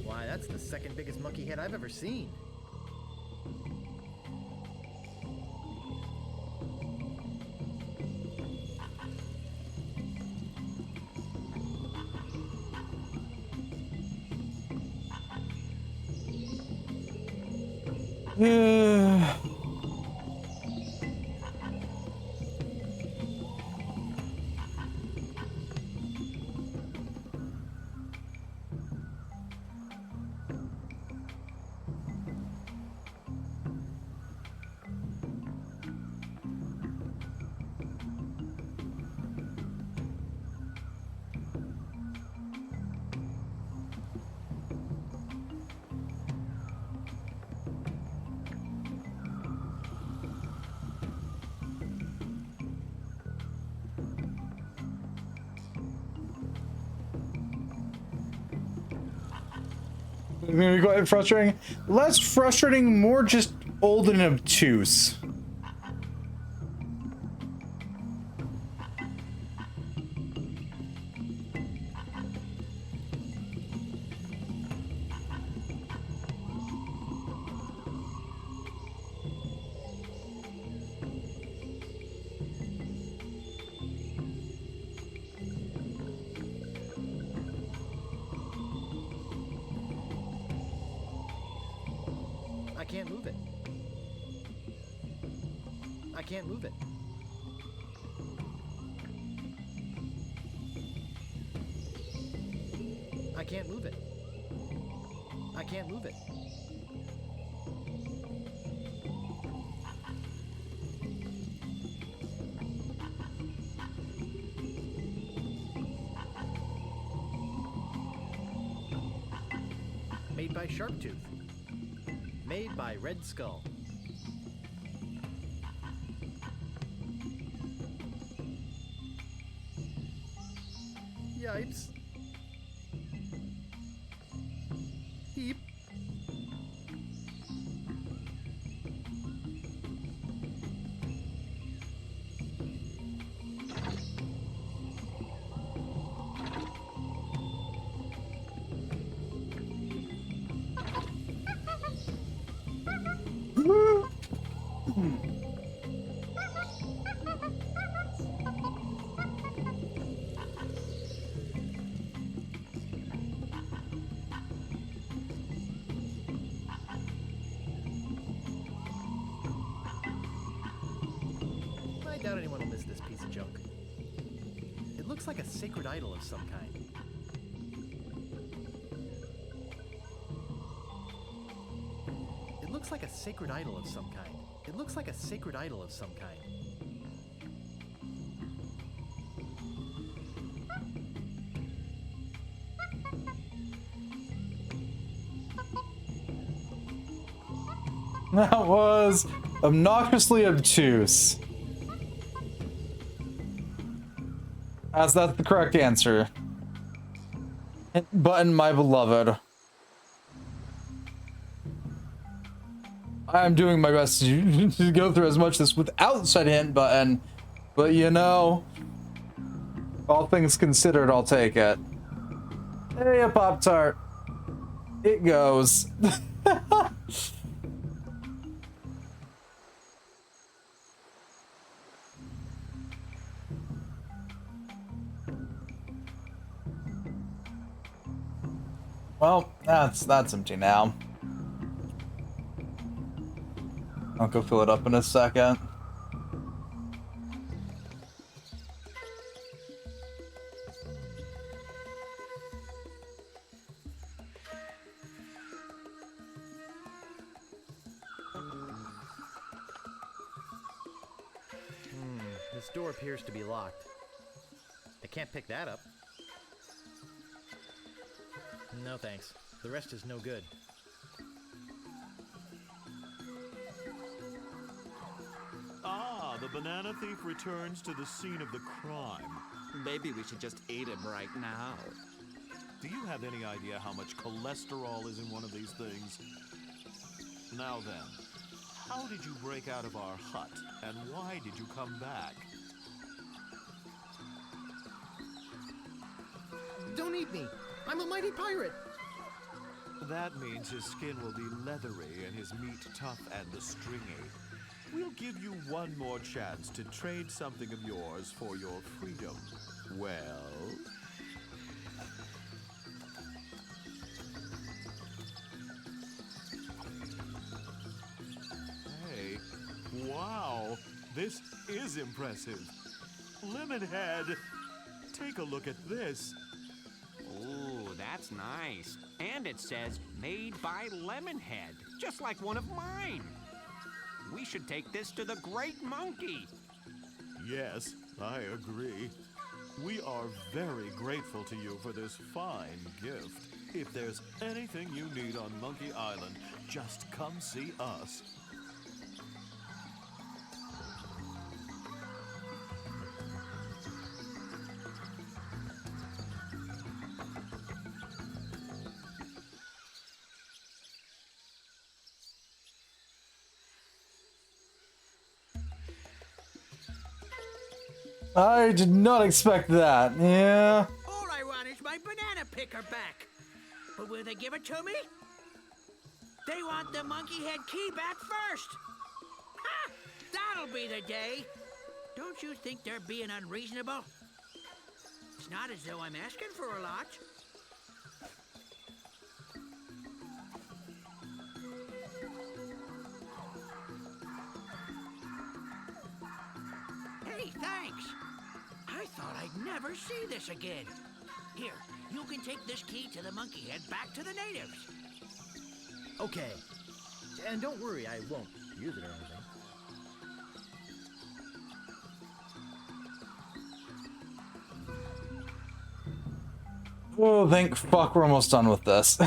Why, that's the second biggest monkey head I've ever seen. Maybe quite frustrating. Less frustrating, more just old and obtuse. I can't move it. I can't move it. I can't move it. I can't move it. Made by Sharptooth. Made by Red Skull. Yipes. Heap. I doubt anyone will miss this piece of junk. It looks like a sacred idol of some kind. It looks like a sacred idol of some kind. It looks like a sacred idol of some kind. That was obnoxiously obtuse. As that's the correct answer. Hint button, my beloved. I'm doing my best to go through as much of this without said hint button, but you know, all things considered, I'll take it. Hey, a Pop-Tart. It goes. Well, that's empty now. I'll go fill it up in a second. This door appears to be locked. I can't pick that up. No thanks. The rest is no good. Ah, the banana thief returns to the scene of the crime. Maybe we should just eat him right now. Do you have any idea how much cholesterol is in one of these things? Now then, how did you break out of our hut, and why did you come back? Don't eat me! I'm a mighty pirate! That means his skin will be leathery and his meat tough and stringy. We'll give you one more chance to trade something of yours for your freedom. Well? Hey, wow, this is impressive. Lemonhead, take a look at this. Ooh, that's nice. And it says, made by Lemonhead, just like one of mine. We should take this to the Great Monkey. Yes, I agree. We are very grateful to you for this fine gift. If there's anything you need on Monkey Island, just come see us. I did not expect that. Yeah. All I want is my banana picker back. But will they give it to me? They want the monkey head key back first. Ha! That'll be the day. Don't you think they're being unreasonable? It's not as though I'm asking for a lot. Thanks. I thought I'd never see this again. Here, you can take this key to the monkey head back to the natives. Okay. And don't worry, I won't use it or anything. Oh, thank fuck we're almost done with this.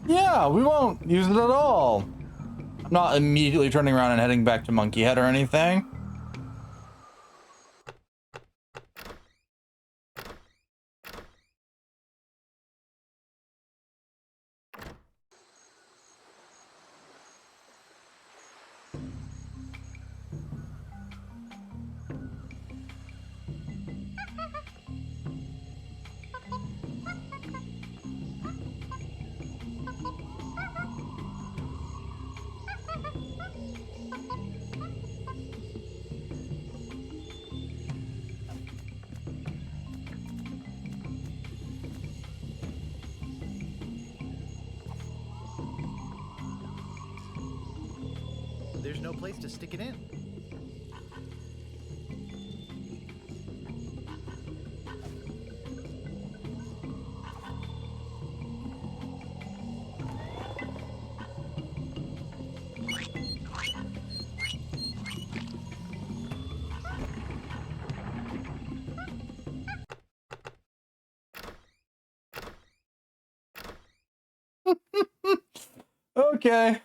Yeah, we won't use it at all. I'm not immediately turning around and heading back to Monkey Head or anything. There's no place to stick it in. Okay.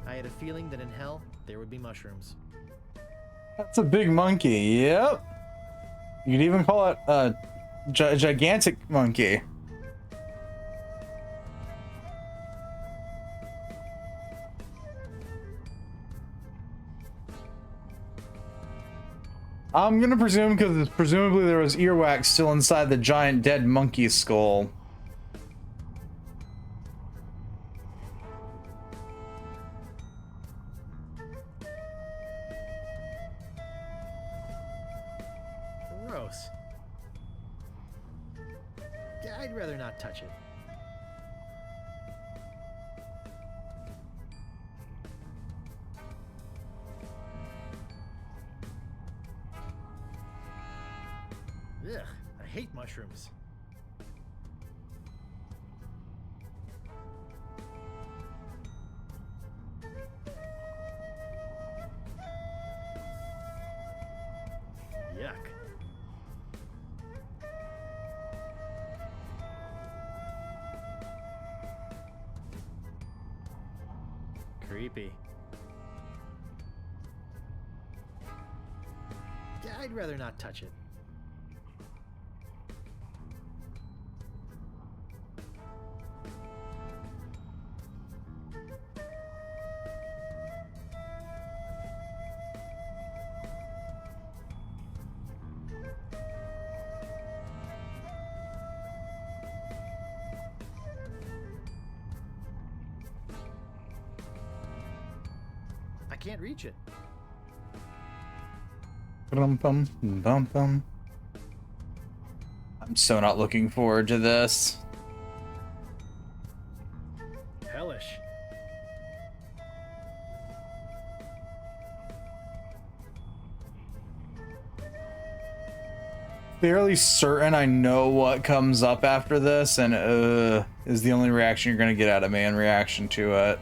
I had a feeling that in hell, there would be mushrooms. That's a big monkey. Yep. You could even call it a gigantic monkey. I'm gonna presume because presumably there was earwax still inside the giant dead monkey skull. Gross. Yeah, I'd rather not touch it. Ugh, I hate mushrooms. Yuck. Creepy. Yeah, I'd rather not touch it. I can't reach it. Bum. I'm so not looking forward to this. Hellish. Fairly certain I know what comes up after this, and is the only reaction you're gonna get out of me in reaction to it.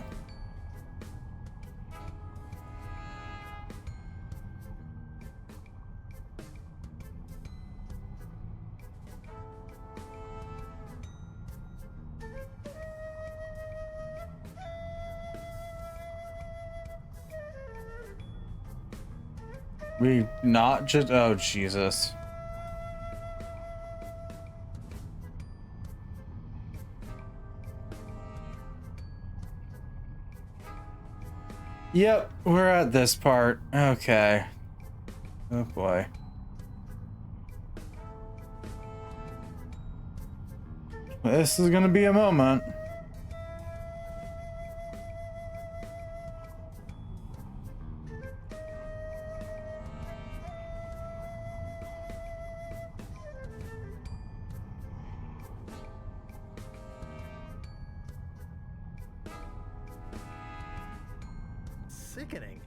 We not just, oh Jesus. Yep, we're at this part. Okay. Oh boy. This is gonna be a moment. Sickening.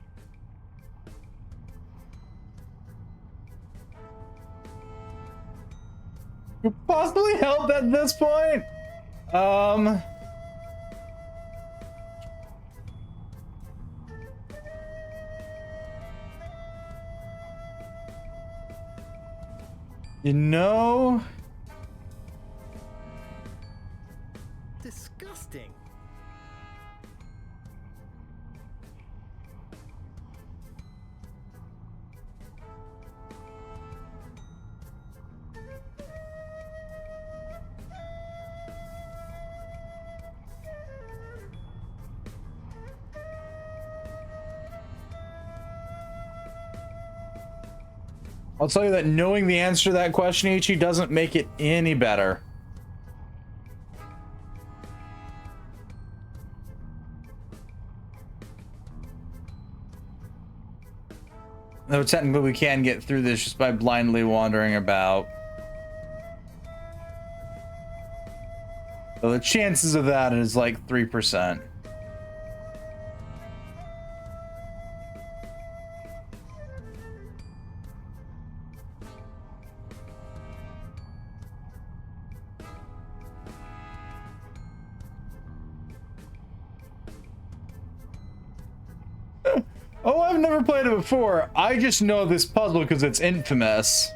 Could possibly help at this point. You know, Disgusting. I'll tell you that knowing the answer to that question, Ichi, doesn't make it any better. Though technically we can get through this just by blindly wandering about. So the chances of that is like 3%. Oh, I've never played it before. I just know this puzzle because it's infamous.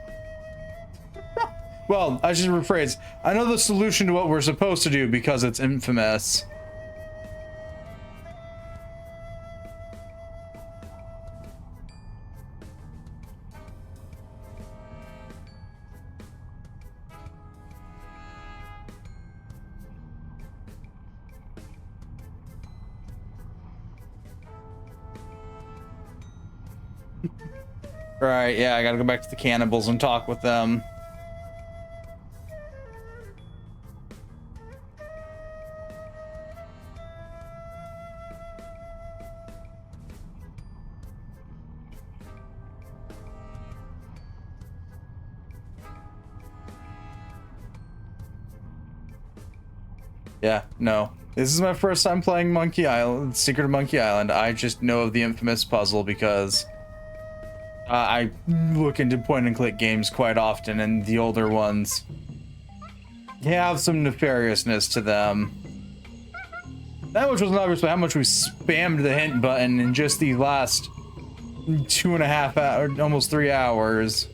Well, I should rephrase. I know the solution to what we're supposed to do because it's infamous. Right, yeah, I gotta go back to the cannibals and talk with them. Yeah, no. This is my first time playing Monkey Island, Secret of Monkey Island. I just know of the infamous puzzle because I look into point-and-click games quite often, and the older ones have some nefariousness to them. That much was obviously how much we spammed the hint button in just the last 2.5 hours, almost 3 hours.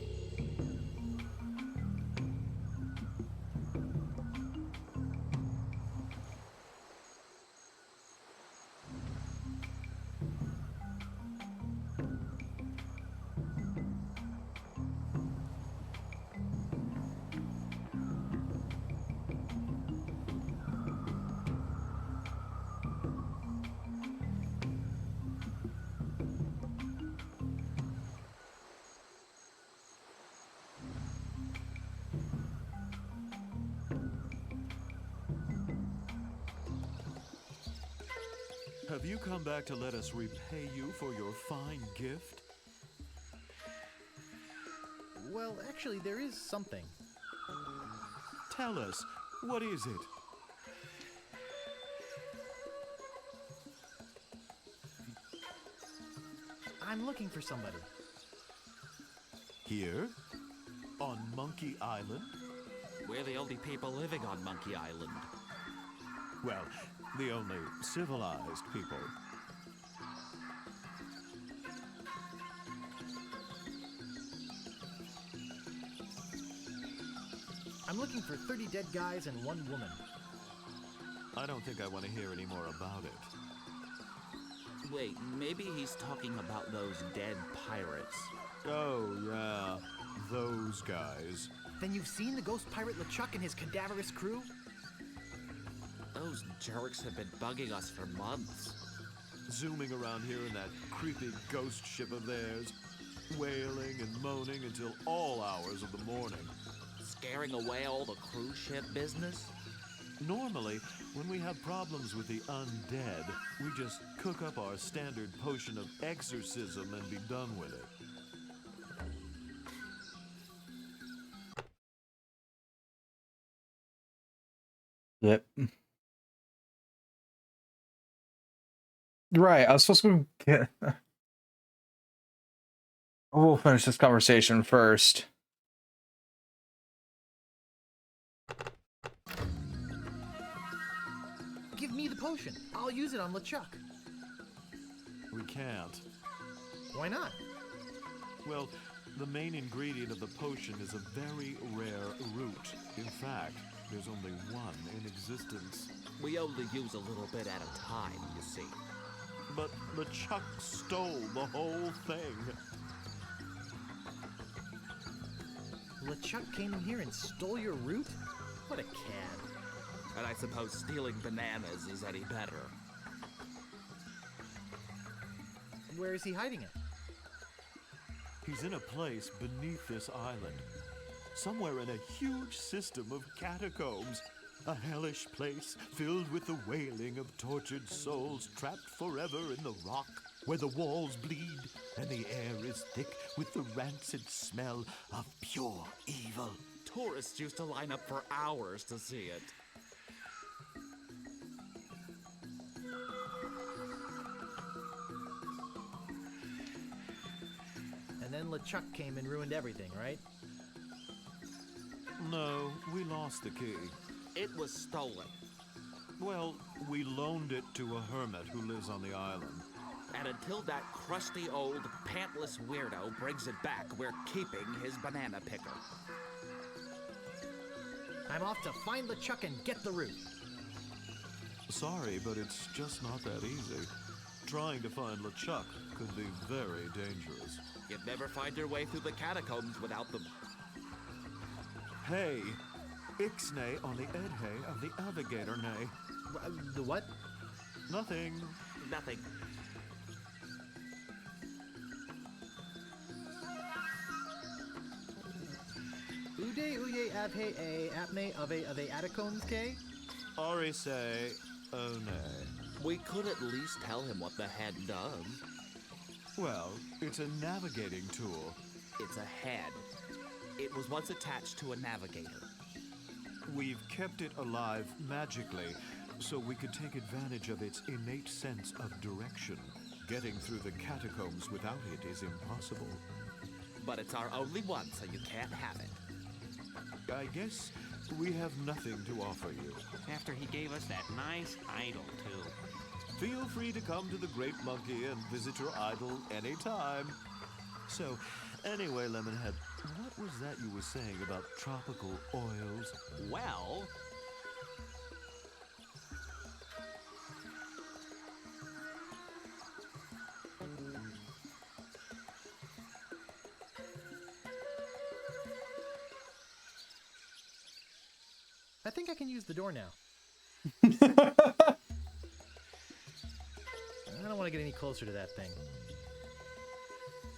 Have you come back to let us repay you for your fine gift? Well, actually, there is something. Tell us, what is it? I'm looking for somebody. Here? On Monkey Island? We're the only people living on Monkey Island. Well, the only civilized people. I'm looking for 30 dead guys and 1 woman. I don't think I want to hear any more about it. Wait, maybe he's talking about those dead pirates. Oh, yeah. Those guys. Then you've seen the ghost pirate LeChuck and his cadaverous crew? Those jerks have been bugging us for months. Zooming around here in that creepy ghost ship of theirs. wailing and moaning until all hours of the morning. Scaring away all the cruise ship business? Normally, when we have problems with the undead, we just cook up our standard potion of exorcism and be done with it. Yep. Right, I was supposed to get... We'll finish this conversation first. Give me the potion. I'll use it on LeChuck. We can't. Why not? Well, the main ingredient of the potion is a very rare root. In fact, there's only one in existence. We only use a little bit at a time, you see. But LeChuck stole the whole thing. LeChuck came in here and stole your root? What a cad. And I suppose stealing bananas is any better. Where is he hiding it? He's in a place beneath this island. Somewhere in a huge system of catacombs. A hellish place filled with the wailing of tortured souls trapped forever in the rock, where the walls bleed and the air is thick with the rancid smell of pure evil. Tourists used to line up for hours to see it. And then LeChuck came and ruined everything, right? No, we lost the key. It was stolen. Well, we loaned it to a hermit who lives on the island. And until that crusty old, pantless weirdo brings it back, we're keeping his banana picker. I'm off to find LeChuck and get the root. Sorry, but it's just not that easy. Trying to find LeChuck could be very dangerous. You'd never find your way through the catacombs without them. Hey, Ixnay on the Edhay of the Navigator Nay. The what? Nothing. Nothing. Ude uye abhe a apne ave atacombs k? Orise one. We could at least tell him what the head does. Well, it's a navigating tool. It's a head. It was once attached to a navigator. We've kept it alive magically, so we could take advantage of its innate sense of direction. Getting through the catacombs without it is impossible. But it's our only one, so you can't have it. I guess we have nothing to offer you. After he gave us that nice idol, too. Feel free to come to the Great Monkey and visit your idol anytime. So, anyway, Lemonhead, what was that you were saying about tropical oils? Well... I think I can use the door now. I don't want to get any closer to that thing.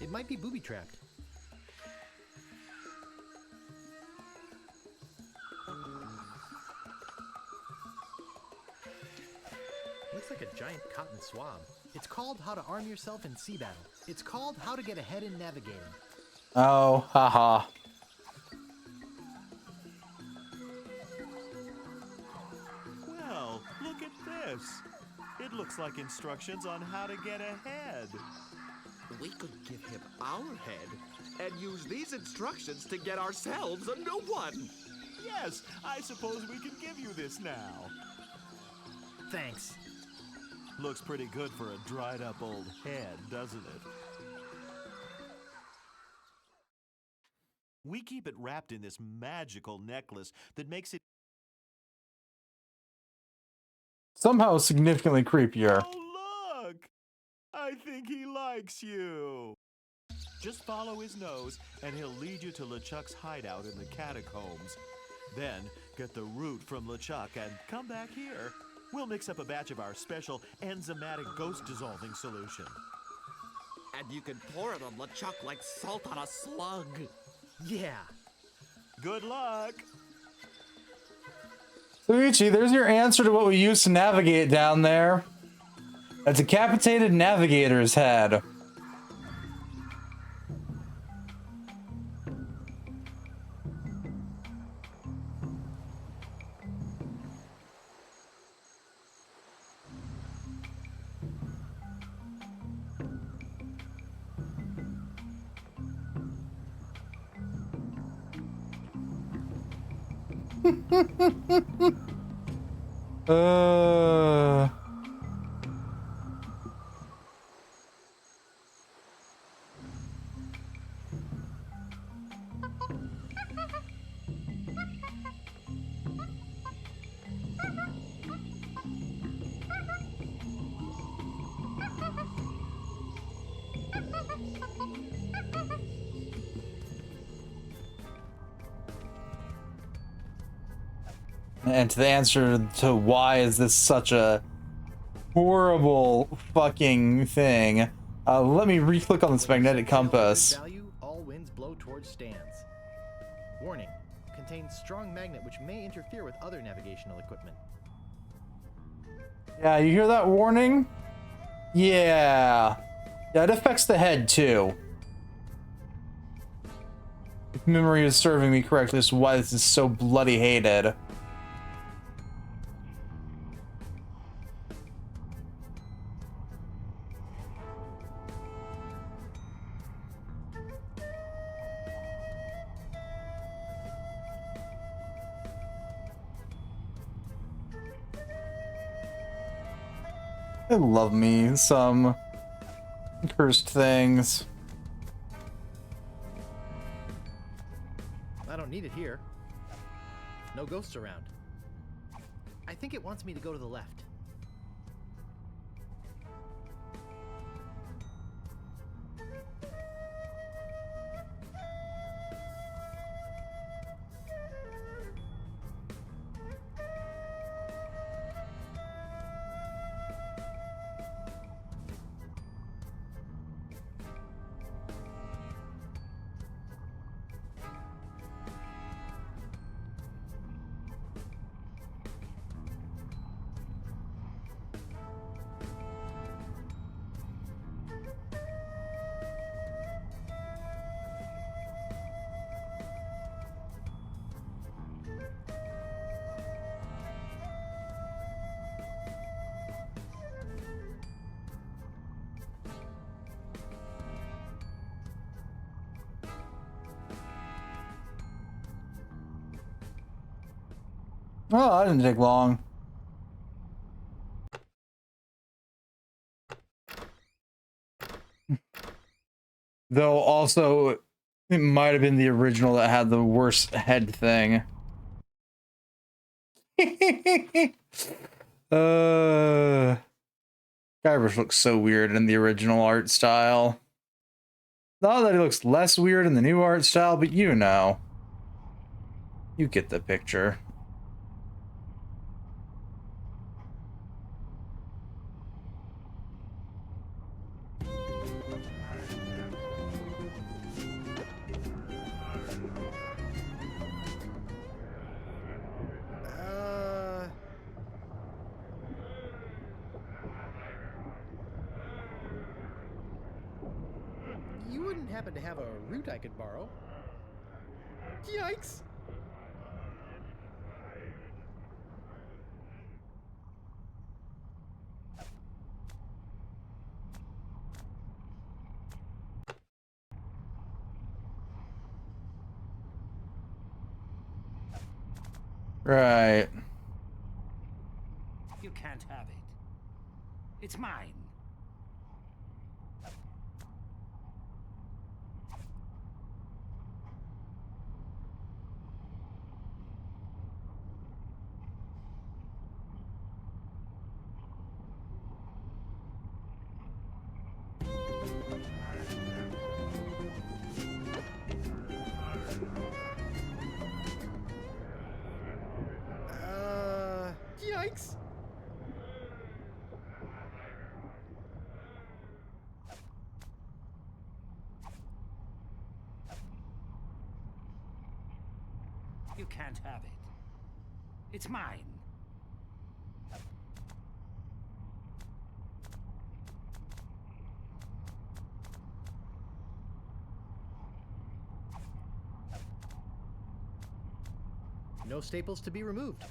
It might be booby-trapped. Looks like a giant cotton swab. It's called How to Arm Yourself in Sea Battle. It's called How to Get Ahead in Navigating. Oh, haha. Well, look at this. It looks like instructions on how to get ahead. We could give him our head and use these instructions to get ourselves a new one. Yes, I suppose we can give you this now. Thanks. Looks pretty good for a dried up old head, doesn't it? We keep it wrapped in this magical necklace that makes it Somehow significantly creepier. Oh, look! I think he likes you. Just follow his nose, and he'll lead you to LeChuck's hideout in the catacombs. Then, get the root from LeChuck and come back here. We'll mix up a batch of our special enzymatic ghost-dissolving solution. And you can pour it on LeChuck like salt on a slug. Yeah. Good luck. So Ichi, there's your answer to what we used to navigate down there. A decapitated navigator's head. And to the answer to why is this such a horrible fucking thing, let me re-click on this magnetic compass. Value, all winds blow towards stands. Warning, contains strong magnet which may interfere with other navigational equipment. Yeah, you hear that warning? Yeah. Yeah, it affects the head too. If memory is serving me correctly, this is why this is so bloody hated. I love me some cursed things. I don't need it here. No ghosts around. I think it wants me to go to the left. Oh, that didn't take long. Though also, it might have been the original that had the worst head thing. Guybrush looks so weird in the original art style. Not that he looks less weird in the new art style, but you know. You get the picture. You wouldn't happen to have a route I could borrow? Yikes! Right. You can't have it. It's mine. Yikes! You can't have it. It's mine. No staples to be removed.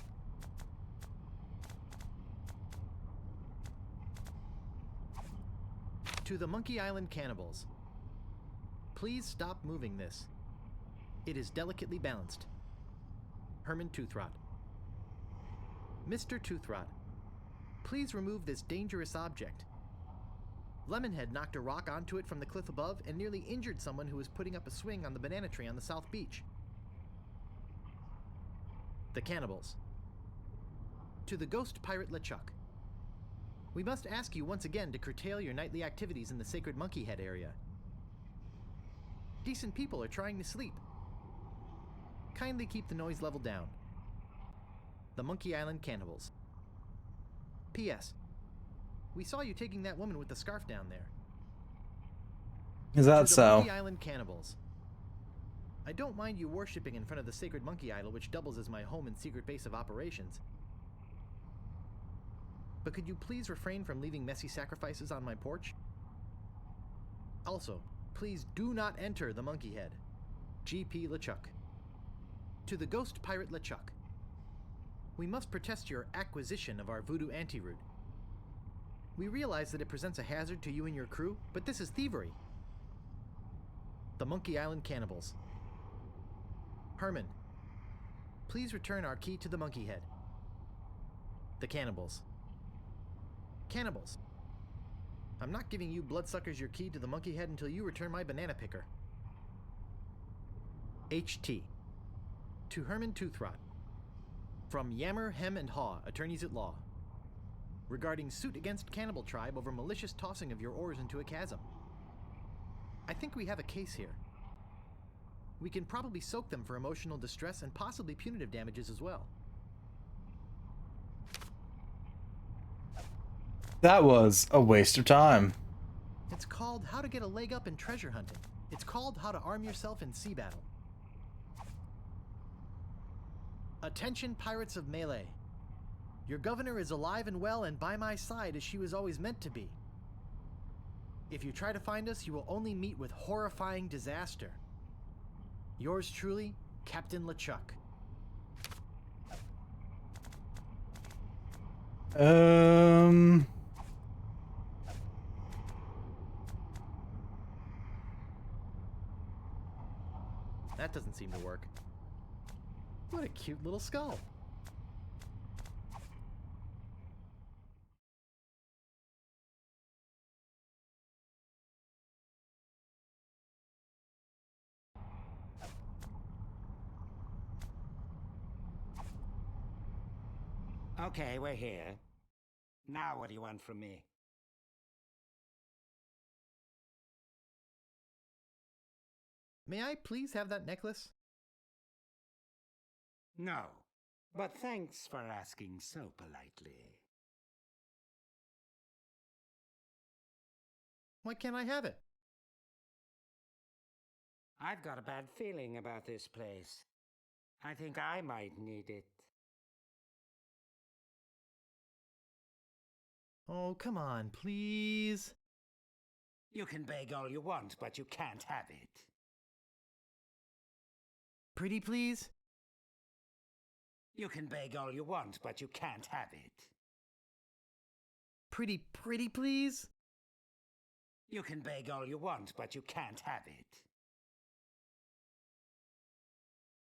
To the Monkey Island cannibals. Please stop moving this. It is delicately balanced. Herman Toothrot. Mr. Toothrot, please remove this dangerous object. Lemonhead knocked a rock onto it from the cliff above and nearly injured someone who was putting up a swing on the banana tree on the South Beach. The cannibals. To the ghost pirate LeChuck. We must ask you once again to curtail your nightly activities in the Sacred Monkey Head area. Decent people are trying to sleep. Kindly keep the noise level down. The Monkey Island Cannibals. P.S. We saw you taking that woman with the scarf down there. Is that To the so? Monkey Island Cannibals. I don't mind you worshipping in front of the Sacred Monkey Idol, which doubles as my home and secret base of operations. But could you please refrain from leaving messy sacrifices on my porch? Also, please do not enter the Monkey Head. G.P. LeChuck. To the ghost pirate LeChuck. We must protest your acquisition of our voodoo antiroot. We realize that it presents a hazard to you and your crew, but this is thievery. The Monkey Island Cannibals. Herman, please return our key to the Monkey Head. The Cannibals. Cannibals. I'm not giving you bloodsuckers your key to the Monkey Head until you return my banana picker. H.T. To Herman Toothrot. From Yammer, Hem, and Haw, attorneys at law. Regarding suit against Cannibal Tribe over malicious tossing of your oars into a chasm. I think we have a case here. We can probably soak them for emotional distress and possibly punitive damages as well. That was a waste of time. It's called How to Get a Leg Up in Treasure Hunting. It's called How to Arm Yourself in Sea Battle. Attention, pirates of Melee. Your governor is alive and well and by my side as she was always meant to be. If you try to find us, you will only meet with horrifying disaster. Yours truly, Captain LeChuck. That doesn't seem to work. What a cute little skull. Okay, we're here. Now what do you want from me? May I please have that necklace? No, but thanks for asking so politely. Why can't I have it? I've got a bad feeling about this place. I think I might need it. Oh, come on, please. You can beg all you want, but you can't have it. Pretty please? You can beg all you want, but you can't have it. Pretty please? You can beg all you want, but you can't have it.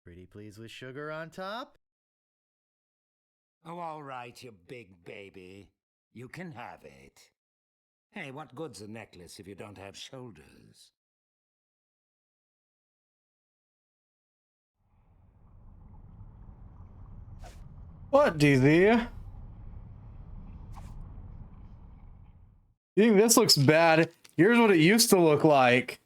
Pretty please with sugar on top? Oh, all right, you big baby. You can have it. Hey, what good's a necklace if you don't have shoulders? What, DZ? You think this looks bad? Here's what it used to look like.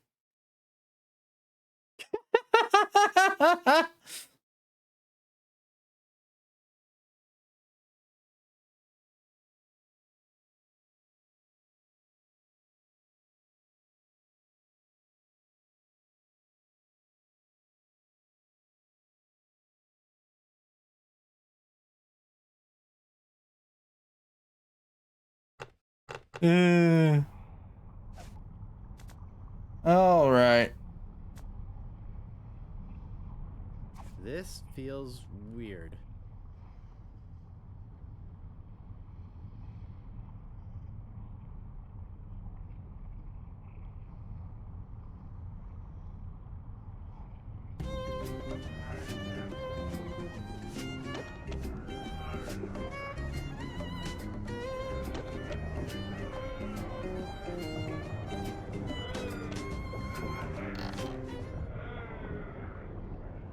All right. This feels weird.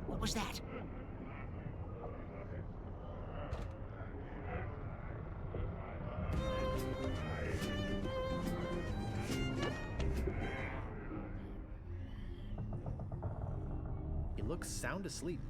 What was that? He looks sound asleep.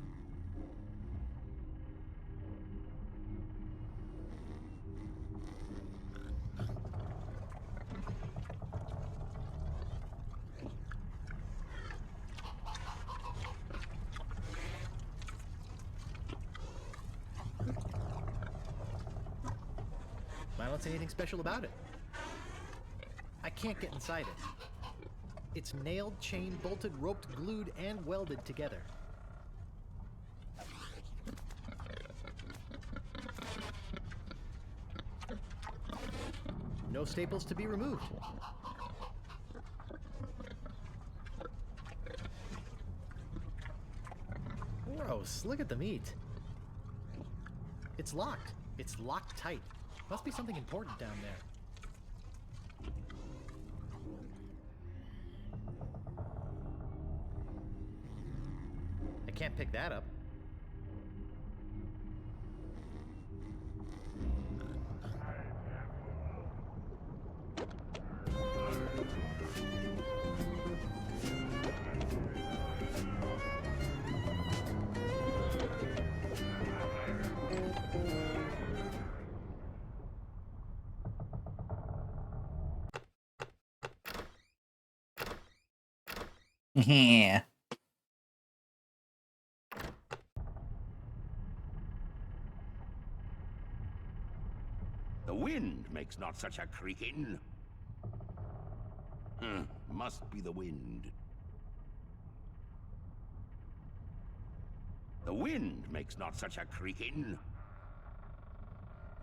I don't see anything special about it. I can't get inside it. It's nailed, chained, bolted, roped, glued, and welded together. No staples to be removed. Gross, look at the meat. It's locked. It's locked tight. Must be something important down there. I can't pick that up. Yeah. The wind makes not such a creaking. Must be the wind. The wind makes not such a creaking.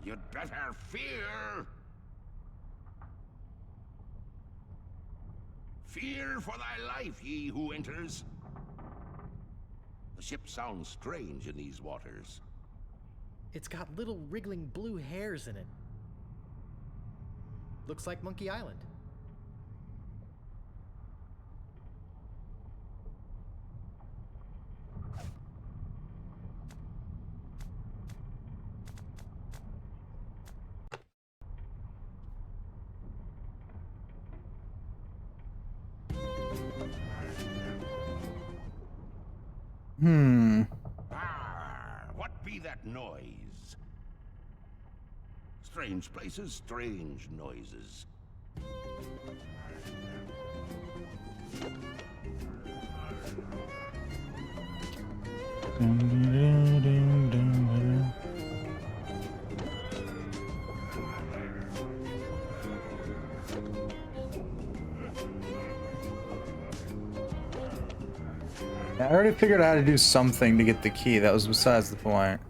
You'd better fear. Fear for thy life, ye who enters. The ship sounds strange in these waters. It's got little wriggling blue hairs in it. Looks like Monkey Island. What be that noise? Strange places, strange noises. I already figured out how to do something to get the key. That was besides the point.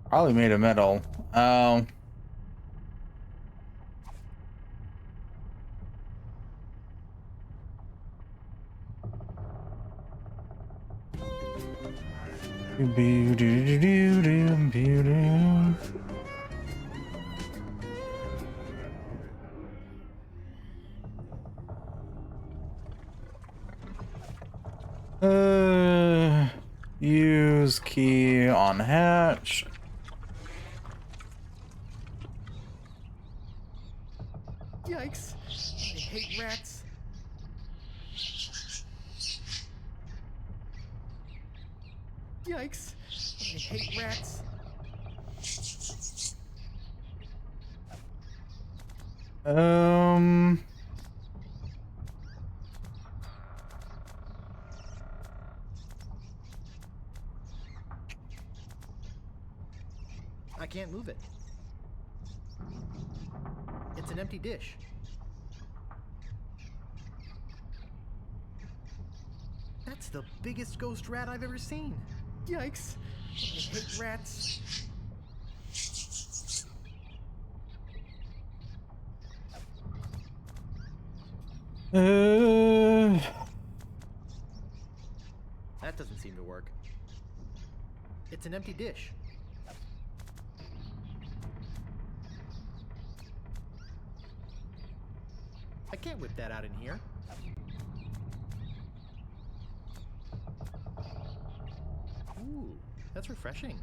Probably made of metal. Oh. Use key on hatch. Yikes! I hate rats. Yikes! I hate rats. I can't move it. It's an empty dish. That's the biggest ghost rat I've ever seen. Yikes. I hate rats. That doesn't seem to work. It's an empty dish. I can't whip that out in here. Ooh, that's refreshing.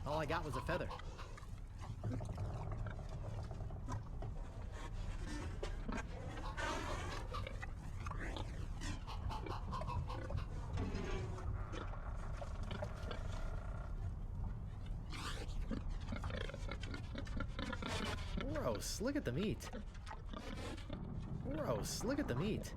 All I got was a feather. Gross, look at the meat. Gross, look at the meat.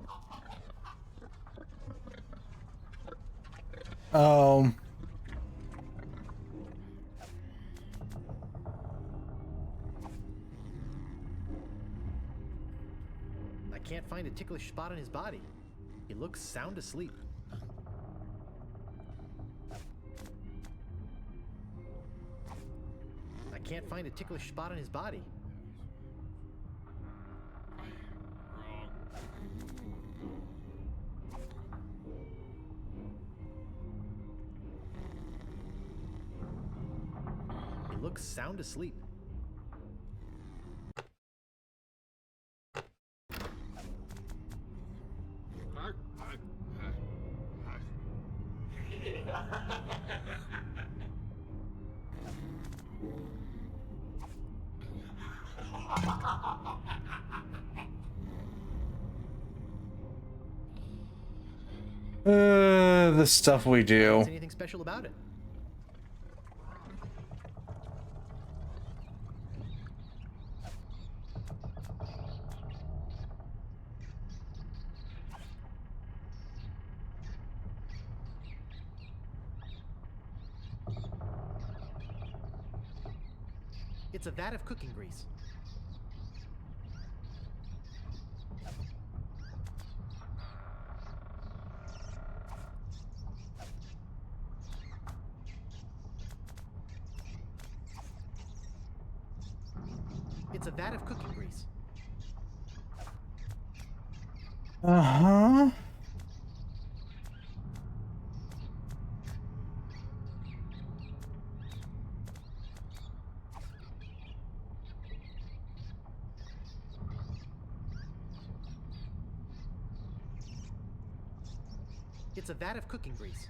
I can't find a ticklish spot on his body. He looks sound asleep. I can't find a ticklish spot on his body. He looks sound asleep. The stuff we do. What's anything special about it? It's a vat of cooking grease. It's a vat of cooking grease. Uh-huh. It's a vat of cooking grease.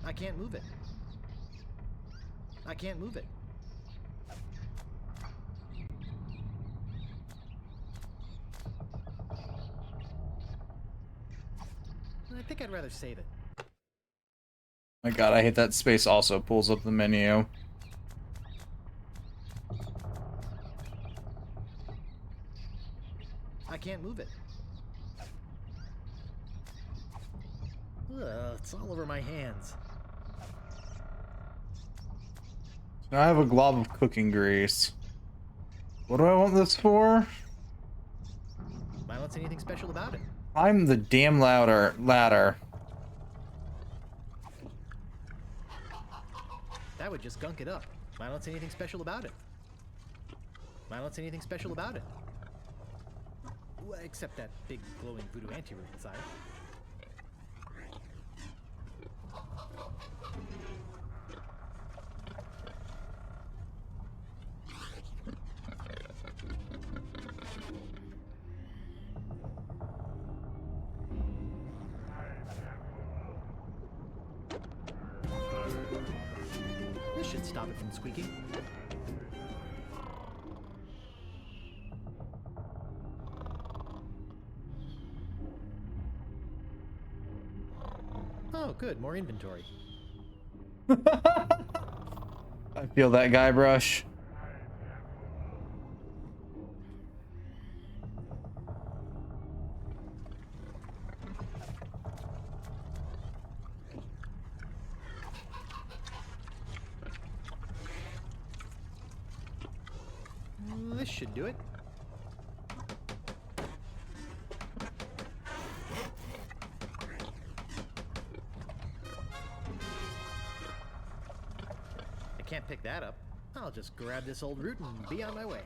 I can't move it. I can't move it. I think I'd rather save it. My god, I hate that space also pulls up the menu. I can't move it. Ugh, it's all over my hands. I have a glob of cooking grease. What do I want this for? I don't see anything special about it. I'm the damn ladder. That would just gunk it up. I don't see anything special about it. I don't see anything special about it. Well, except that big glowing voodoo anteroom inside. This should stop it from squeaking. Oh, good. More inventory. I feel that guy brush. This should do it. I can't pick that up. I'll just grab this old root and be on my way.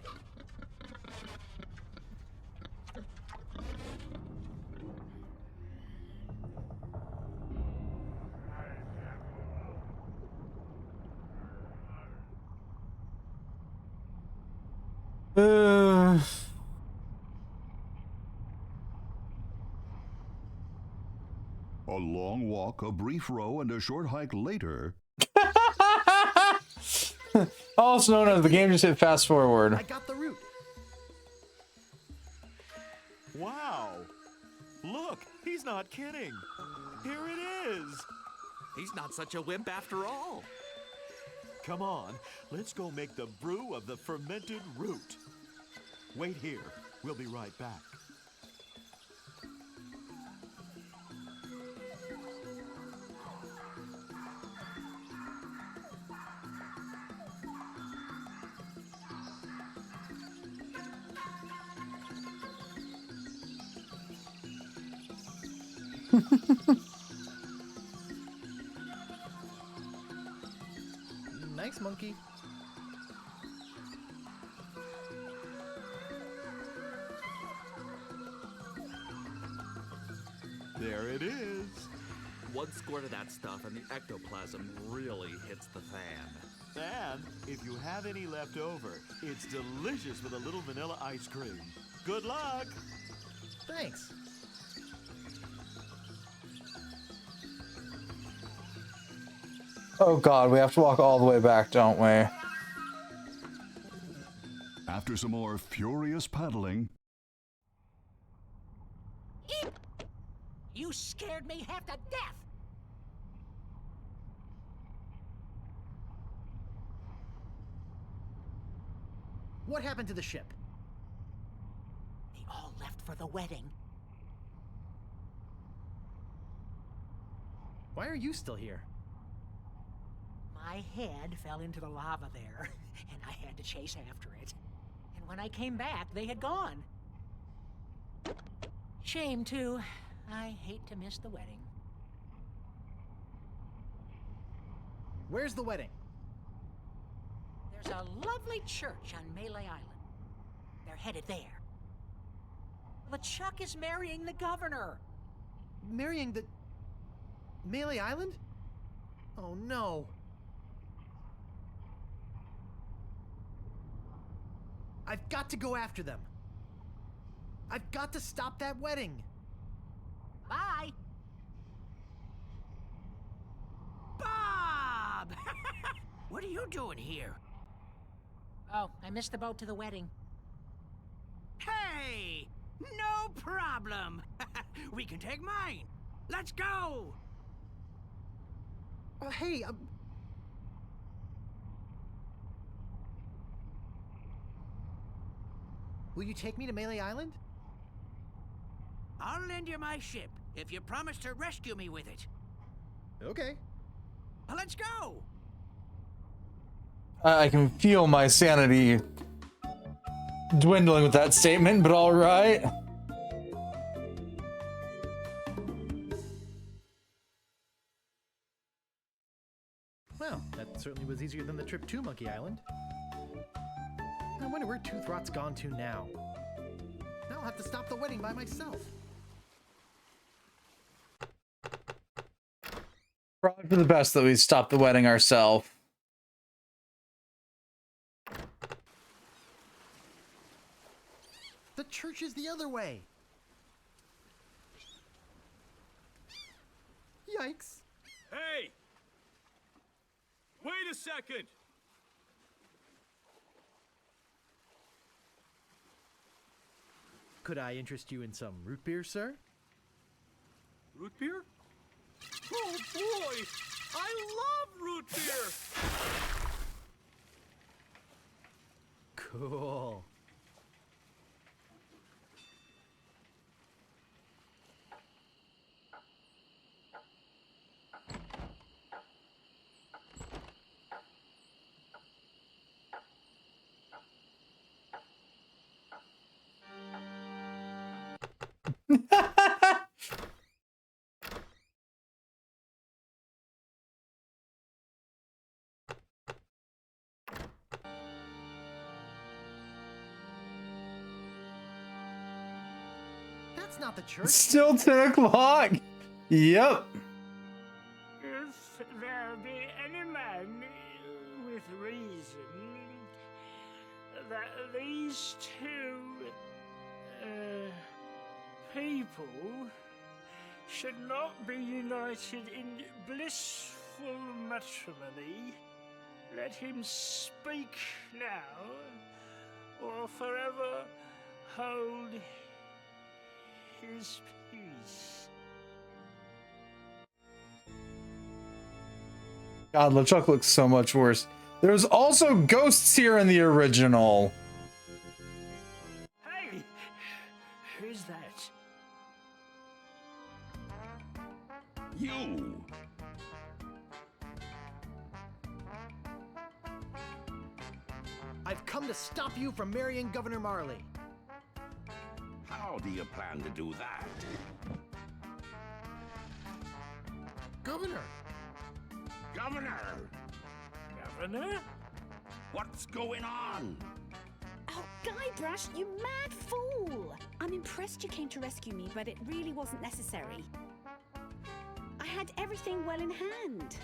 A long walk, a brief row, and a short hike later. Also known as the game just hit fast forward. I got the root. Wow! Look, he's not kidding. Here it is. He's not such a wimp after all. Come on, let's go make the brew of the fermented root. Wait here. We'll be right back. Nice monkey. There it is. One squirt of that stuff and the ectoplasm really hits the fan. And if you have any left over, it's delicious with a little vanilla ice cream. Good luck! Thanks. Oh god, we have to walk all the way back, don't we? After some more furious paddling. You scared me half to death! What happened to the ship? They all left for the wedding. Why are you still here? My head fell into the lava there, and I had to chase after it. And when I came back, they had gone. Shame, too. I hate to miss the wedding. Where's the wedding? There's a lovely church on Melee Island. They're headed there. LeChuck is marrying the governor. Marrying the... Melee Island? Oh no. I've got to go after them. I've got to stop that wedding. Bye. Bob! What are you doing here? Oh, I missed the boat to the wedding. Hey! No problem! We can take mine! Let's go! Hey, will you take me to Melee Island? I'll lend you my ship if you promise to rescue me with it. Okay. Let's go! I can feel my sanity dwindling with that statement, but alright. Well, that certainly was easier than the trip to Monkey Island. I wonder where Toothrot's gone to now. Now I'll have to stop the wedding by myself. Probably for the best that we stop the wedding ourselves. The church is the other way. Yikes. Hey! Wait a second! Could I interest you in some root beer, sir? Root beer? Oh boy! I love root beer! Cool. That's not the church. It's still 10 o'clock. Yep. If there be any man with reason that these two people should not be united in blissful matrimony, let him speak now or forever hold his peace. God, LeChuck looks so much worse. There's also ghosts here in the original. Hey! Who's that? You! I've come to stop you from marrying Governor Marley. How do you plan to do that? Governor! Governor! Governor? What's going on? Oh, Guybrush, you mad fool! I'm impressed you came to rescue me, but it really wasn't necessary. I had everything well in hand.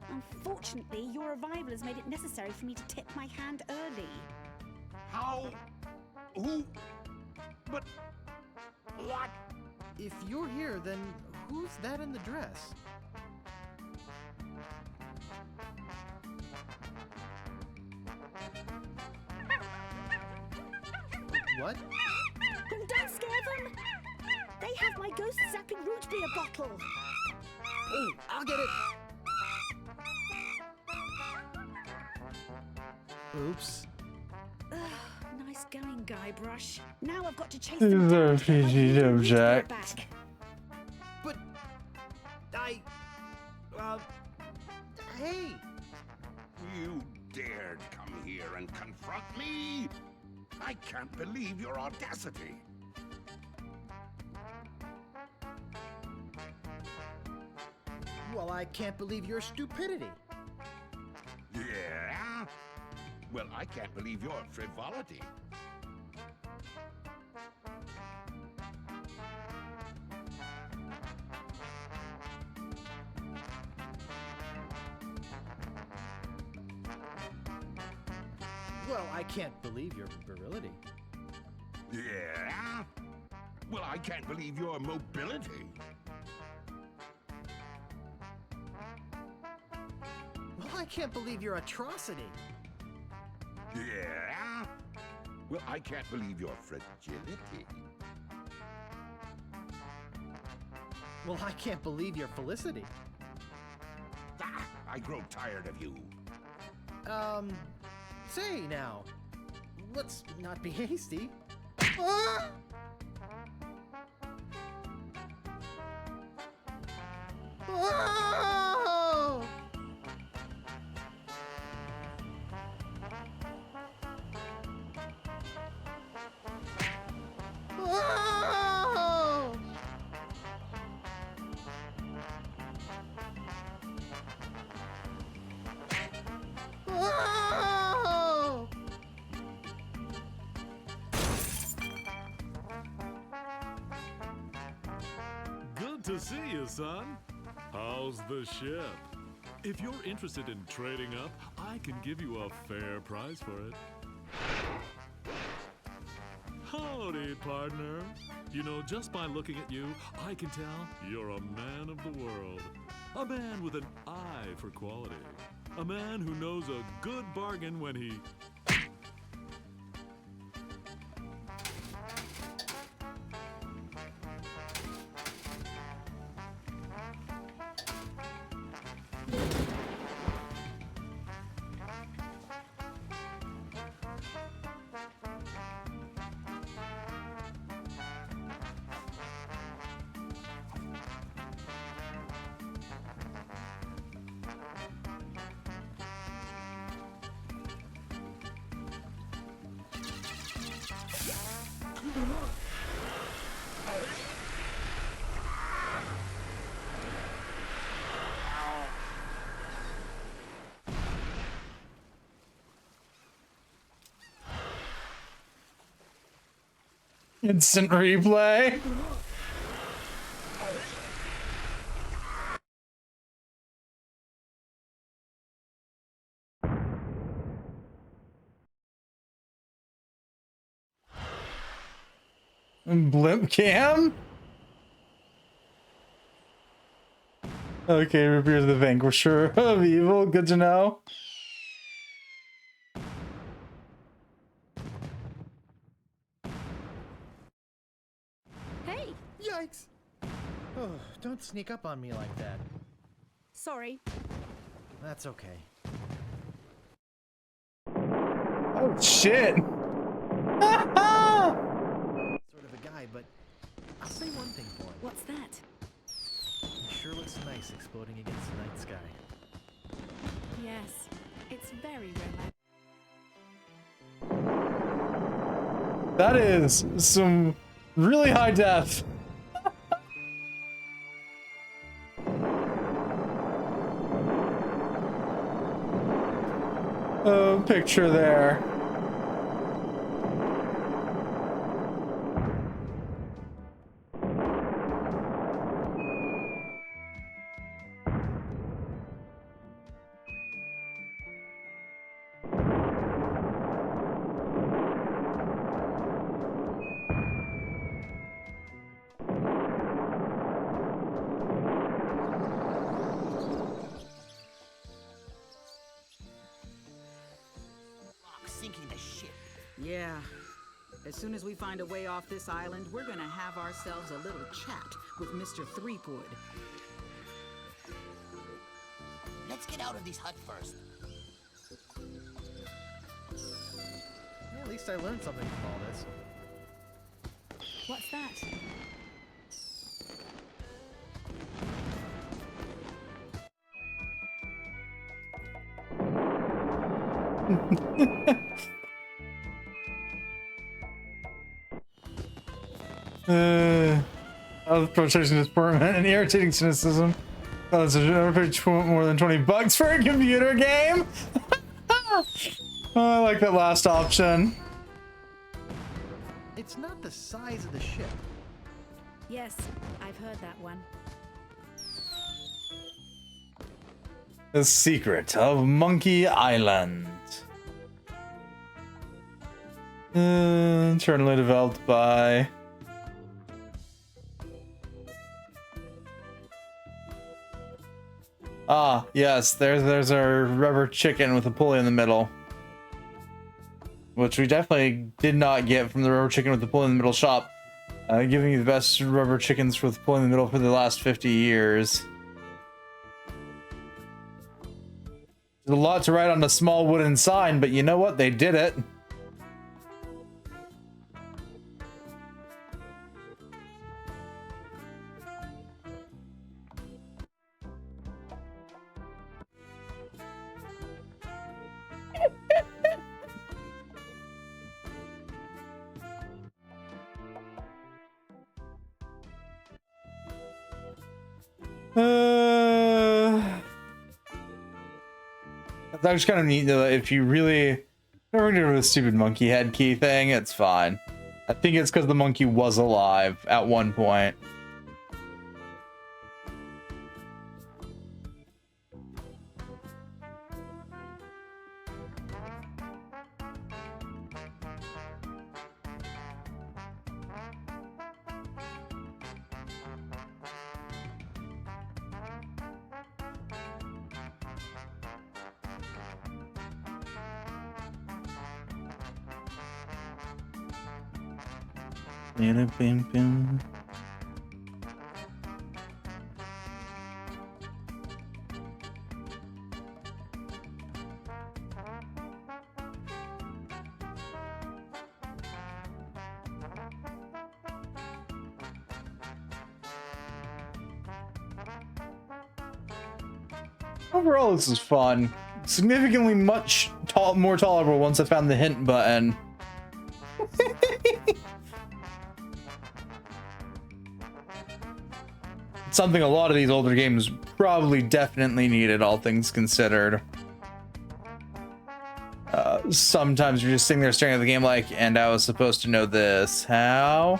Unfortunately, your arrival has made it necessary for me to tip my hand early. How? Who? But... what? If you're here, then who's that in the dress? What? Don't scare them! They have my ghost sapping root beer bottle! Oh, I'll get it! Oops. Nice going, Guybrush. Now I've got to chase This them is down a to get my PG root beer Jack. back. But... hey! You dared come here and confront me? I can't believe your audacity. Well, I can't believe your stupidity. Yeah? Well, I can't believe your frivolity. Well, I can't believe your virility. Yeah? Well, I can't believe your mobility. Well, I can't believe your atrocity. Yeah? Well, I can't believe your fragility. Well, I can't believe your felicity. Ah, I grow tired of you. Say now, let's not be hasty. Ah! Oh! Oh! Oh! Good to see you, son. How's the ship? If you're interested in trading up, I can give you a fair price for it. Howdy, partner. You know, just by looking at you, I can tell you're a man of the world. A man with an eye for quality. A man who knows a good bargain when he... Instant replay. Blimp cam? Okay, Rapier the Vanquisher of Evil. Good to know. Hey! Yikes! Oh, don't sneak up on me like that. Sorry. That's okay. Oh, shit! Sort of a guy, but I'll say one thing for him. What's that? He sure looks nice exploding against the night sky. Yes, it's very romantic. That is some really high def. Picture there. Sinking the ship. Yeah. As soon as we find a way off this island, we're gonna have ourselves a little chat with Mr. Threepwood. Let's get out of this hut first. Yeah, at least I learned something from all this. What's that? Protecting disappointment and irritating cynicism. Oh, it's never paid more than $20 for a computer game. Oh, I like that last option. It's not the size of the ship. Yes, I've heard that one. The Secret of Monkey Island. Internally developed by... Ah, yes, there's our rubber chicken with a pulley in the middle. Which we definitely did not get from the rubber chicken with the pulley in the middle shop. Giving you the best rubber chickens with pulley in the middle for the last 50 years. There's a lot to write on a small wooden sign, but you know what? They did it. It's actually kind of neat though. If you really never get rid of the stupid monkey head key thing, it's fine. I think it's because the monkey was alive at one point. Overall, this is fun. Significantly much more tolerable once I found the hint button. Something a lot of these older games probably definitely needed, all things considered. Sometimes you're just sitting there staring at the game like, and I was supposed to know this. How?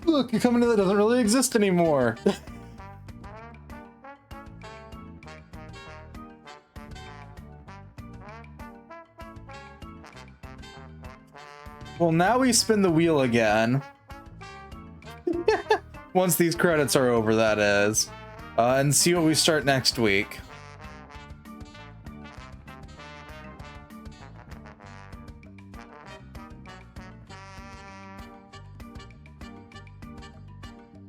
Look, a company that doesn't really exist anymore. Well, now we spin the wheel again. Once these credits are over, that is. And see what we start next week.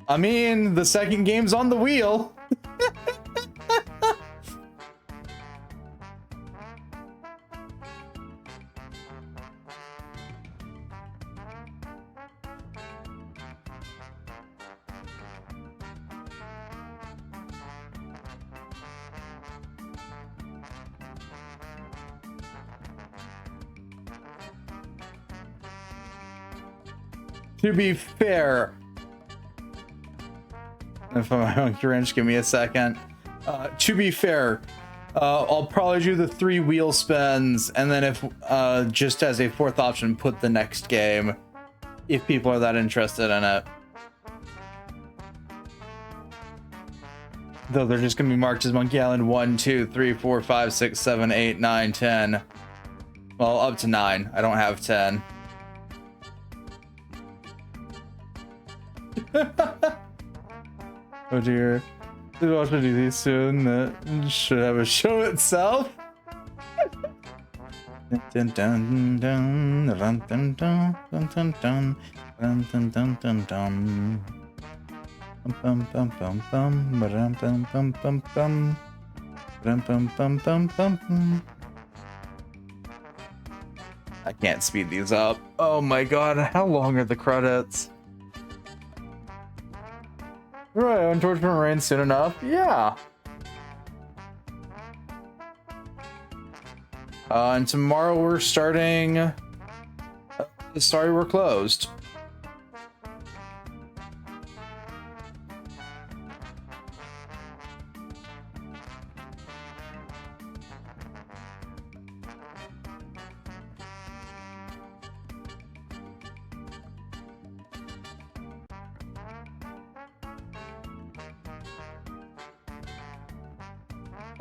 I mean, the second game's on the wheel. To be fair, if I'm Monkey Wrench, give me a second. To be fair, I'll probably do the 3 wheel spins, and then if just as a 4th option, put the next game, if people are that interested in it. Though they're just gonna be marked as Monkey Island 1, 2, 3, 4, 5, 6, 7, 8, 9, 10. Well, up to 9. I don't have 10. Oh dear. We'll watch one of these soon that should have a show itself. Dun dun dun dun dun dun dun dun dun dun dun dun dun dun. Bum bum bum bum bum bum bum bum bum bum bum bum bum bum. I can't speed these up. Oh my god, how long are the credits? Right, Untorchment Rain soon enough. Yeah. And tomorrow we're starting Sorry We're Closed.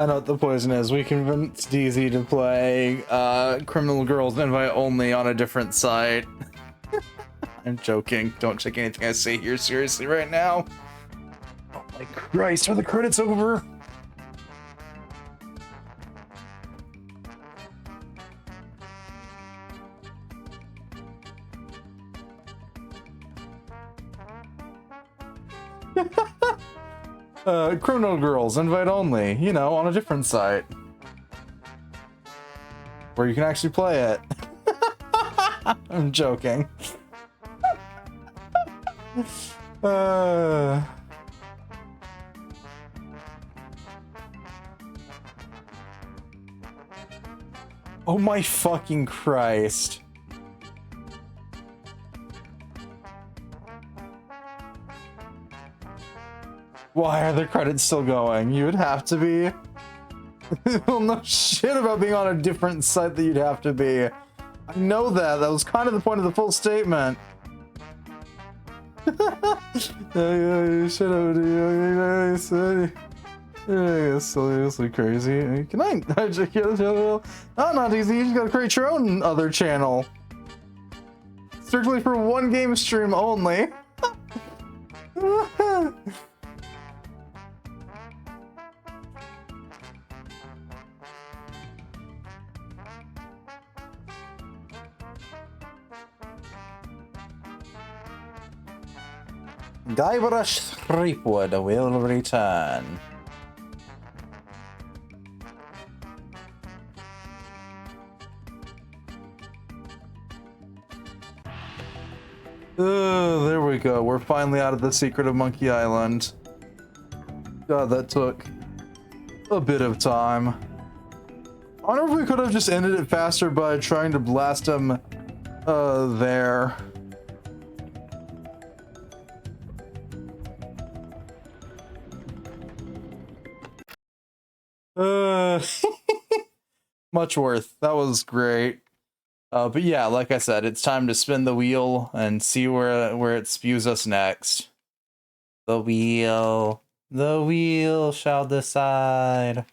I know what the poison is. We convinced DZ to play Criminal Girls Invite Only on a different site. I'm joking. Don't take anything I say here seriously right now. Oh my Christ, are the credits over? Criminal Girls Invite Only, you know, on a different site. Where you can actually play it. I'm joking. Oh my fucking Christ. Why are the credits still going? You would have to be. Well, no shit about being on a different site that you'd have to be. I know that. That was kind of the point of the full statement. Seriously crazy. Can I check your channel? Oh, not easy. You just gotta create your own other channel. Strictly for one game stream only. Guybrush Threepwood will return. There we go. We're finally out of the secret of Monkey Island. God, that took a bit of time. I wonder if we could have just ended it faster by trying to blast him there. Much worth. That was great. But yeah, like I said, it's time to spin the wheel and see where it spews us next. The wheel shall decide.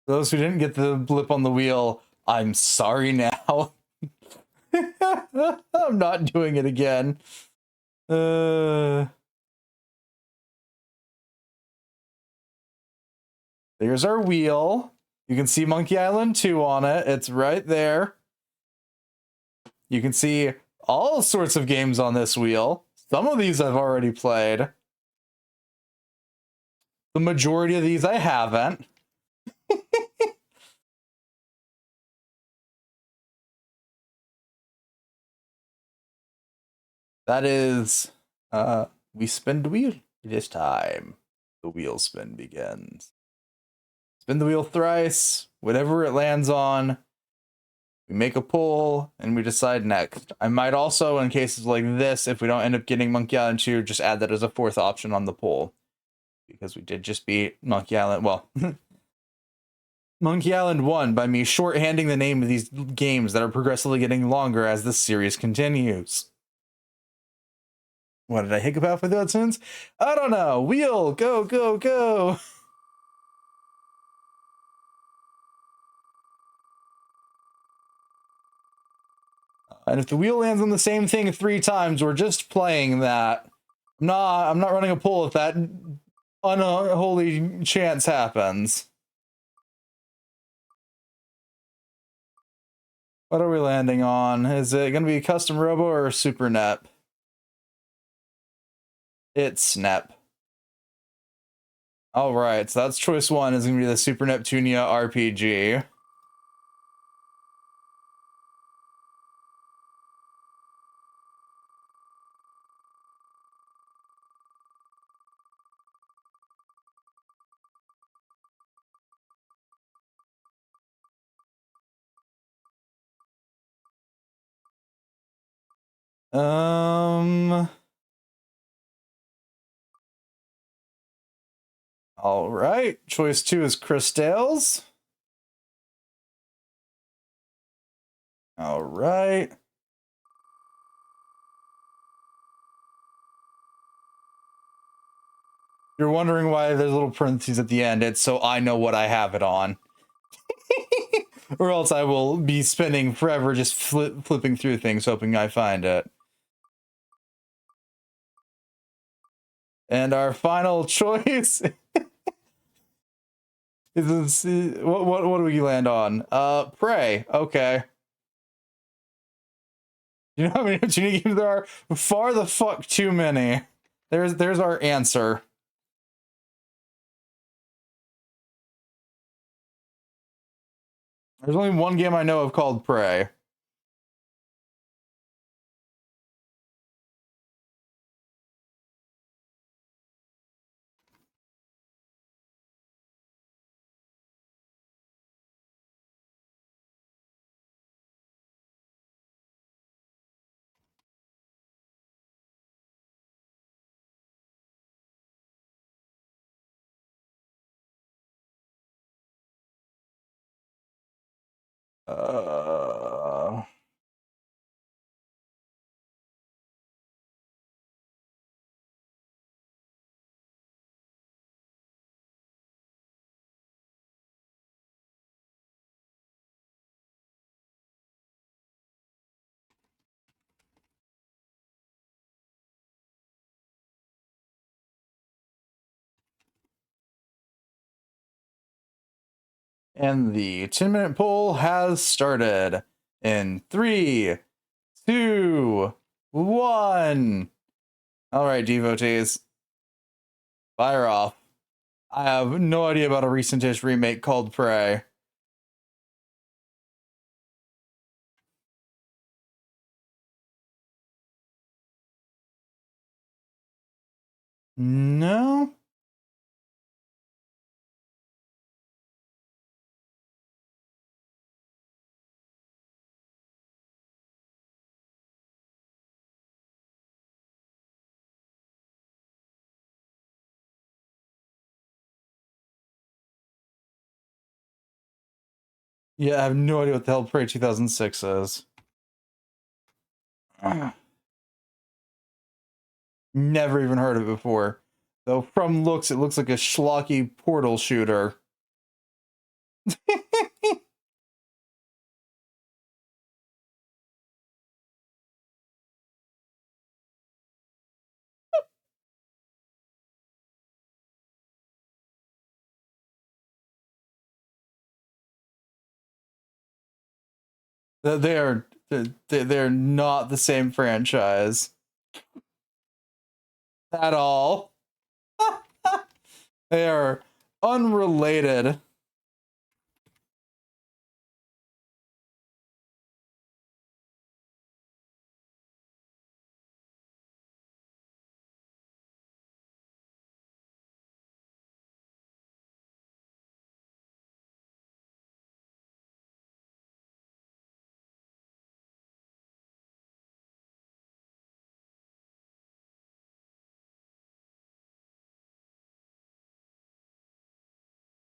Those who didn't get the blip on the wheel, I'm sorry now. I'm not doing it again. There's our wheel. You can see Monkey Island 2 on it. It's right there. You can see all sorts of games on this wheel. Some of these I've already played. The majority of these I haven't. That is, we spin the wheel. It is time. The wheel spin begins. Spin the wheel thrice. Whatever it lands on, we make a pull, and we decide next. I might also, in cases like this, if we don't end up getting Monkey Island 2, just add that as a fourth option on the poll. Because we did just beat Monkey Island, well, Monkey Island 1 by me shorthanding the name of these games that are progressively getting longer as the series continues. What did I hiccup out for that sentence? I don't know. Wheel, go, go, go. And if the wheel lands on the same thing 3 times, we're just playing that. I'm not running a poll if that unholy chance happens. What are we landing on? Is it going to be Custom Robo or Super Nep? It's Snep. Alright, so that's choice 1 is going to be the Super Neptunia RPG. All right, choice 2 is Crystals. All right. You're wondering why there's little parentheses at the end. It's so I know what I have it on. Or else I will be spinning forever just flipping through things hoping I find it. And our final choice is what do we land on? Prey. Okay. You know how many opportunity games there are? Far the fuck too many. There's our answer. There's only one game I know of called Prey. And the 10-minute poll has started in 3, 2, 1. All right, devotees. Fire off. I have no idea about a recent-ish remake called Prey. No. Yeah, I have no idea what the hell Prey 2006 is. Never even heard of it before. Though from looks, it looks like a schlocky portal shooter. They're not the same franchise at all. They are unrelated.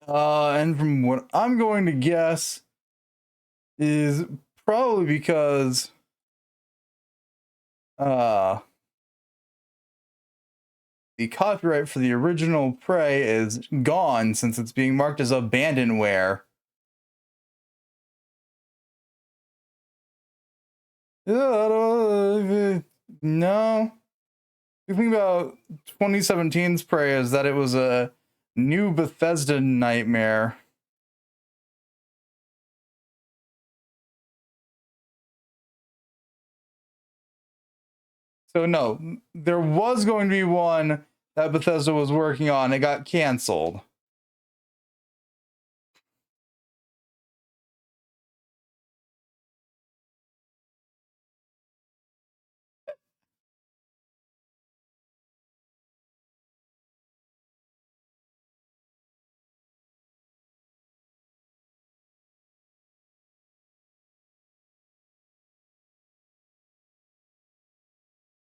And from what I'm going to guess is probably because the copyright for the original Prey is gone since it's being marked as abandonware. No. The thing about 2017's Prey is that it was a new Bethesda nightmare. So no, there was going to be one that Bethesda was working on. It got canceled.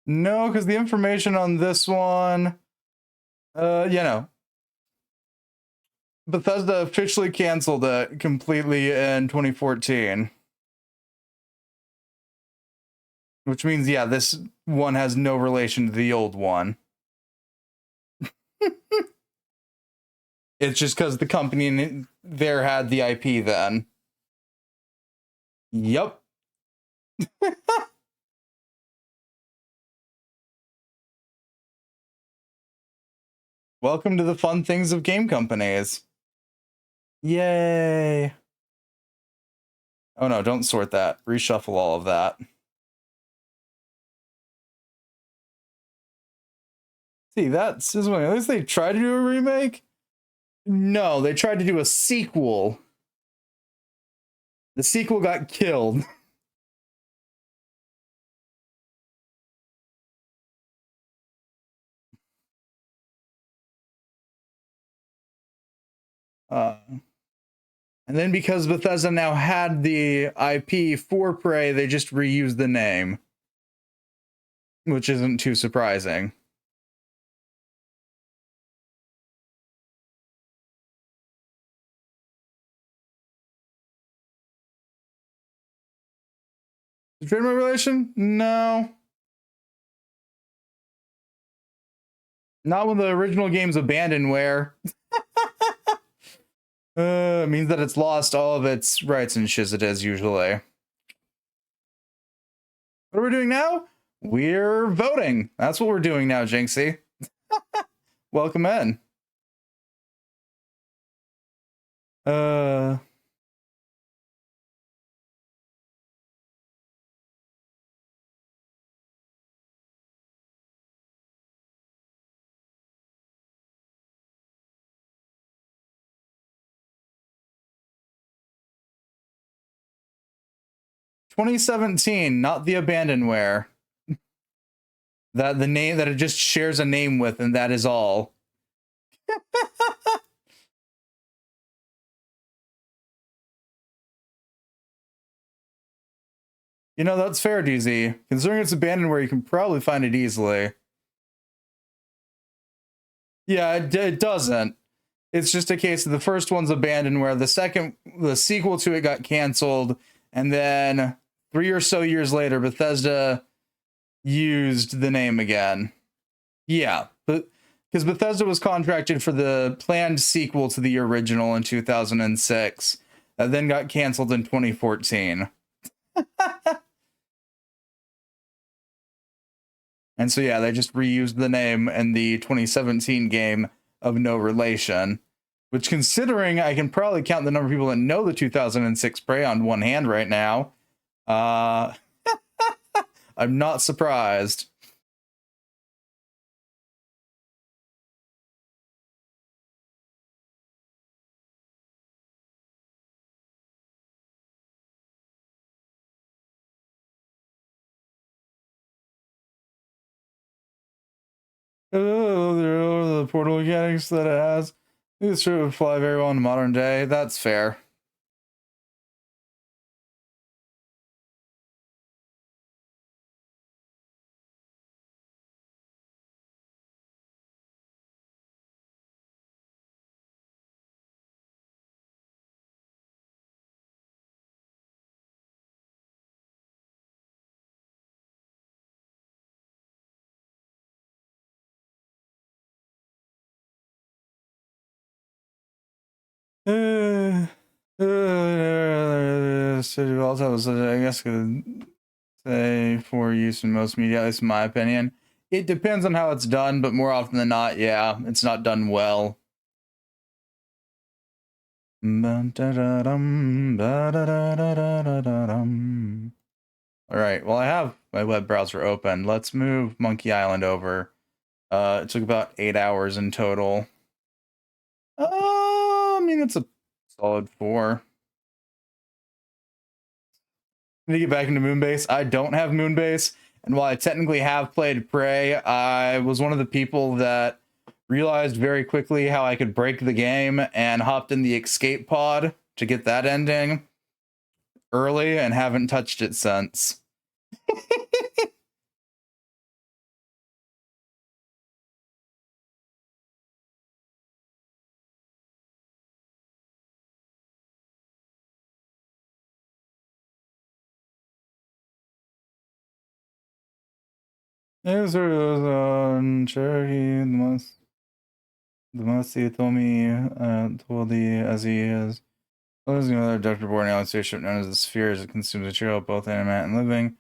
No, because the information on this one, Bethesda officially canceled it completely in 2014. Which means, yeah, this one has no relation to the old one. It's just because the company there had the IP then. Yup. Welcome to the fun things of game companies. Yay. Oh no, don't sort that. Reshuffle all of that. See, that's at least they tried to do a remake. No, they tried to do a sequel. The sequel got killed. And then because Bethesda now had the IP for Prey, they just reused the name. Which isn't too surprising. Trademark relation? No. Not when the original game's abandonware. It means that it's lost all of its rights and shiz it is usually. What are we doing now? We're voting. That's what we're doing now, Jinxie. Welcome in. ...2017, not the abandonware. That the name that it just shares a name with, and that is all. You know, that's fair, DZ. Considering it's abandoned, you can probably find it easily. Yeah, it doesn't. It's just a case of the first one's abandoned, where the sequel to it got canceled, and then 3 or so years later, Bethesda used the name again. Yeah, but because Bethesda was contracted for the planned sequel to the original in 2006, that then got canceled in 2014. And so yeah, they just reused the name in the 2017 game of No Relation, which, considering I can probably count the number of people that know the 2006 Prey on one hand right now, I'm not surprised. Oh, the portal mechanics that it has. This sure would fly very well in modern day. That's fair. I guess could say for use in most media, at least in my opinion. It depends on how it's done, but more often than not, yeah, it's not done well. All right, well, I have my web browser open. Let's move Monkey Island over. It took about 8 hours in total. I mean, it's a solid 4. To get back into Moonbase, I don't have Moonbase, and while I technically have played Prey, I was one of the people that realized very quickly how I could break the game and hopped in the escape pod to get that ending early and haven't touched it since. Yes, there was Cherokee, the Musty told me, as he is. Losing another Dr. Borneo spaceship known as the Sphere as it consumes material, both animate and living.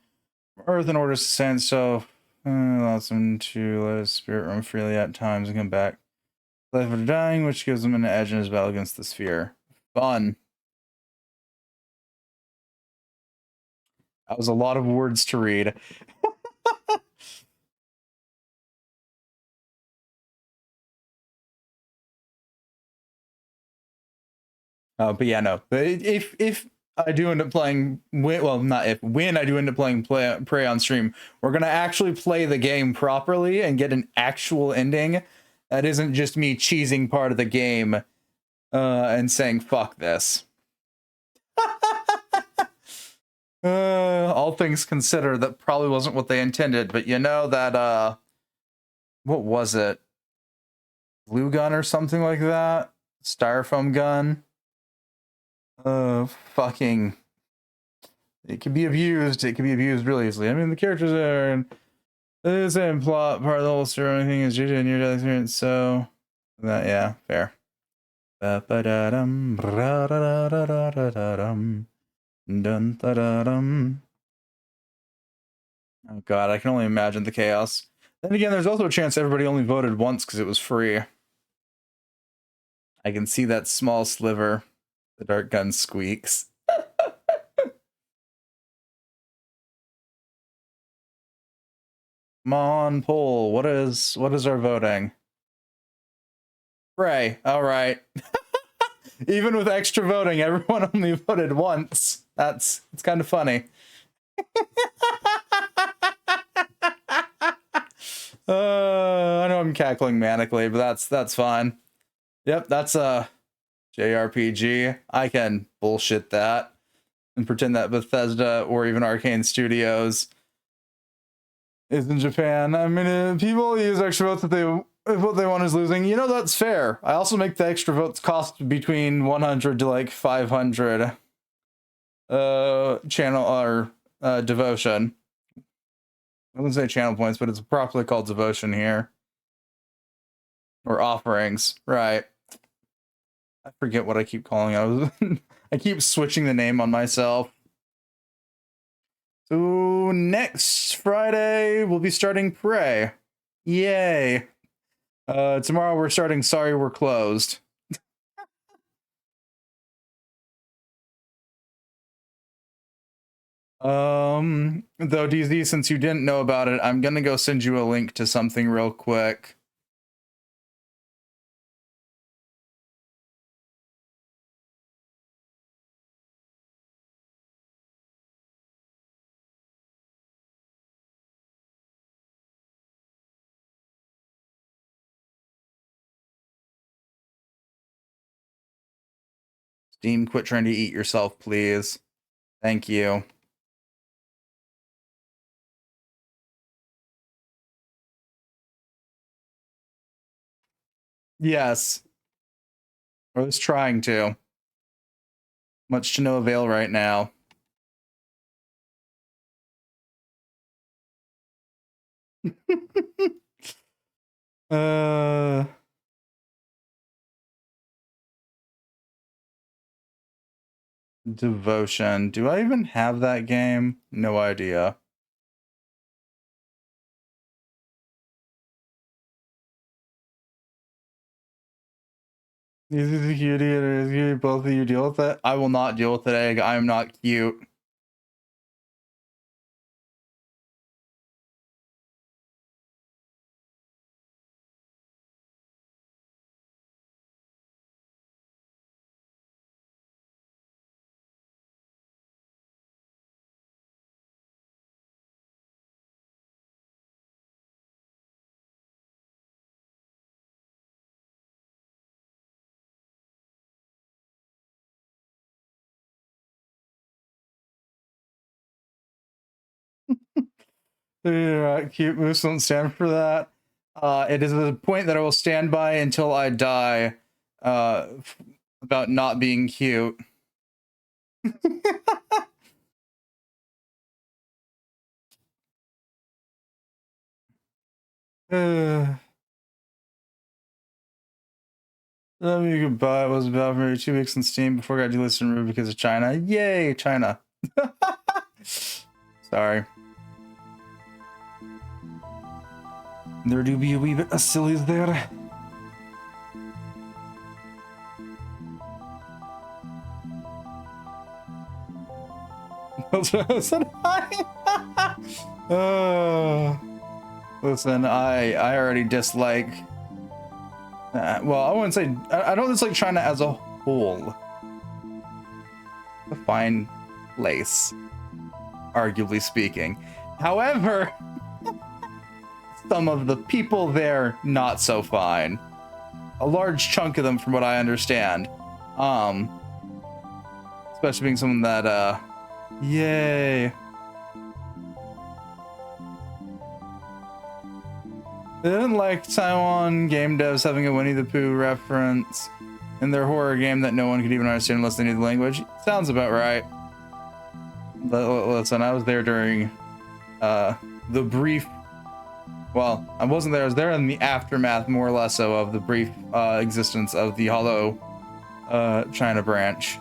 Earth in order to send, so allows him to let his spirit roam freely at times and come back. Life after dying, which gives him an edge in his battle against the Sphere. Fun. That was a lot of words to read. But yeah, no. But if I do end up playing, when I do end up playing Prey on stream, we're gonna actually play the game properly and get an actual ending. That isn't just me cheesing part of the game and saying fuck this. All things considered, that probably wasn't what they intended. But you know that what was it? Glue gun or something like that? Styrofoam gun. Fucking. It can be abused. It can be abused really easily. I mean, the characters are, and the same plot, part of the whole story, anything is JJ near death experience. So that, yeah, fair. Oh god, I can only imagine the chaos. Then again, there's also a chance everybody only voted once because it was free. I can see that small sliver. The dart gun squeaks. Come on, poll. What is our voting? Prey. All right. Even with extra voting, everyone only voted once. It's kind of funny. I know I'm cackling manically, but that's fine. Yep, that's a JRPG. I can bullshit that and pretend that Bethesda or even Arcane Studios is in Japan. I mean, people use extra votes if what they want is losing. You know, that's fair. I also make the extra votes cost between 100 to like 500 channel or devotion. I wouldn't say channel points, but it's properly called devotion here. Or offerings, right. I forget what I keep calling it. I keep switching the name on myself. So next Friday, we'll be starting Prey. Yay. Tomorrow we're starting Sorry We're Closed. Though DZ, since you didn't know about it, I'm gonna go send you a link to something real quick. Steam, quit trying to eat yourself, please. Thank you. Yes. I was trying to. Much to no avail right now. Devotion. Do I even have that game? No idea. Is it cutie or is it both of you deal with it? I will not deal with it, Egg. I am not cute. Cute moves don't stand for that. It is a point that I will stand by until I die about not being cute. Love you goodbye. It was about for 2 weeks in Steam before I got delisted and removed because of China. Yay, China. Sorry. There do be a wee bit of sillies there. Listen, listen, I already dislike. Well, I wouldn't say I don't dislike China as a whole. A fine place, arguably speaking. However, some of the people there not so fine. A large chunk of them, from what I understand. Especially being someone that yay. They didn't like Taiwan game devs having a Winnie the Pooh reference in their horror game that no one could even understand unless they knew the language. Sounds about right. Listen, I was there during the brief. Well, I wasn't there. I was there in the aftermath, more or less so, of the brief existence of the Hollow China branch.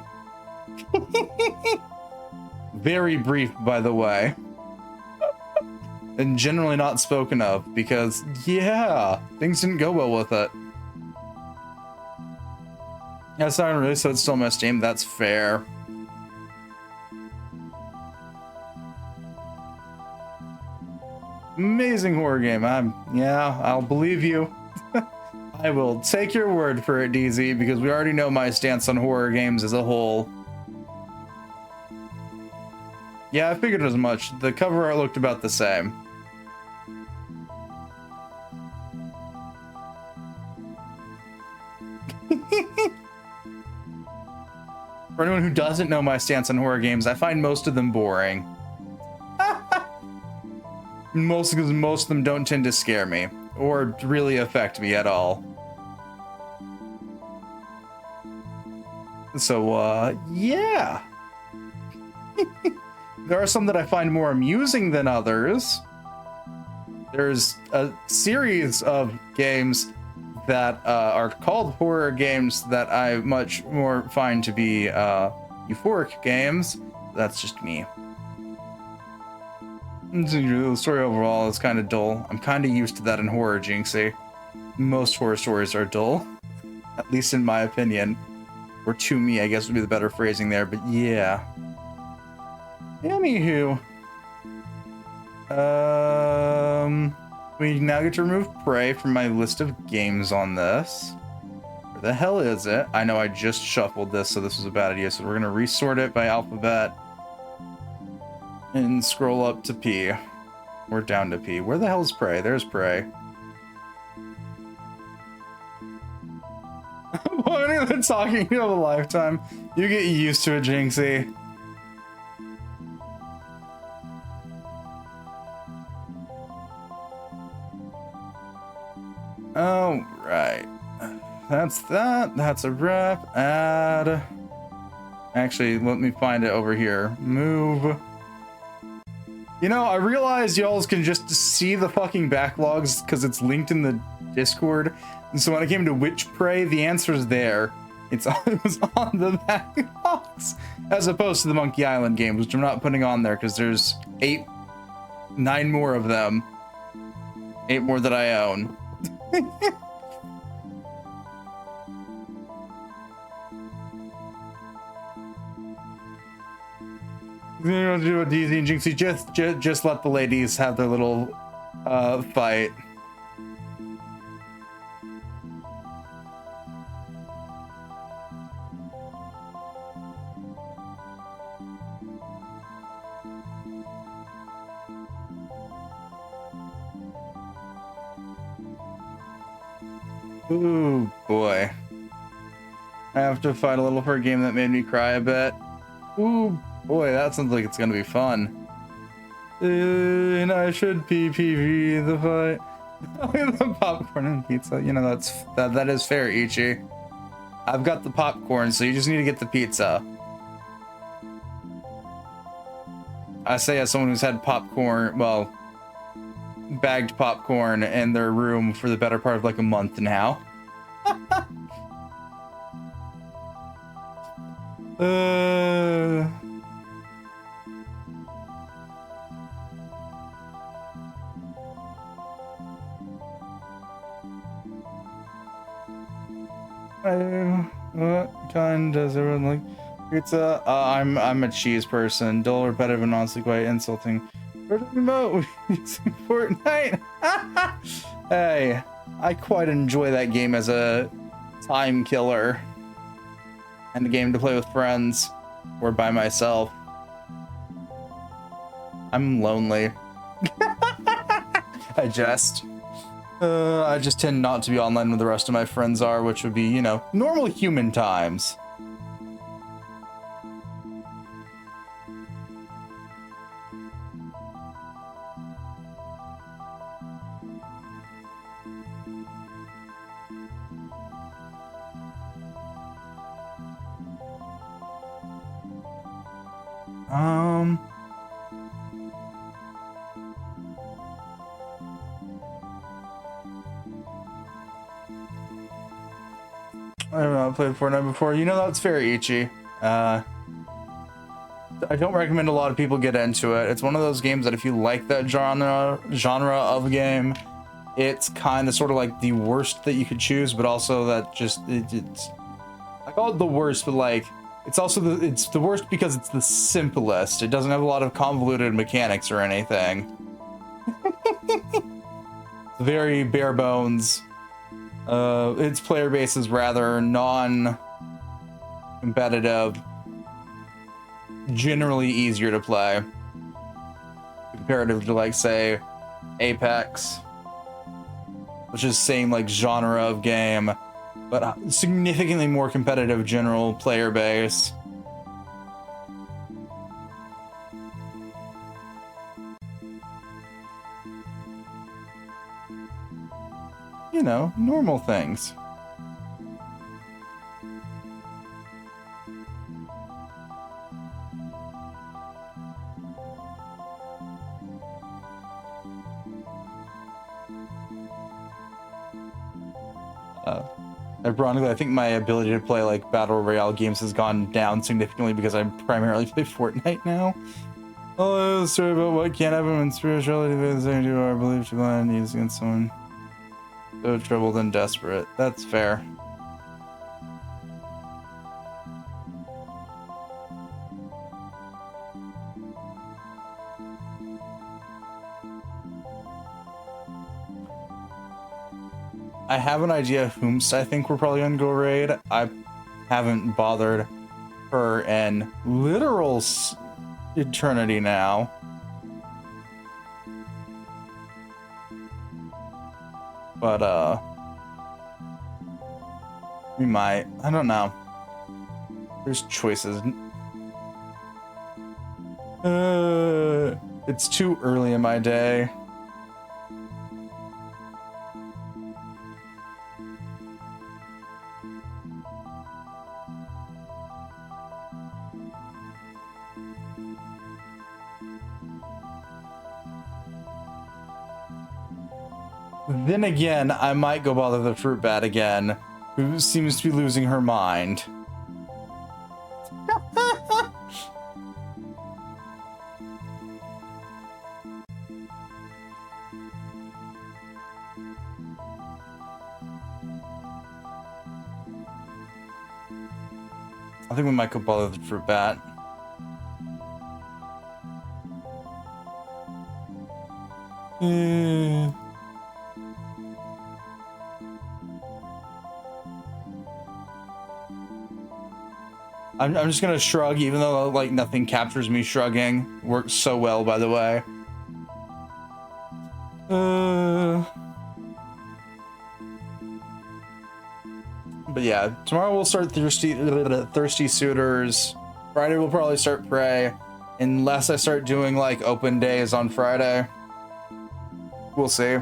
Very brief, by the way. And generally not spoken of, because, yeah, things didn't go well with it. That's not really, so it's still my Steam. That's fair. Amazing horror game. I'll believe you. I will take your word for it, DZ, because we already know my stance on horror games as a whole. Yeah, I figured as much. The cover art looked about the same. For anyone who doesn't know my stance on horror games, I find most of them boring. Mostly because most of them don't tend to scare me or really affect me at all. So, yeah. There are some that I find more amusing than others. There's a series of games that are called horror games that I much more find to be euphoric games. That's just me. The story overall is kind of dull. I'm kind of used to that in horror, Jinxie. Most horror stories are dull, at least in my opinion. Or to me, I guess would be the better phrasing there, but yeah. Anywho. We now get to remove Prey from my list of games on this. Where the hell is it? I know I just shuffled this, so this was a bad idea. So we're going to resort it by alphabet. And scroll up to P. We're down to P. Where the hell is Prey? There's Prey. What are they talking of a lifetime? You get used to it, Jinxie. Oh, right. That's that. That's a wrap. Add. Actually, let me find it over here. Move. You know, I realized y'all can just see the fucking backlogs because it's linked in the Discord. And so when I came to Witch Prey, the answer's there. It was on the backlogs. As opposed to the Monkey Island games, which I'm not putting on there because there's 9 more of them. 8 more that I own. You know, do a DZ and Jinxie. Just let the ladies have their little fight. Ooh, boy. I have to fight a little for a game that made me cry a bit. Ooh, boy, that sounds like it's gonna be fun. And I should PPV the fight. The popcorn and pizza. You know, that is fair, Ichi. I've got the popcorn, so you just need to get the pizza. I say as someone who's had popcorn, well, bagged popcorn in their room for the better part of like a month now. What kind does everyone like pizza? I'm a cheese person. Dull, repetitive, and honestly quite insulting. We're talking about using Fortnite. Hey, I quite enjoy that game as a time killer and a game to play with friends or by myself. I'm lonely. I just tend not to be online when the rest of my friends are, which would be, you know, normal human times. I have not played Fortnite before. You know, that's fair, Ichi. I don't recommend a lot of people get into it. It's one of those games that if you like that genre of game, it's kind of sort of like the worst that you could choose, but also that just it's I call it the worst, but like it's also it's the worst because it's the simplest. It doesn't have a lot of convoluted mechanics or anything. It's very bare bones. Its player base is rather non-competitive, generally easier to play comparative to, like, say, Apex, which is same like genre of game, but significantly more competitive general player base. You know, normal things. Ironically, I think my ability to play like battle royale games has gone down significantly because I primarily play Fortnite now. Oh, story about what can't happen when spirituality is they do are believed to blind use against someone so troubled and desperate. That's fair. I have an idea of whomst I think we're probably gonna go raid. I haven't bothered her in literal eternity now. But, we might. I don't know. There's choices. It's too early in my day. Then again, I might go bother the fruit bat again, who seems to be losing her mind. I think we might go bother the fruit bat. I'm just gonna shrug, even though like nothing captures me shrugging. Works so well, by the way. But yeah, tomorrow we'll start thirsty suitors. Friday we'll probably start prey, unless I start doing like open days on Friday. We'll see.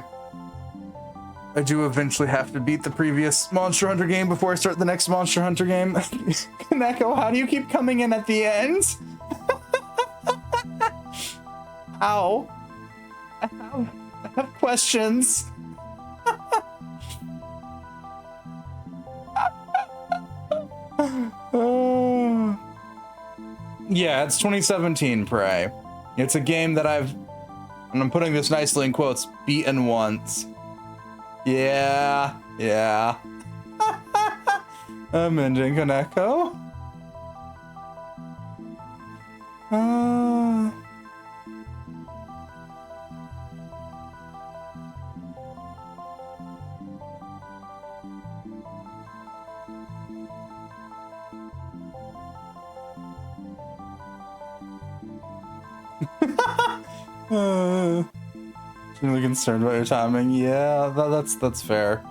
I do eventually have to beat the previous Monster Hunter game before I start the next Monster Hunter game. Kaneko, how do you keep coming in at the end? How? I have questions. Yeah, it's 2017 Prey. It's a game that I've, and I'm putting this nicely in quotes, beaten once. Yeah. I'm ending Kaneko. Really concerned about your timing. Yeah, that's fair.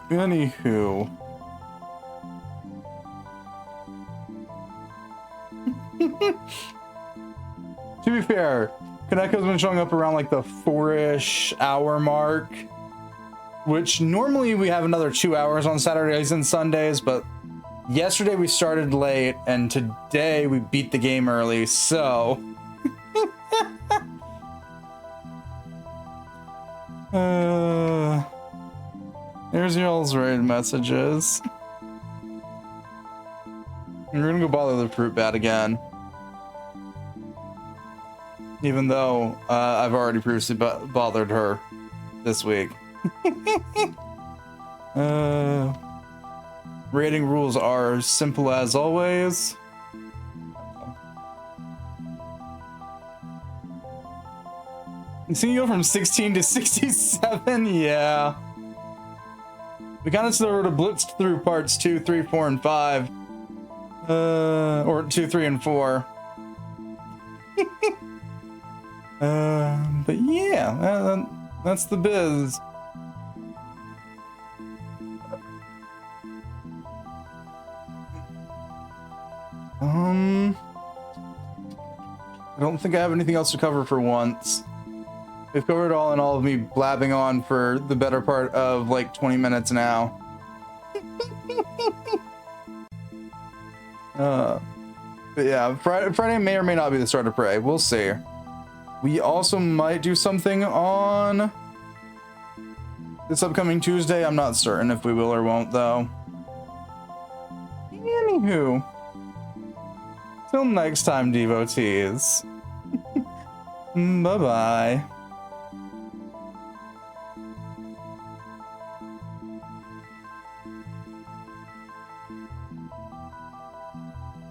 Anywho. To be fair, Kaneko's been showing up around like the 4-ish hour mark, which normally we have another 2 hours on Saturdays and Sundays, but yesterday we started late and today we beat the game early, so here's y'all's raid messages. We're gonna go bother the fruit bat again, even though I've already previously bothered her this week. Rating rules are simple as always. You see, you go from 16 to 67. Yeah, we kind of sort of blitzed through parts 2, 3, 4, and 5, or 2, 3, and 4. But yeah, that's the biz. I don't think I have anything else to cover for once. We've covered all in all of me blabbing on for the better part of like 20 minutes now. But yeah, Friday may or may not be the start of Prey. We'll see. We also might do something on this upcoming Tuesday. I'm not certain if we will or won't, though. Anywho, till next time, devotees. Bye-bye.